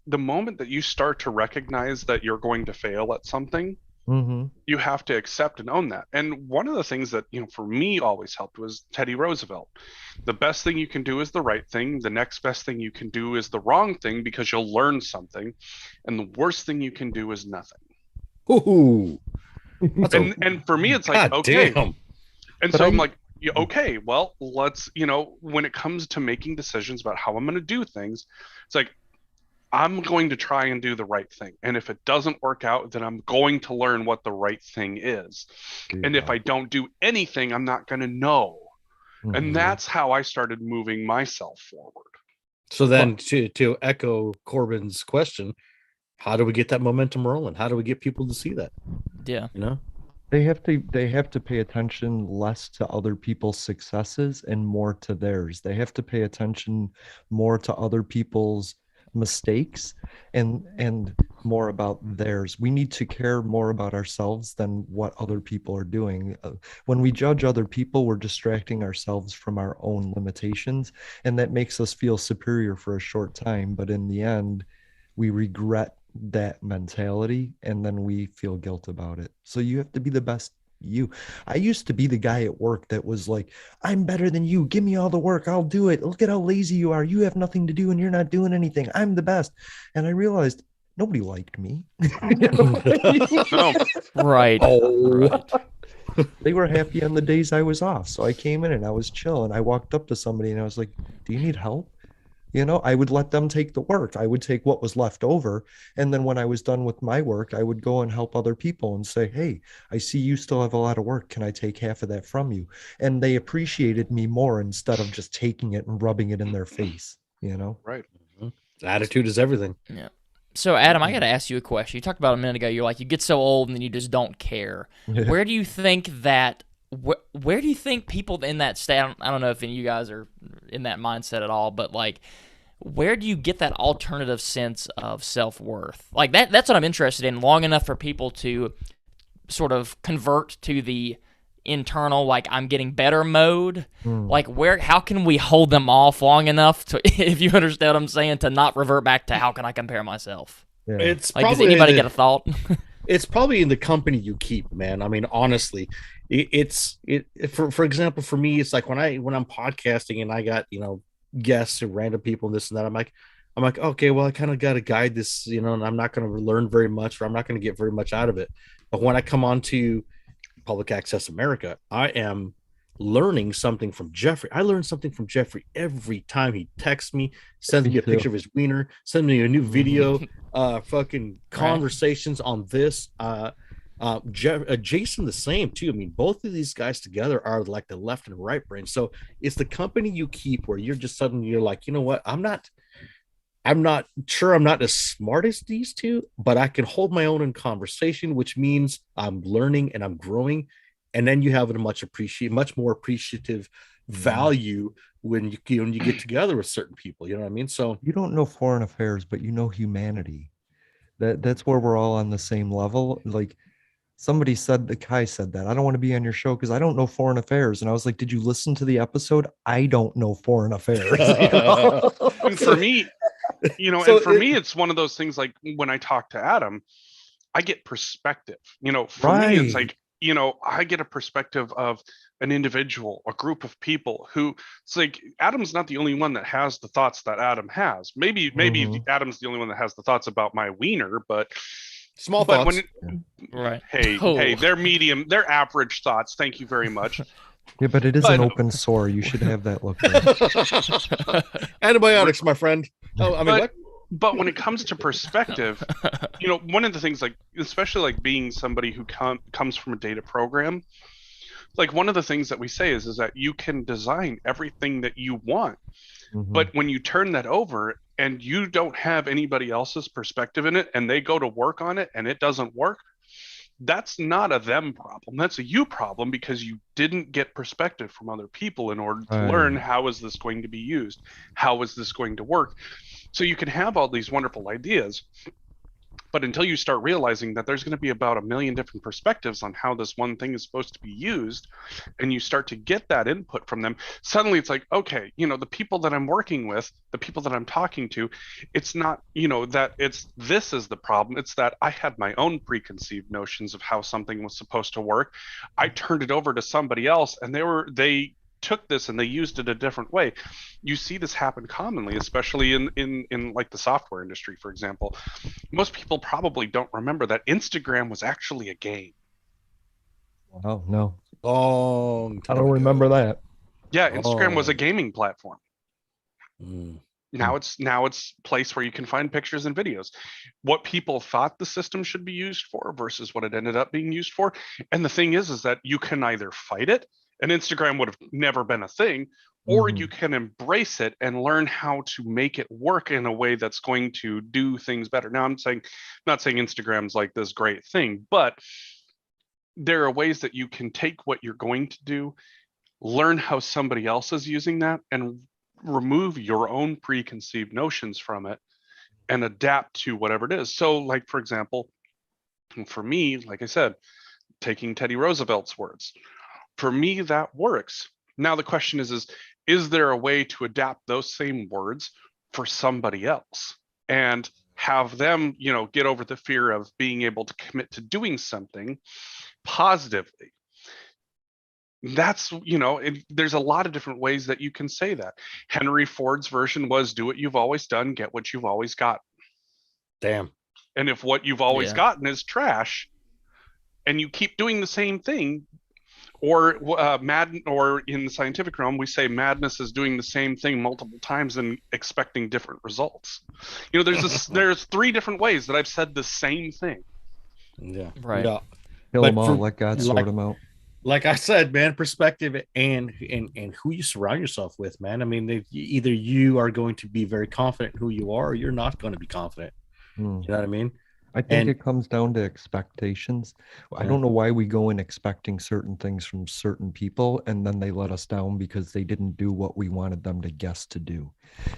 the moment that you start to recognize that you're going to fail at something, you have to accept and own that. And one of the things that, for me always helped was Teddy Roosevelt. The best thing you can do is the right thing. The next best thing you can do is the wrong thing, because you'll learn something. And the worst thing you can do is nothing. Ooh, that's a And for me, it's like, god okay. damn. And But so I'm I- like, yeah, okay, well, let's, when it comes to making decisions about how I'm going to do things, it's like, I'm going to try and do the right thing. And if it doesn't work out, then I'm going to learn what the right thing is. There you And if go. I don't do anything, I'm not going to know. And Mhm. that's how I started moving myself forward. So then to echo Corbin's question, how do we get that momentum rolling? How do we get people to see that? Yeah. You know? They have to pay attention less to other people's successes and more to theirs. They have to pay attention more to other people's mistakes and more about theirs. We need to care more about ourselves than what other people are doing. When we judge other people, we're distracting ourselves from our own limitations, and that makes us feel superior for a short time, but in the end, we regret that mentality and then we feel guilt about it. So you have to be the best you. I used to be the guy at work that was like, I'm better than you. Give me all the work. I'll do it. Look at how lazy you are. You have nothing to do and you're not doing anything. I'm the best. And I realized nobody liked me. No. Right. Oh. Right. They were happy on the days I was off. So I came in and I was chill and I walked up to somebody and I was like, do you need help? I would let them take the work. I would take what was left over. And then when I was done with my work, I would go and help other people and say, hey, I see you still have a lot of work. Can I take half of that from you? And they appreciated me more instead of just taking it and rubbing it in their face, Right. Attitude is everything. Yeah. So Adam, I got to ask you a question. You talked about a minute ago. You're like, you get so old and then you just don't care. Where do you think that? Where do you think people in that state? I don't know if any of you guys are in that mindset at all, but like, where do you get that alternative sense of self-worth? Like that's what I'm interested in. Long enough for people to sort of convert to the internal, like, I'm getting better mode. Like, how can we hold them off long enough to, if you understand what I'm saying, to not revert back to how can I compare myself? Yeah. It's Like, does probably anybody get a thought? it's probably in the company you keep, man. I mean, honestly, for example, for me, it's like when I'm podcasting and I got, guests and random people and this and that, I'm like, okay, well, I kind of got to guide this, and I'm not going to learn very much, or I'm not going to get very much out of it. But when I come on to Public Access America, I am learning something from Jeffrey. I learn something from Jeffrey every time he texts me, sends me a picture of his wiener, sends me a new video, fucking conversations on this. Jason the same too. I mean, both of these guys together are like the left and right brain. So it's the company you keep where you're just suddenly you're like, you know what? I'm not sure I'm not as smart as these two, but I can hold my own in conversation, which means I'm learning and I'm growing. And then you have a much more appreciative value when you get together with certain people. You know what I mean? So you don't know foreign affairs, but you know humanity. That's where we're all on the same level. Like somebody said, the Kai said that I don't want to be on your show because I don't know foreign affairs. And I was like, did you listen to the episode? I don't know foreign affairs. And for me, it's one of those things, like when I talk to Adam, I get perspective. For me, it's like, I get a perspective of an individual, a group of people who, it's like, Adam's not the only one that has the thoughts that Adam has. Maybe Adam's the only one that has the thoughts about my wiener, but small thoughts. Right. Hey, they're medium, they're average thoughts. Thank you very much. Yeah, but it is an open sore. You should have that looked at. Antibiotics, my friend. Oh, I mean, what? But when it comes to perspective, one of the things, like, especially like being somebody who comes from a data program, like one of the things that we say is that you can design everything that you want. But when you turn that over and you don't have anybody else's perspective in it and they go to work on it and it doesn't work, that's not a them problem. That's a you problem, because you didn't get perspective from other people in order to learn, how is this going to be used? How is this going to work? So you can have all these wonderful ideas, but until you start realizing that there's going to be about 1 million different perspectives on how this one thing is supposed to be used, and you start to get that input from them, suddenly it's like, okay, the people that I'm working with, the people that I'm talking to, it's not, that this is the problem. It's that I had my own preconceived notions of how something was supposed to work. I turned it over to somebody else and they took this and they used it a different way. You see this happen commonly, especially in like the software industry, for example. Most people probably don't remember that Instagram was actually a game. Oh no, Long I time don't remember ago. that. Yeah, Instagram was a Oh. gaming platform. Mm. Now it's a place where you can find pictures and videos. What people thought the system should be used for versus what it ended up being used for. And the thing is that you can either fight it, and Instagram would have never been a thing, or you can embrace it and learn how to make it work in a way that's going to do things better. Now not saying Instagram's like this great thing, but there are ways that you can take what you're going to do, learn how somebody else is using that, and remove your own preconceived notions from it and adapt to whatever it is. So, like, for example, for me, like I said, taking Teddy Roosevelt's words, for me, that works. Now, the question is there a way to adapt those same words for somebody else and have them, get over the fear of being able to commit to doing something positively? That's, there's a lot of different ways that you can say that. Henry Ford's version was do what you've always done, get what you've always got. Damn. And if what you've always Yeah. gotten is trash and you keep doing the same thing, or or in the scientific realm, we say madness is doing the same thing multiple times and expecting different results. There's 3 different ways that I've said the same thing. Yeah. Right. Yeah. Kill But them all. for- Let God sort them out. Like I said, man, perspective and who you surround yourself with, man. I mean, either you are going to be very confident in who you are, or you're not going to be confident. Hmm. You know what I mean? I think And- it comes down to expectations. I Yeah. don't know why we go in expecting certain things from certain people and then they let us down because they didn't do what we wanted them to guess to do.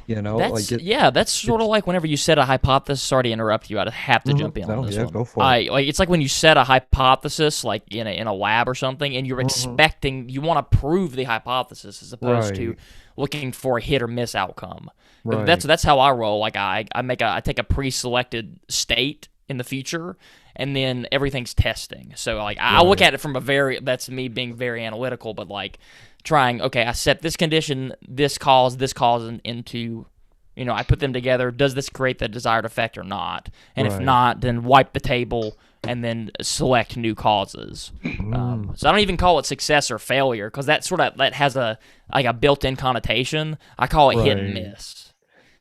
That's that's sort of like whenever you set a hypothesis. Sorry to interrupt you. I'd have to jump in on No, this yeah, one. go for it. It's like when you set a hypothesis, like in a lab or something, and you're expecting you want to prove the hypothesis as opposed to Right. looking for a hit or miss outcome. Right. That's how I roll. Like I take a pre-selected state in the future, and then everything's testing. So like I look at it from that's me being very analytical, but like trying, okay, I set this condition, this cause into, I put them together. Does this create the desired effect or not? And if Right. not, then wipe the table and then select new causes. So I don't even call it success or failure because that has a built-in connotation. I call it hit and Right. miss.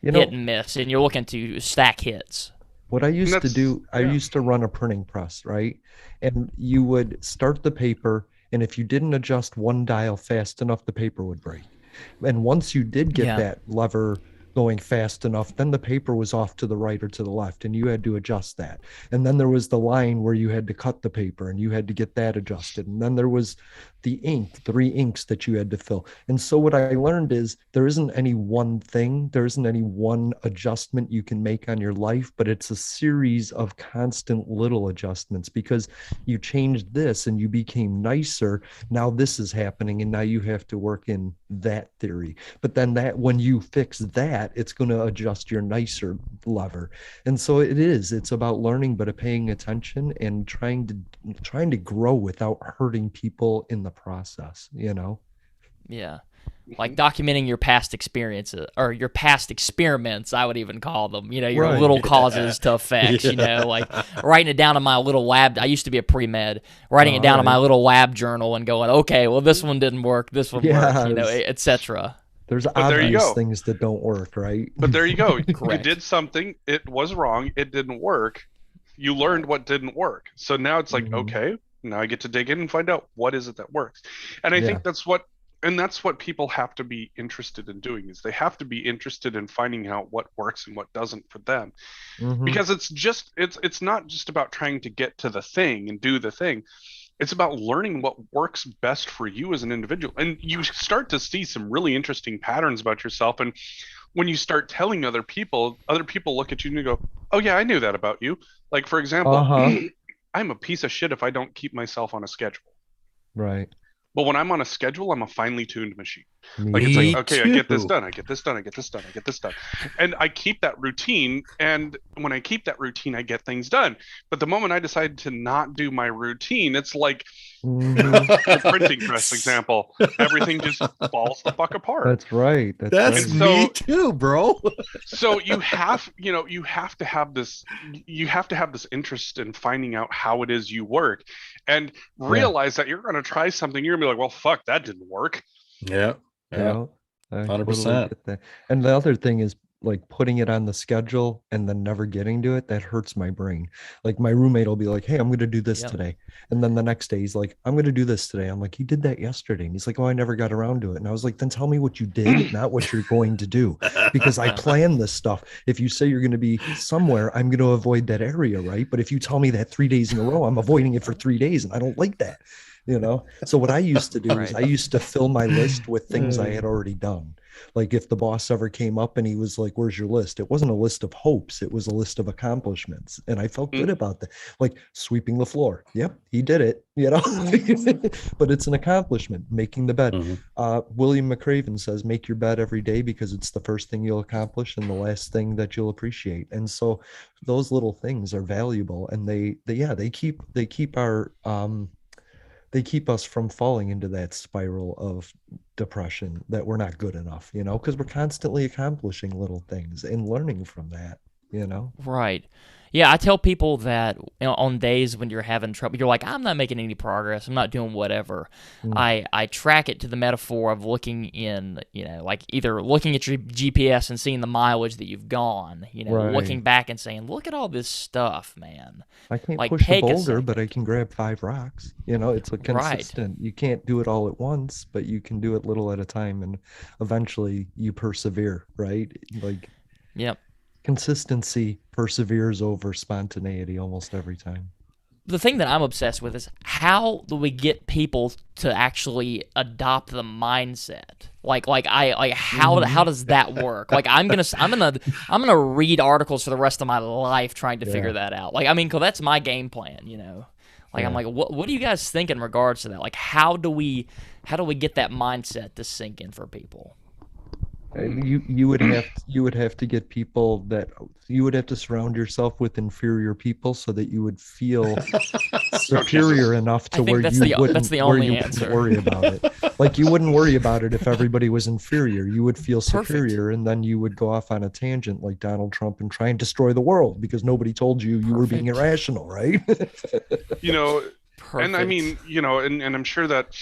You Hit know, and miss, and you're looking to stack hits. what I used to that's- do, I yeah. used to run a printing press, right? And you would start the paper, and if you didn't adjust one dial fast enough, the paper would break. And once you did get Yeah. that lever going fast enough, then the paper was off to the right or to the left, and you had to adjust that. And then there was the line where you had to cut the paper, and you had to get that adjusted. And then there was the ink, 3 inks that you had to fill. And so what I learned is there isn't any one thing, there isn't any one adjustment you can make on your life, but it's a series of constant little adjustments because you changed this and you became nicer. Now this is happening, and now you have to work in that theory. But then when you fix that, it's going to adjust your nicer lever. And so it's about learning, but paying attention and trying to grow without hurting people in the process, Yeah. Like documenting your past experiences or your past experiments, I would even call them, your Right. little causes to effects, like writing it down in my little lab. I used to be a pre-med, writing it down in my little lab journal and going, okay, well, this one didn't work, this one worked, Yes. etc. There's there you obvious go. things that don't work, right? But there you go. You Correct. did something, it was wrong, it didn't work. You learned what didn't work. So now it's like, Mhm. okay, now I get to dig in and find out what is it that works. And I Yeah. think that's what people have to be interested in doing, is they have to be interested in finding out what works and what doesn't for them. Mhm. Because it's not just about trying to get to the thing and do the thing. It's about learning what works best for you as an individual. And you start to see some really interesting patterns about yourself. And when you start telling other people look at you and you go, oh yeah, I knew that about you. Like, for example, I'm a piece of shit if I don't keep myself on a schedule. Right. But when I'm on a schedule, I'm a finely tuned machine. Me Like, it's Me like, okay, I get this too. done, I get this done, I get this done, I get this done. And I keep that routine. And when I keep that routine, I get things done. But the moment I decide to not do my routine, it's like The printing press example, everything just falls the fuck apart. That's right. That's right. me too, bro. So you have to have this interest in finding out how it is you work, and realize that you're going to try something. You're going to be like, well, fuck, that didn't work. Yeah. Yeah, I 100%. totally get that. And the other thing is like putting it on the schedule and then never getting to it. That hurts my brain. Like my roommate will be like, "Hey, I'm going to do this Yep. today," and then the next day he's like, "I'm going to do this today." I'm like, "You did that yesterday," and he's like, "Oh, I never got around to it." And I was like, "Then tell me what you did, not what you're going to do, because I plan this stuff. If you say you're going to be somewhere, I'm going to avoid that area, right? But if you tell me that 3 days in a row, I'm avoiding it for 3 days, and I don't like that." So what I used to do is Right. I used to fill my list with things I had already done. Like if the boss ever came up and he was like, "Where's your list?" It wasn't a list of hopes, it was a list of accomplishments, and I felt good about that. Like sweeping the floor, yep, he did it. But it's an accomplishment. Making the bed. William McRaven says, "Make your bed every day because it's the first thing you'll accomplish and the last thing that you'll appreciate." And so those little things are valuable, and they keep our they keep us from falling into that spiral of depression that we're not good enough, because we're constantly accomplishing little things and learning from that. Right. Yeah, I tell people that on days when you're having trouble, you're like, I'm not making any progress. I'm not doing whatever. I track it to the metaphor of looking in, like either looking at your GPS and seeing the mileage that you've gone, Right. looking back and saying, look at all this stuff, man. I can't Like, push a take a boulder, but I second. can grab 5 rocks. It's a Right. consistent. You can't do it all at once, but you can do it little at a time, and eventually you persevere, right? Like Yep. consistency perseveres over spontaneity almost every time. The thing that I'm obsessed with is how do we get people to actually adopt the mindset? How does that work? Like I'm gonna read articles for the rest of my life trying to figure that out. Like I mean, 'cause that's my game plan, Like I'm like, what do you guys think in regards to that? Like how do we get that mindset to sink in for people? And you would have to get people that you would have to surround yourself with inferior people so that you would feel superior enough to I think where that's you the- wouldn't that's the where only you answer. wouldn't worry about it. Like you wouldn't worry about it if everybody was inferior. You would feel Perfect. superior, and then you would go off on a tangent like Donald Trump and try and destroy the world because nobody told you were being Perfect. irrational, right? And I Perfect. mean, and I'm sure that,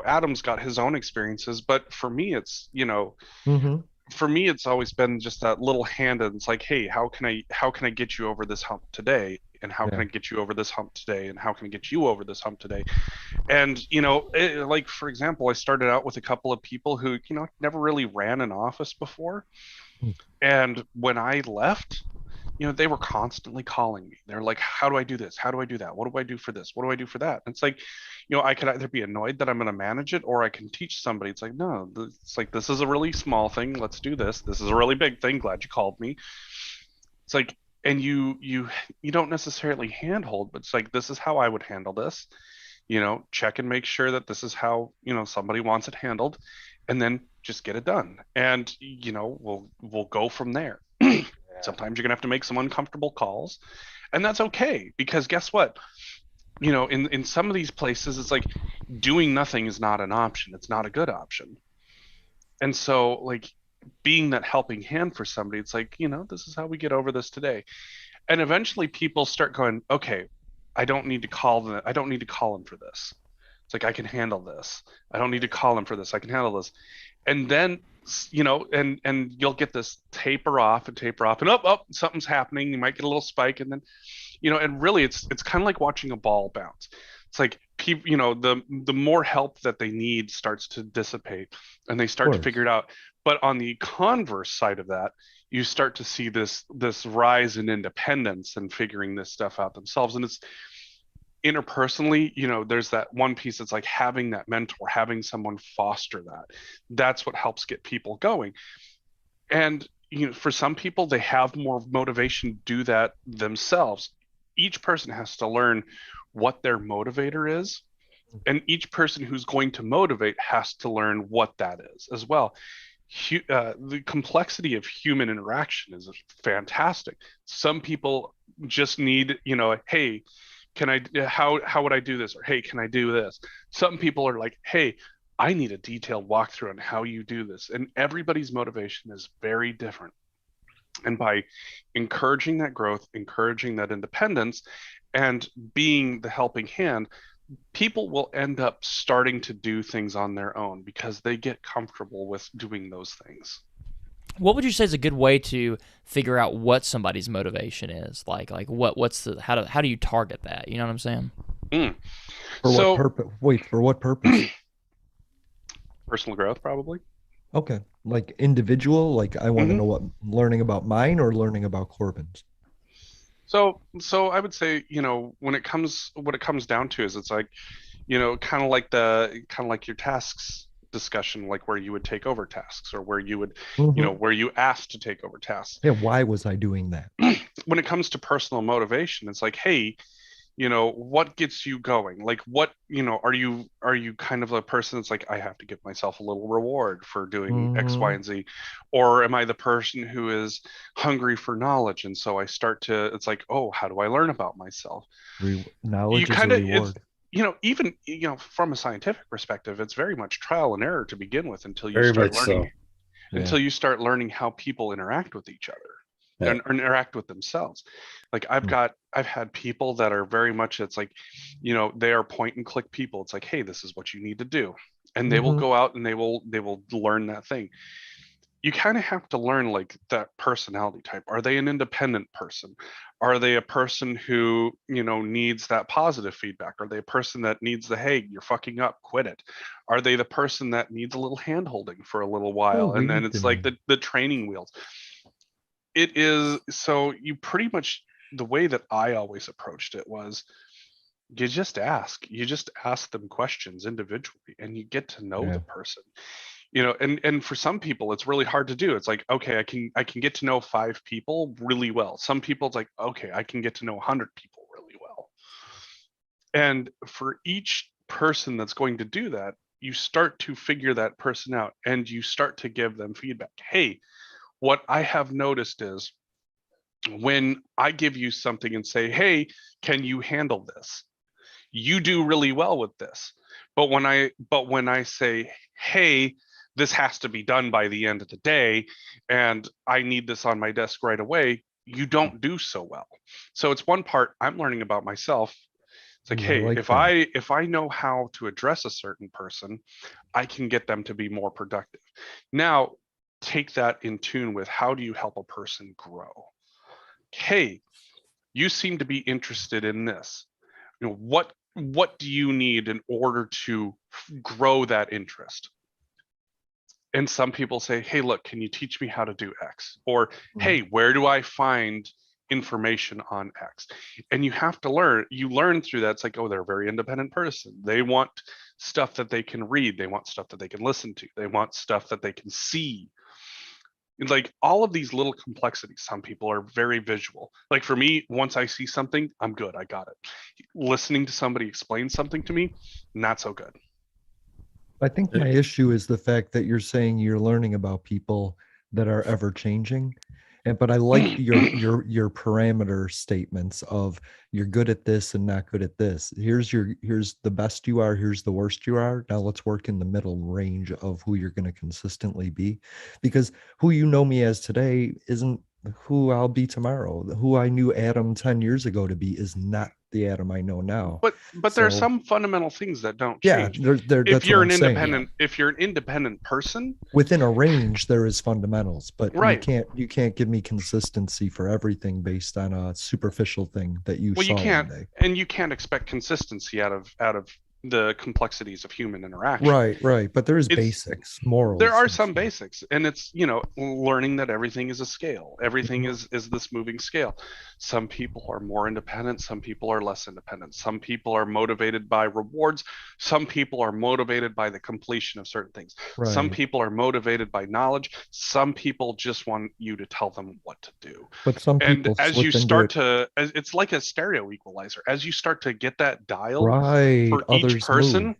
Adam's got his own experiences, but for me, it's, Mm-hmm. for me, it's always been just that little hand, and it's like, hey, how can I get you over this hump today? And how can I get you over this hump today? And how can I get you over this hump today? And, like, for example, I started out with a couple of people who, never really ran an office before. And when I left, they were constantly calling me. They're like, how do I do this? How do I do that? What do I do for this? What do I do for that? And it's like, I could either be annoyed that I'm going to manage it, or I can teach somebody. It's like, no, it's like, this is a really small thing. Let's do this. This is a really big thing. Glad you called me. It's like, and you don't necessarily handhold, but it's like, this is how I would handle this. Check and make sure that this is how, somebody wants it handled, and then just get it done. And, we'll go from there. Sometimes you're gonna have to make some uncomfortable calls, and that's okay, because guess what? In some of these places, it's like doing nothing is not an option. It's not a good option. And so, like, being that helping hand for somebody, it's like, this is how we get over this today. And eventually people start going, okay, I don't need to call them. I don't need to call them for this. It's like, I can handle this. I don't need to call them for this. I can handle this. And then, and you'll get this taper off, and something's happening. You might get a little spike, and then, and really it's kind of like watching a ball bounce. It's like people, the more help that they need starts to dissipate, and they start to figure it out. But on the converse side of that, you start to see this rise in independence and figuring this stuff out themselves. And it's interpersonally, there's that one piece that's like having that mentor, having someone foster that. That's what helps get people going. And, for some people, they have more motivation to do that themselves. Each person has to learn what their motivator is. And each person who's going to motivate has to learn what that is as well. The complexity of human interaction is fantastic. Some people just need, hey, how would I do this? Or, hey, can I do this? Some people are like, hey, I need a detailed walkthrough on how you do this. And everybody's motivation is very different. And by encouraging that growth, encouraging that independence, and being the helping hand, people will end up starting to do things on their own because they get comfortable with doing those things. What would you say is a good way to figure out what somebody's motivation is? Like what's the how do you target that? You know what I'm saying? For So, what purpose? Wait, for what purpose? personal growth, probably. Okay, like individual, like I want to Mhm. know what learning about mine or learning about Corbin's. So I would say, when it comes what it comes down to is it's like, kind of like your tasks discussion, like where you would take over tasks or where you would, Mhm. where you asked to take over tasks. Yeah, why was I doing that? When it comes to personal motivation, it's like, hey, what gets you going? Like, what, are you kind of a person that's like, I have to give myself a little reward for doing X, Y, Hmm. and Z? Or am I the person who is hungry for knowledge? And so I start to, it's like, oh, how do I learn about myself? You Knowledge is a kind of, it's, reward. even, from a scientific perspective, it's very much trial and error to begin with Very much so. Yeah. until you start learning how people interact with each other Yeah. and interact with themselves. Like Mm. I've had people that are very much, it's like, they are point and click people. It's like, hey, this is what you need to do. And they will Mhm. go out and they will learn that thing. You kind of have to learn like that personality type. Are they an independent person? Are they a person who, needs that positive feedback? Are they a person that needs the, hey, you're fucking up, quit it? Are they the person that needs a little hand holding for a little Oh, while? And then read to it's like me. the training wheels. It is, so you pretty much, the way that I always approached it was, you just ask them questions individually and you get to know Yeah. the person. And for some people it's really hard to do. It's like, okay, I can get to know 5 people really well. Some people it's like, okay, I can get to know 100 people really well. And for each person that's going to do that, you start to figure that person out and you start to give them feedback. Hey, what I have noticed is, when I give you something and say, hey, can you handle this? You do really well with this. But when I say, hey, this has to be done by the end of the day and I need this on my desk right away, you don't do so well. So it's one part I'm learning about myself. It's like, Ooh, I hey, like if that. I know how to address a certain person, I can get them to be more productive. Now, take that in tune with, how do you help a person grow? Hey, you seem to be interested in this. What do you need in order to grow that interest? And some people say, hey, look, can you teach me how to do X? Or, Mm. hey, where do I find information on X? And you learn through that. It's like, oh, they're a very independent person. They want stuff that they can read, they want stuff that they can listen to, they want stuff that they can see. Like all of these little complexities, some people are very visual. Like for me, once I see something, I'm good, I got it. Listening to somebody explain something to me, not so good. I think my issue is the fact that you're saying you're learning about people that are ever changing. And but I like your parameter statements of you're good at this and not good at this. Here's the best you are, here's the worst you are. Now let's work in the middle range of who you're going to consistently be. Because who you know me as today isn't who I'll be tomorrow. Who I knew Adam 10 years ago to be is not the Adam I know now. But there are So some fundamental things that don't yeah, change. there if that's what you're I'm an saying. Yeah. independent if you're an independent person, Within a range there is fundamentals, but right? you can't give me consistency for everything based on a superficial thing that you Well, you saw one can't, day. and you can't expect consistency out of the complexities of human interaction. Right, but there is It's basics, There morals are and some stuff. basics, and it's, learning that everything is a scale. Everything Mhm. is this moving scale. Some people are more independent, some people are less independent. Some people are motivated by rewards, some people are motivated by the completion of certain things. Some Right, people are motivated by knowledge, some people just want you to tell them what to do. but some And people as you slip into start it. to, it's like a stereo equalizer. As you start to get that dialed Right, for each others move. person,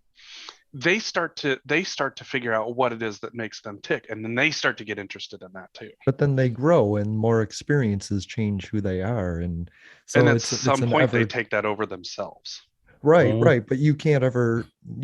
they start to figure out what it is that makes them tick, and then they start to get interested in that too. But then they grow and more experiences change who they are. And And so at it's some an point they ever take that over themselves. right, Mhm. right. But you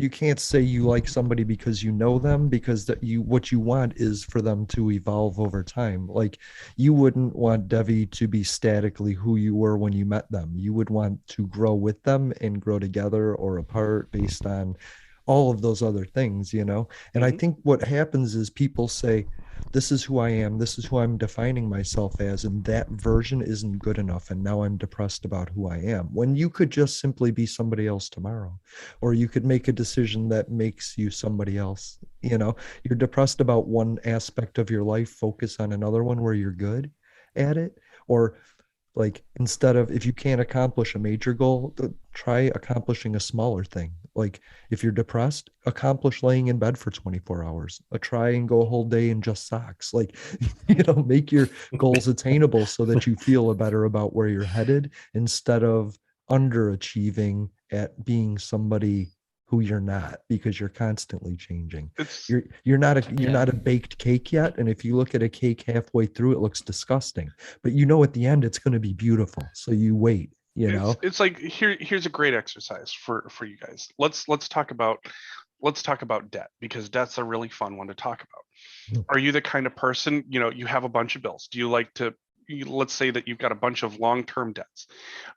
can't say you like somebody because you know them, because what you want is for them to evolve over time. Like you wouldn't want Devi to be statically who you were when you met them. You would want to grow with them and grow together or apart based on all of those other things, you know? And I Mhm. think what happens is people say, this is who I am, this is who I'm defining myself as, and that version isn't good enough. And now I'm depressed about who I am. When you could just simply be somebody else tomorrow, or you could make a decision that makes you somebody else. You know, you're depressed about one aspect of your life, focus on another one where you're good at it. Or like instead of, if you can't accomplish a major goal, try accomplishing a smaller thing. Like if you're depressed, accomplish laying in bed for 24 hours. Try and go a whole day in just socks. Like make your goals attainable so that you feel better about where you're headed, instead of underachieving at being somebody who you're not, because you're constantly changing. It's You're not a baked cake yet, and if you look at a cake halfway through, it looks disgusting, but at the end it's going to be beautiful, so you wait, it's like here's a great exercise for you guys. Let's talk about debt, because debt's a really fun one to talk about. Are you the kind of person, you have a bunch of bills? Do you like to, let's say that you've got a bunch of long-term debts.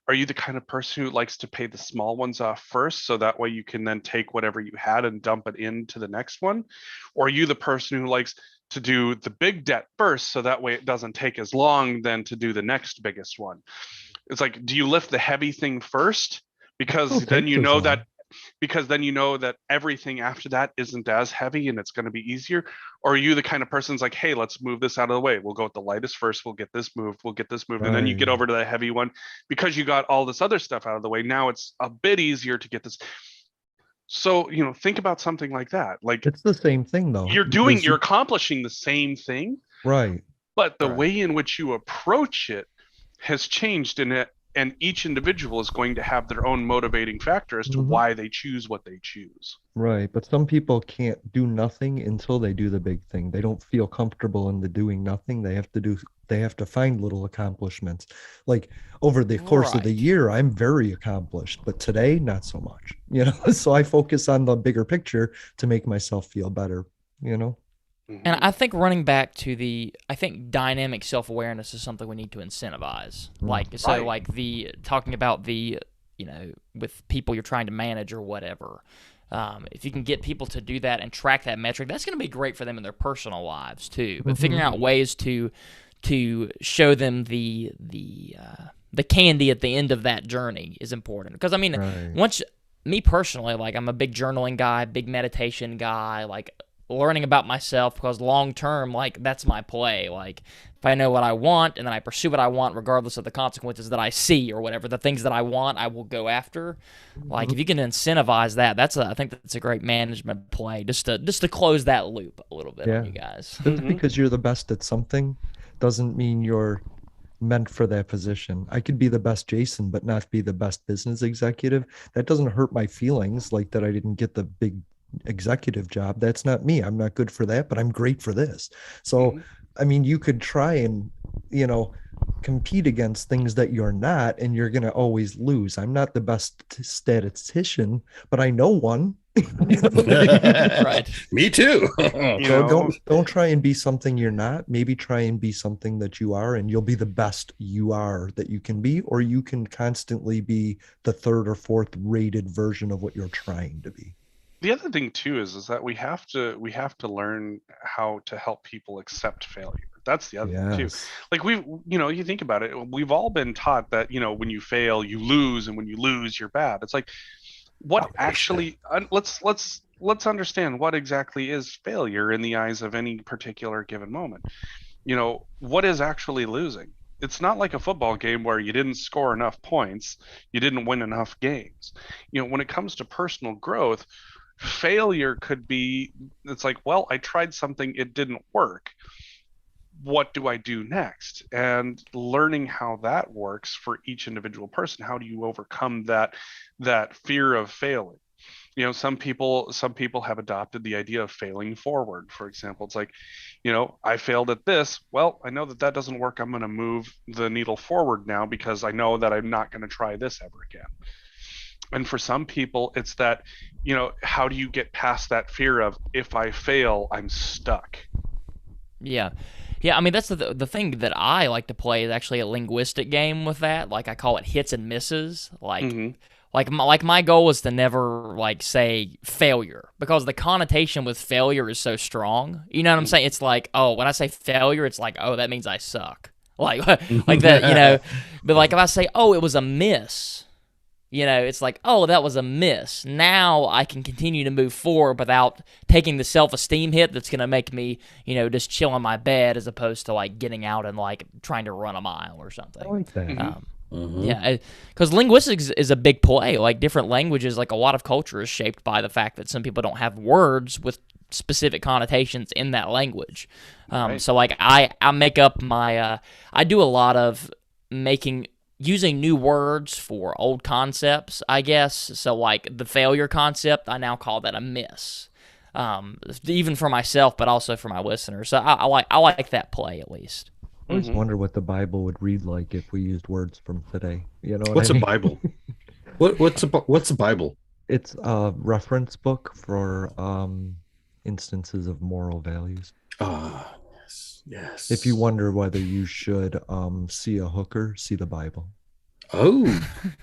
Are you the kind of person who likes to pay the small ones off first, so that way you can then take whatever you had and dump it into the next one? Or are you the person who likes to do the big debt first, so that way it doesn't take as long then to do the next biggest one? It's like, do you lift the heavy thing first, because It'll then take as long. you know that everything after that isn't as heavy and it's going to be easier? Or are you the kind of person's like, hey, let's move this out of the way, we'll go with the lightest first, we'll get this moved, and then you Right. get over to the heavy one because you got all this other stuff out of the way. Now it's a bit easier to get this. So think about something like that. Like, It's the same thing though, you're accomplishing the same thing, right. but the Right. way in which you approach it has changed in it, and each individual is going to have their own motivating factor as to Mhm. why they choose what they choose. Right, but some people can't do nothing until they do the big thing. They don't feel comfortable in the doing nothing. They have to find little accomplishments. Like over the course of the Right. year, I'm very accomplished, but today not so much. So I focus on the bigger picture to make myself feel better. And Mhm. I think running back to I think dynamic self-awareness is something we need to incentivize. Right. Like talking about with people you're trying to manage or whatever. If you can get people to do that and track that metric, that's going to be great for them in their personal lives too. But figuring out ways to show them the candy at the end of that journey is important. Because I mean, Right. once me personally, like I'm a big journaling guy, big meditation guy, like learning about myself, because long term, like that's my play. Like if I know what I want and then I pursue what I want regardless of the consequences that I see or whatever, the things that I want I will go after. Like Mhm. if you can incentivize that, I think that's a great management play, just to close that loop a little bit Yeah. on you guys. Just Mhm. because you're the best at something doesn't mean you're meant for that position. I could be the best Jason, but not be the best business executive. That doesn't hurt my feelings, like that I didn't get the big executive job. That's not me. I'm not good for that, but I'm great for this. So, Mhm. I mean, you could try and, you know, compete against things that you're not, and you're going to always lose. I'm not the best statistician, but I know one. Right. Me too. You So know, don't try and be something you're not. Maybe try and be something that you are, and you'll be the best you are that you can be, or you can constantly be the third or fourth rated version of what you're trying to be. the other thing too is that we have to learn how to help people accept failure. That's the other thing too. Yes. Like you think about it, we've all been taught that when you fail you lose, and when you lose you're bad. It's like, what actually let's understand what exactly is failure in the eyes of any particular given moment. What is actually losing? It's not like a football game where you didn't score enough points, you didn't win enough games. When it comes to personal growth, failure could be, it's like, well, I tried something, it didn't work, what do I do next? And learning how that works for each individual person. How do you overcome that fear of failing? You know, some people have adopted the idea of failing forward. For example, it's like, I failed at this. Well, I know that that doesn't work. I'm going to move the needle forward now because I know that I'm not going to try this ever again. And for some people, it's that, how do you get past that fear of, if I fail, I'm stuck? Yeah. Yeah, I mean that's the thing that I like to play is actually a linguistic game with that. Like I call it hits and misses. Like my goal is to never like say failure because the connotation with failure is so strong. You know what I'm saying? It's like, oh, when I say failure, it's like, oh, that means I suck. Like like that, But like if I say, oh, it was a miss, it's like, oh, that was a miss. Now I can continue to move forward without taking the self-esteem hit that's going to make me, just chill in my bed as opposed to like getting out and like trying to run a mile or something. I like that. Yeah, because linguistics is a big play. Like different languages, like a lot of culture is shaped by the fact that some people don't have words with specific connotations in that language. Right. So like I make up my, I do a lot of using new words for old concepts, I guess. So like the failure concept, I now call that a miss. Even for myself, but also for my listeners. So I like that play at least. I always wonder what the Bible would read like if we used words from today. You know What's what I a mean? Bible? What's a Bible? It's a reference book for instances of moral values. Ah, yes. If you wonder whether you should see a hooker, see the Bible. Oh,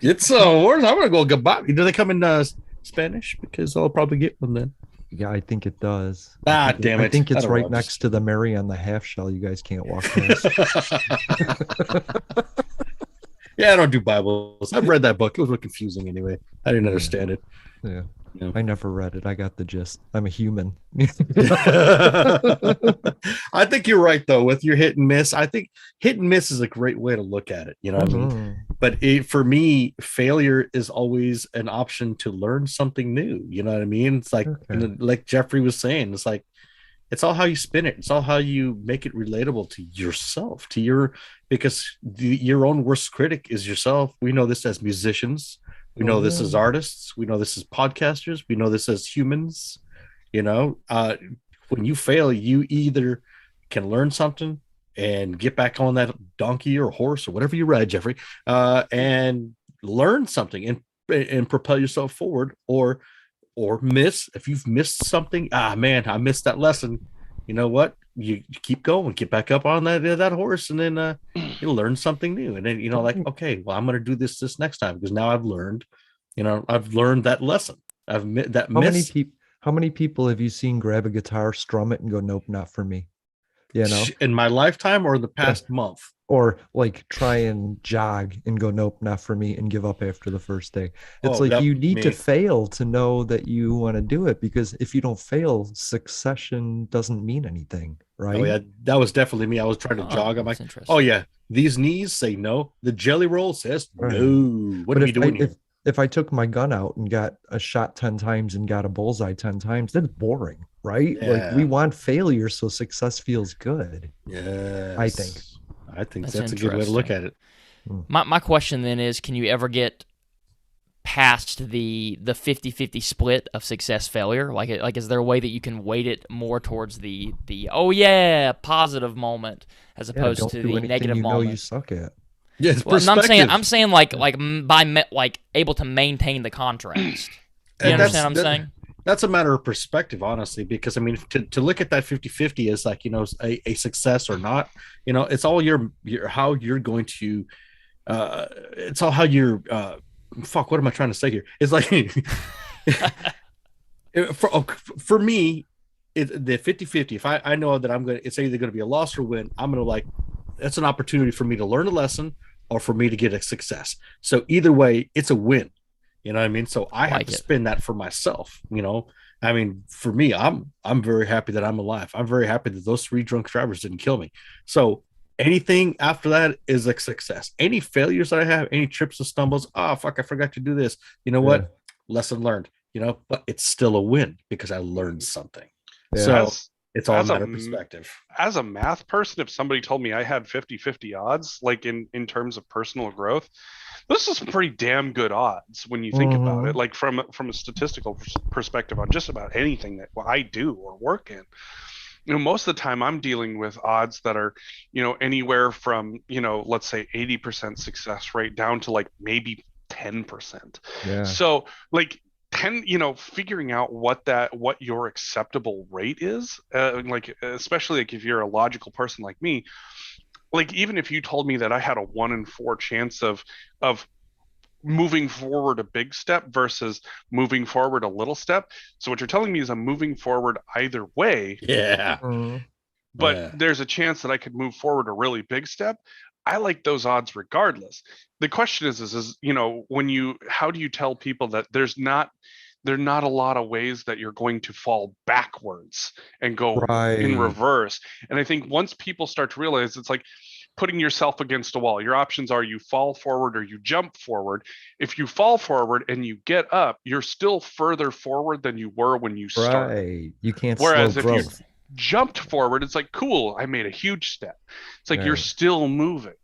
it's I'm gonna go goodbye. Do they come in Spanish? Because I'll probably get one then. Yeah, I think it does. Damn it! I think it's don't right know, next to the Mary on the half shell. You guys can't walk past. Yeah, I don't do Bibles. I've read that book. It was really confusing anyway. I didn't understand it. Yeah. Yeah. I never read it. I got the gist. I'm a human. I think you're right though with your hit and miss. I think hit and miss is a great way to look at it. You know what I mean? But for me, failure is always an option to learn something new. You know what I mean? It's like like Jeffrey was saying, it's all how you spin it. It's all how you make it relatable to yourself, because your own worst critic is yourself. We know this as musicians. We know this as artists. We know this as podcasters. We know this as humans. When you fail, you either can learn something and get back on that donkey or horse or whatever you ride, Jeffrey, and learn something and propel yourself forward, or miss. If you've missed something, man, I missed that lesson. You know what? You keep going, get back up on that horse, and then you'll learn something new. And then okay, well, I'm going to do this next time because now I've learned that lesson. How many people have you seen grab a guitar, strum it, and go, nope, not for me? In my lifetime or the past month? Or like try and jog and go, nope, not for me, and give up after the first day. It's you need to fail to know that you want to do it, because if you don't fail, succession doesn't mean anything, right? Oh yeah, that was definitely me. I was trying to jog. I'm like, oh yeah, these knees say no. The jelly roll says no. What are you doing here? If I took my gun out and got a shot 10 times and got a bullseye 10 times, that's boring, right? Yeah. Like we want failure so success feels good. Yeah, I think that's a good way to look at it. My question then is, can you ever get past the 50-50 split of success failure? Like is there a way that you can weight it more towards the oh yeah positive moment as opposed to the negative moment? You suck at. Yeah, I'm saying like able to maintain the contrast. You understand what I'm saying? That's a matter of perspective, honestly, because I mean, to look at that 50-50 as like, a success or not, it's all your how you're going to, it's all how you're, what am I trying to say here? It's like, for me, the 50-50, if I know that it's either going to be a loss or win, I'm going to that's an opportunity for me to learn a lesson or for me to get a success. So either way, it's a win. You know what I mean? So I have to spin that for myself. I mean, for me, I'm very happy that I'm alive. I'm very happy that those 3 drunk drivers didn't kill me. So anything after that is a success. Any failures that I have, any trips and stumbles, I forgot to do this. You know what? Lesson learned, but it's still a win because I learned something. Yeah. It's all a as a matter of perspective. as a math person, if somebody told me I had 50-50 odds, like in terms of personal growth, this is some pretty damn good odds when you think about it, like from a statistical perspective on just about anything that I do or work in. Most of the time I'm dealing with odds that are, anywhere from, let's say 80% success rate down to like maybe 10%. Yeah. So like 10, figuring out what your acceptable rate is, like especially like if you're a logical person like me, like even if you told me that I had a 1 in 4 chance of moving forward a big step versus moving forward a little step. So what you're telling me is I'm moving forward either way, Yeah. but Yeah. there's a chance that I could move forward a really big step. I like those odds regardless. The question is how do you tell people that there are not a lot of ways that you're going to fall backwards and go in Right. reverse? And I think once people start to realize, it's like putting yourself against a wall. Your options are you fall forward or you jump forward. If you fall forward and you get up, you're still further forward than you were when you started. Right. You can't Whereas slow if you growth. jumped forward, it's like, cool, I made a huge step. It's like you're Right. still moving.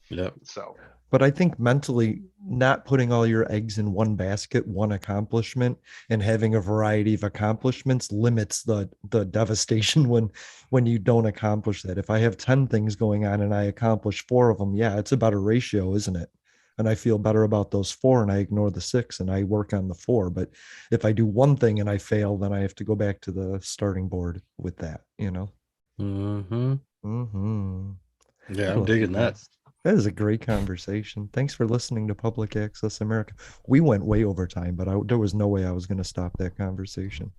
Yep. So But I think mentally, not putting all your eggs in one basket, one accomplishment, and having a variety of accomplishments limits the devastation when you don't accomplish that. If I have 10 things going on and I accomplish 4 of them, yeah, it's about a ratio, isn't it? And I feel better about those 4 and I ignore the 6 and I work on the 4. But if I do one thing and I fail, then I have to go back to the starting board with that, Mm-hmm. Yeah, I'm digging that. That is a great conversation. Thanks for listening to Public Access America. We went way over time, but there was no way I was going to stop that conversation.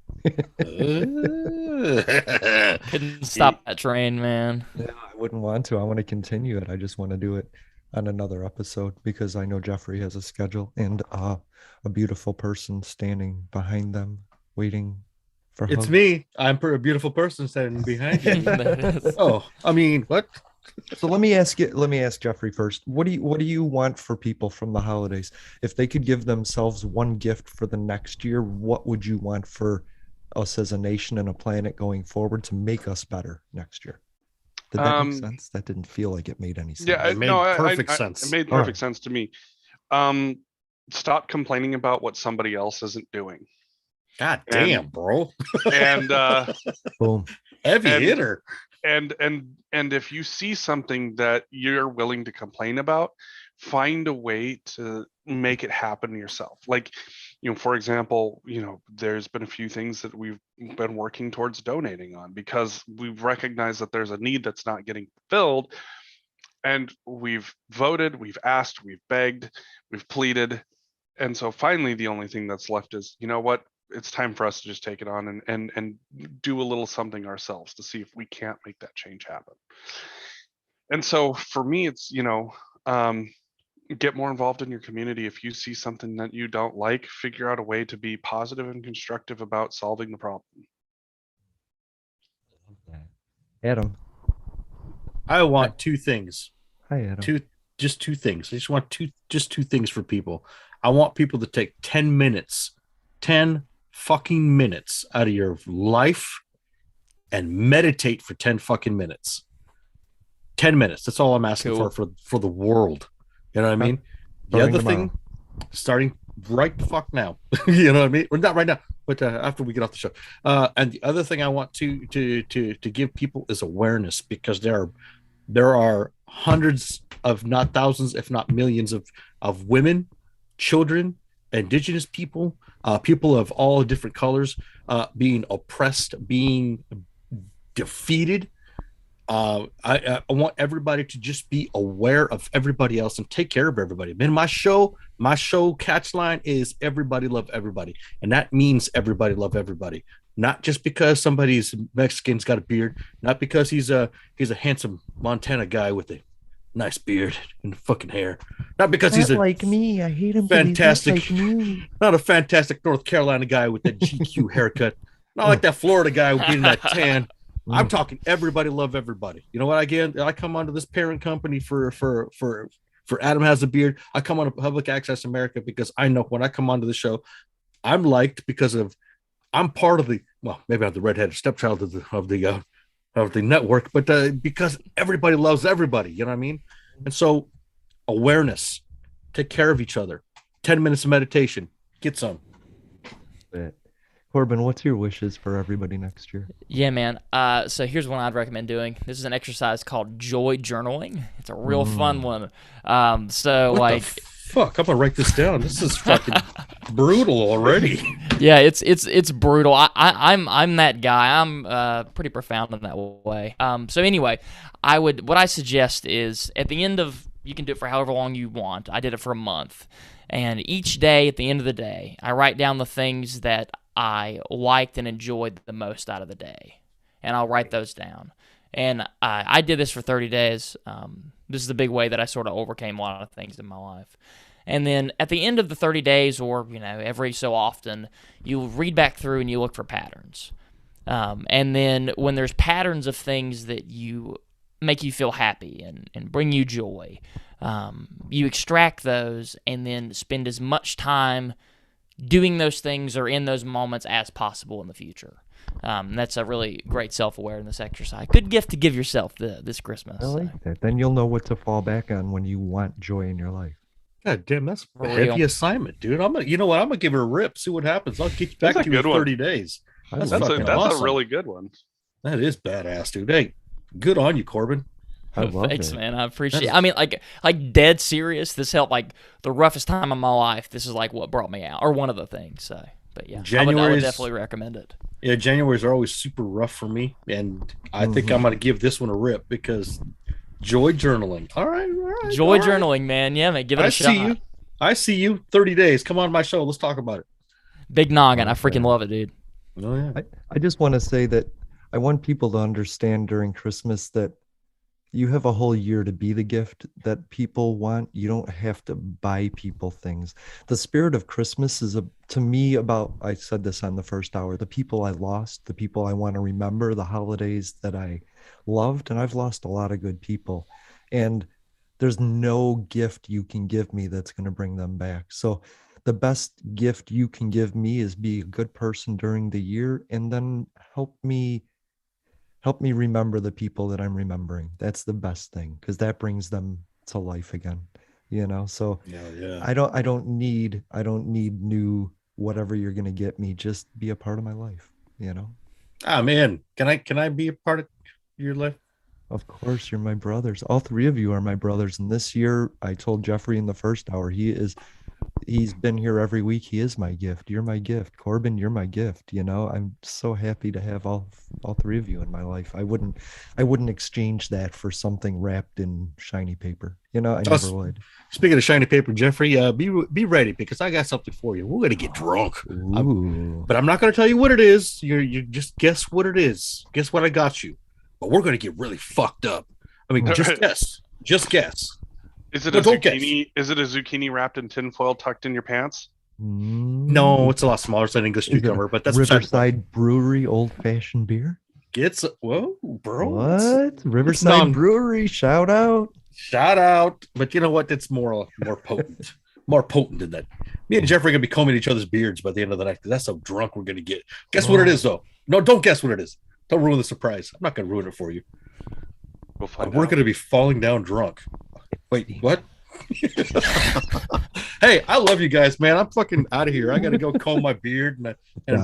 Couldn't stop that train, man. Yeah, I wouldn't want to. I want to continue it. I just want to do it on another episode because I know Jeffrey has a schedule and a beautiful person standing behind them waiting for It's hugs. me. I'm a beautiful person standing behind you. That is- Oh, I mean, what? So let me ask Jeffrey first. What do you want for people from the holidays? If they could give themselves one gift for the next year, what would you want for us as a nation and a planet going forward to make us better next year? Did that make sense? That didn't feel like it made any sense. yeah, It made perfect sense. It made perfect sense to me. Stop complaining about what somebody else isn't doing. God damn, bro. And Boom. Heavy and- hitter. and if you see something that you're willing to complain about, find a way to make it happen yourself. Like, for example, there's been a few things that we've been working towards donating on because we've recognized that there's a need that's not getting filled. And we've voted, we've asked, we've begged, we've pleaded. And so finally, the only thing that's left is, you know what? It's time for us to just take it on and do a little something ourselves to see if we can't make that change happen. And so for me, it's, get more involved in your community. If you see something that you don't like, figure out a way to be positive and constructive about solving the problem. Adam. I want 2 things. Hi, Adam. Just 2 things. I just want 2 things for people. I want people to take 10 minutes, 10 fucking minutes out of your life and meditate for 10 fucking minutes. 10 minutes. That's all I'm asking Cool. for the world. You know what I mean? The Starting other thing, starting right the fuck now. You know what I mean? Or not right now, but after we get off the show. And the other thing I want to give people is awareness, because there are hundreds of, not thousands, if not millions of women, children, indigenous people, people of all different colors, being oppressed, being defeated. I want everybody to just be aware of everybody else and take care of everybody. Man, my show catch line is everybody love everybody. And that means everybody love everybody. Not just because somebody's Mexican's got a beard, not because he's a handsome Montana guy with a nice beard and fucking hair. Not because he's like me. I hate him. Fantastic. Like me. Not a fantastic North Carolina guy with that GQ haircut. Not like that Florida guy with getting that tan. I'm talking everybody love everybody. You know what? Again, I come onto this parent company for Adam Has a Beard. I come on to Public Access America because I know when I come onto the show, I'm liked because of I'm part of well, maybe not the redheaded stepchild of the network, but because everybody loves everybody, you know what I mean? And so awareness, take care of each other. 10 minutes of meditation, get some. But, Corbin, what's your wishes for everybody next year? Yeah, man. So here's one I'd recommend doing. This is an exercise called joy journaling. It's a real fun one. So What like, the fuck, I'm gonna write this down. This is fucking brutal already. yeah, it's brutal. I'm that guy. I'm pretty profound in that way. So anyway, what I suggest is at the end of, you can do it for however long you want. I did it for a month, and each day at the end of the day, I write down the things that I liked and enjoyed the most out of the day, and I'll write those down. And I did this for 30 days. This is the big way that I sort of overcame a lot of things in my life. And then at the end of the 30 days, or every so often, you read back through and you look for patterns. And then when there's patterns of things that you make you feel happy and bring you joy, you extract those and then spend as much time doing those things or in those moments as possible in the future. That's a really great self-awareness exercise. Good gift to give yourself this Christmas. I like that. Then you'll know what to fall back on when you want joy in your life. God damn, that's a For heavy real. assignment, dude. You know what? I'm gonna give her a rip. See what happens. I'll get back That's to a you in good one. 30 days. That's I love fucking that. that's awesome. a really good one. That is badass, dude. Hey, good on you, Corbin. I love Thanks, it. man. I appreciate it. That's- I mean, like dead serious. This helped, like, the roughest time of my life. This is like what brought me out, or one of the things. So, but yeah, I would January's- definitely recommend it. Yeah, Januaries are always super rough for me, and I think I'm gonna give this one a rip because joy journaling. All right. Joy all right. journaling, man. Yeah, man. Give it a shot. See you. I see you. 30 days. Come on my show. Let's talk about it. Big noggin. I Okay. freaking love it, dude. Oh yeah. I just want to say that I want people to understand during Christmas that you have a whole year to be the gift that people want. You don't have to buy people things. The spirit of Christmas is, to me, about, I said this on the first hour, the people I lost, the people I want to remember, the holidays that I loved, and I've lost a lot of good people. And there's no gift you can give me that's going to bring them back. So the best gift you can give me is be a good person during the year, and then help me remember the people that I'm remembering. That's the best thing, because that brings them to life again, So Yeah. I don't need new whatever you're going to get me. Just be a part of my life, Ah man, can I be a part of your life? Of course, you're my brothers. All three of you are my brothers. And this year, I told Jeffrey in the first hour, he's been here every week. He is my gift. You're my gift. Corbin, you're my gift. I'm so happy to have all three of you in my life. I wouldn't exchange that for something wrapped in shiny paper. I never would. Speaking of shiny paper, Jeffrey, be ready because I got something for you. We're gonna get drunk, Ooh. but I'm not gonna tell you what it is. You just guess what it is. Guess what I got you. But we're gonna get really fucked up. I mean, just guess. Just guess. Is it No, a don't guess. zucchini? Is it a zucchini wrapped in tinfoil tucked in your pants? No, it's a lot smaller than English Is it cucumber, but that's beside the point. Riverside Brewery old fashioned beer. Whoa, bro. What? Riverside non- Brewery, shout out. Shout out. But you know what? It's more potent. More potent than that. Me and Jeffrey are gonna be combing each other's beards by the end of the night because that's how drunk we're gonna get. Guess what it is, though. No, don't guess what it is. Don't ruin the surprise. I'm not gonna ruin it for you. We'll find We're out. gonna be falling down drunk. Wait, what? Hey, I love you guys, man. I'm fucking out of here. I gotta go comb my beard and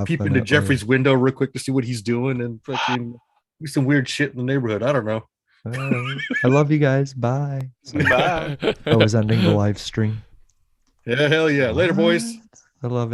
peep into Definitely. Jeffrey's window real quick to see what he's doing and fucking do some weird shit in the neighborhood. I don't know. All right. I love you guys. Bye. Sorry. Bye. I was ending the live stream. Yeah, hell yeah. Later, boys. What? I love it.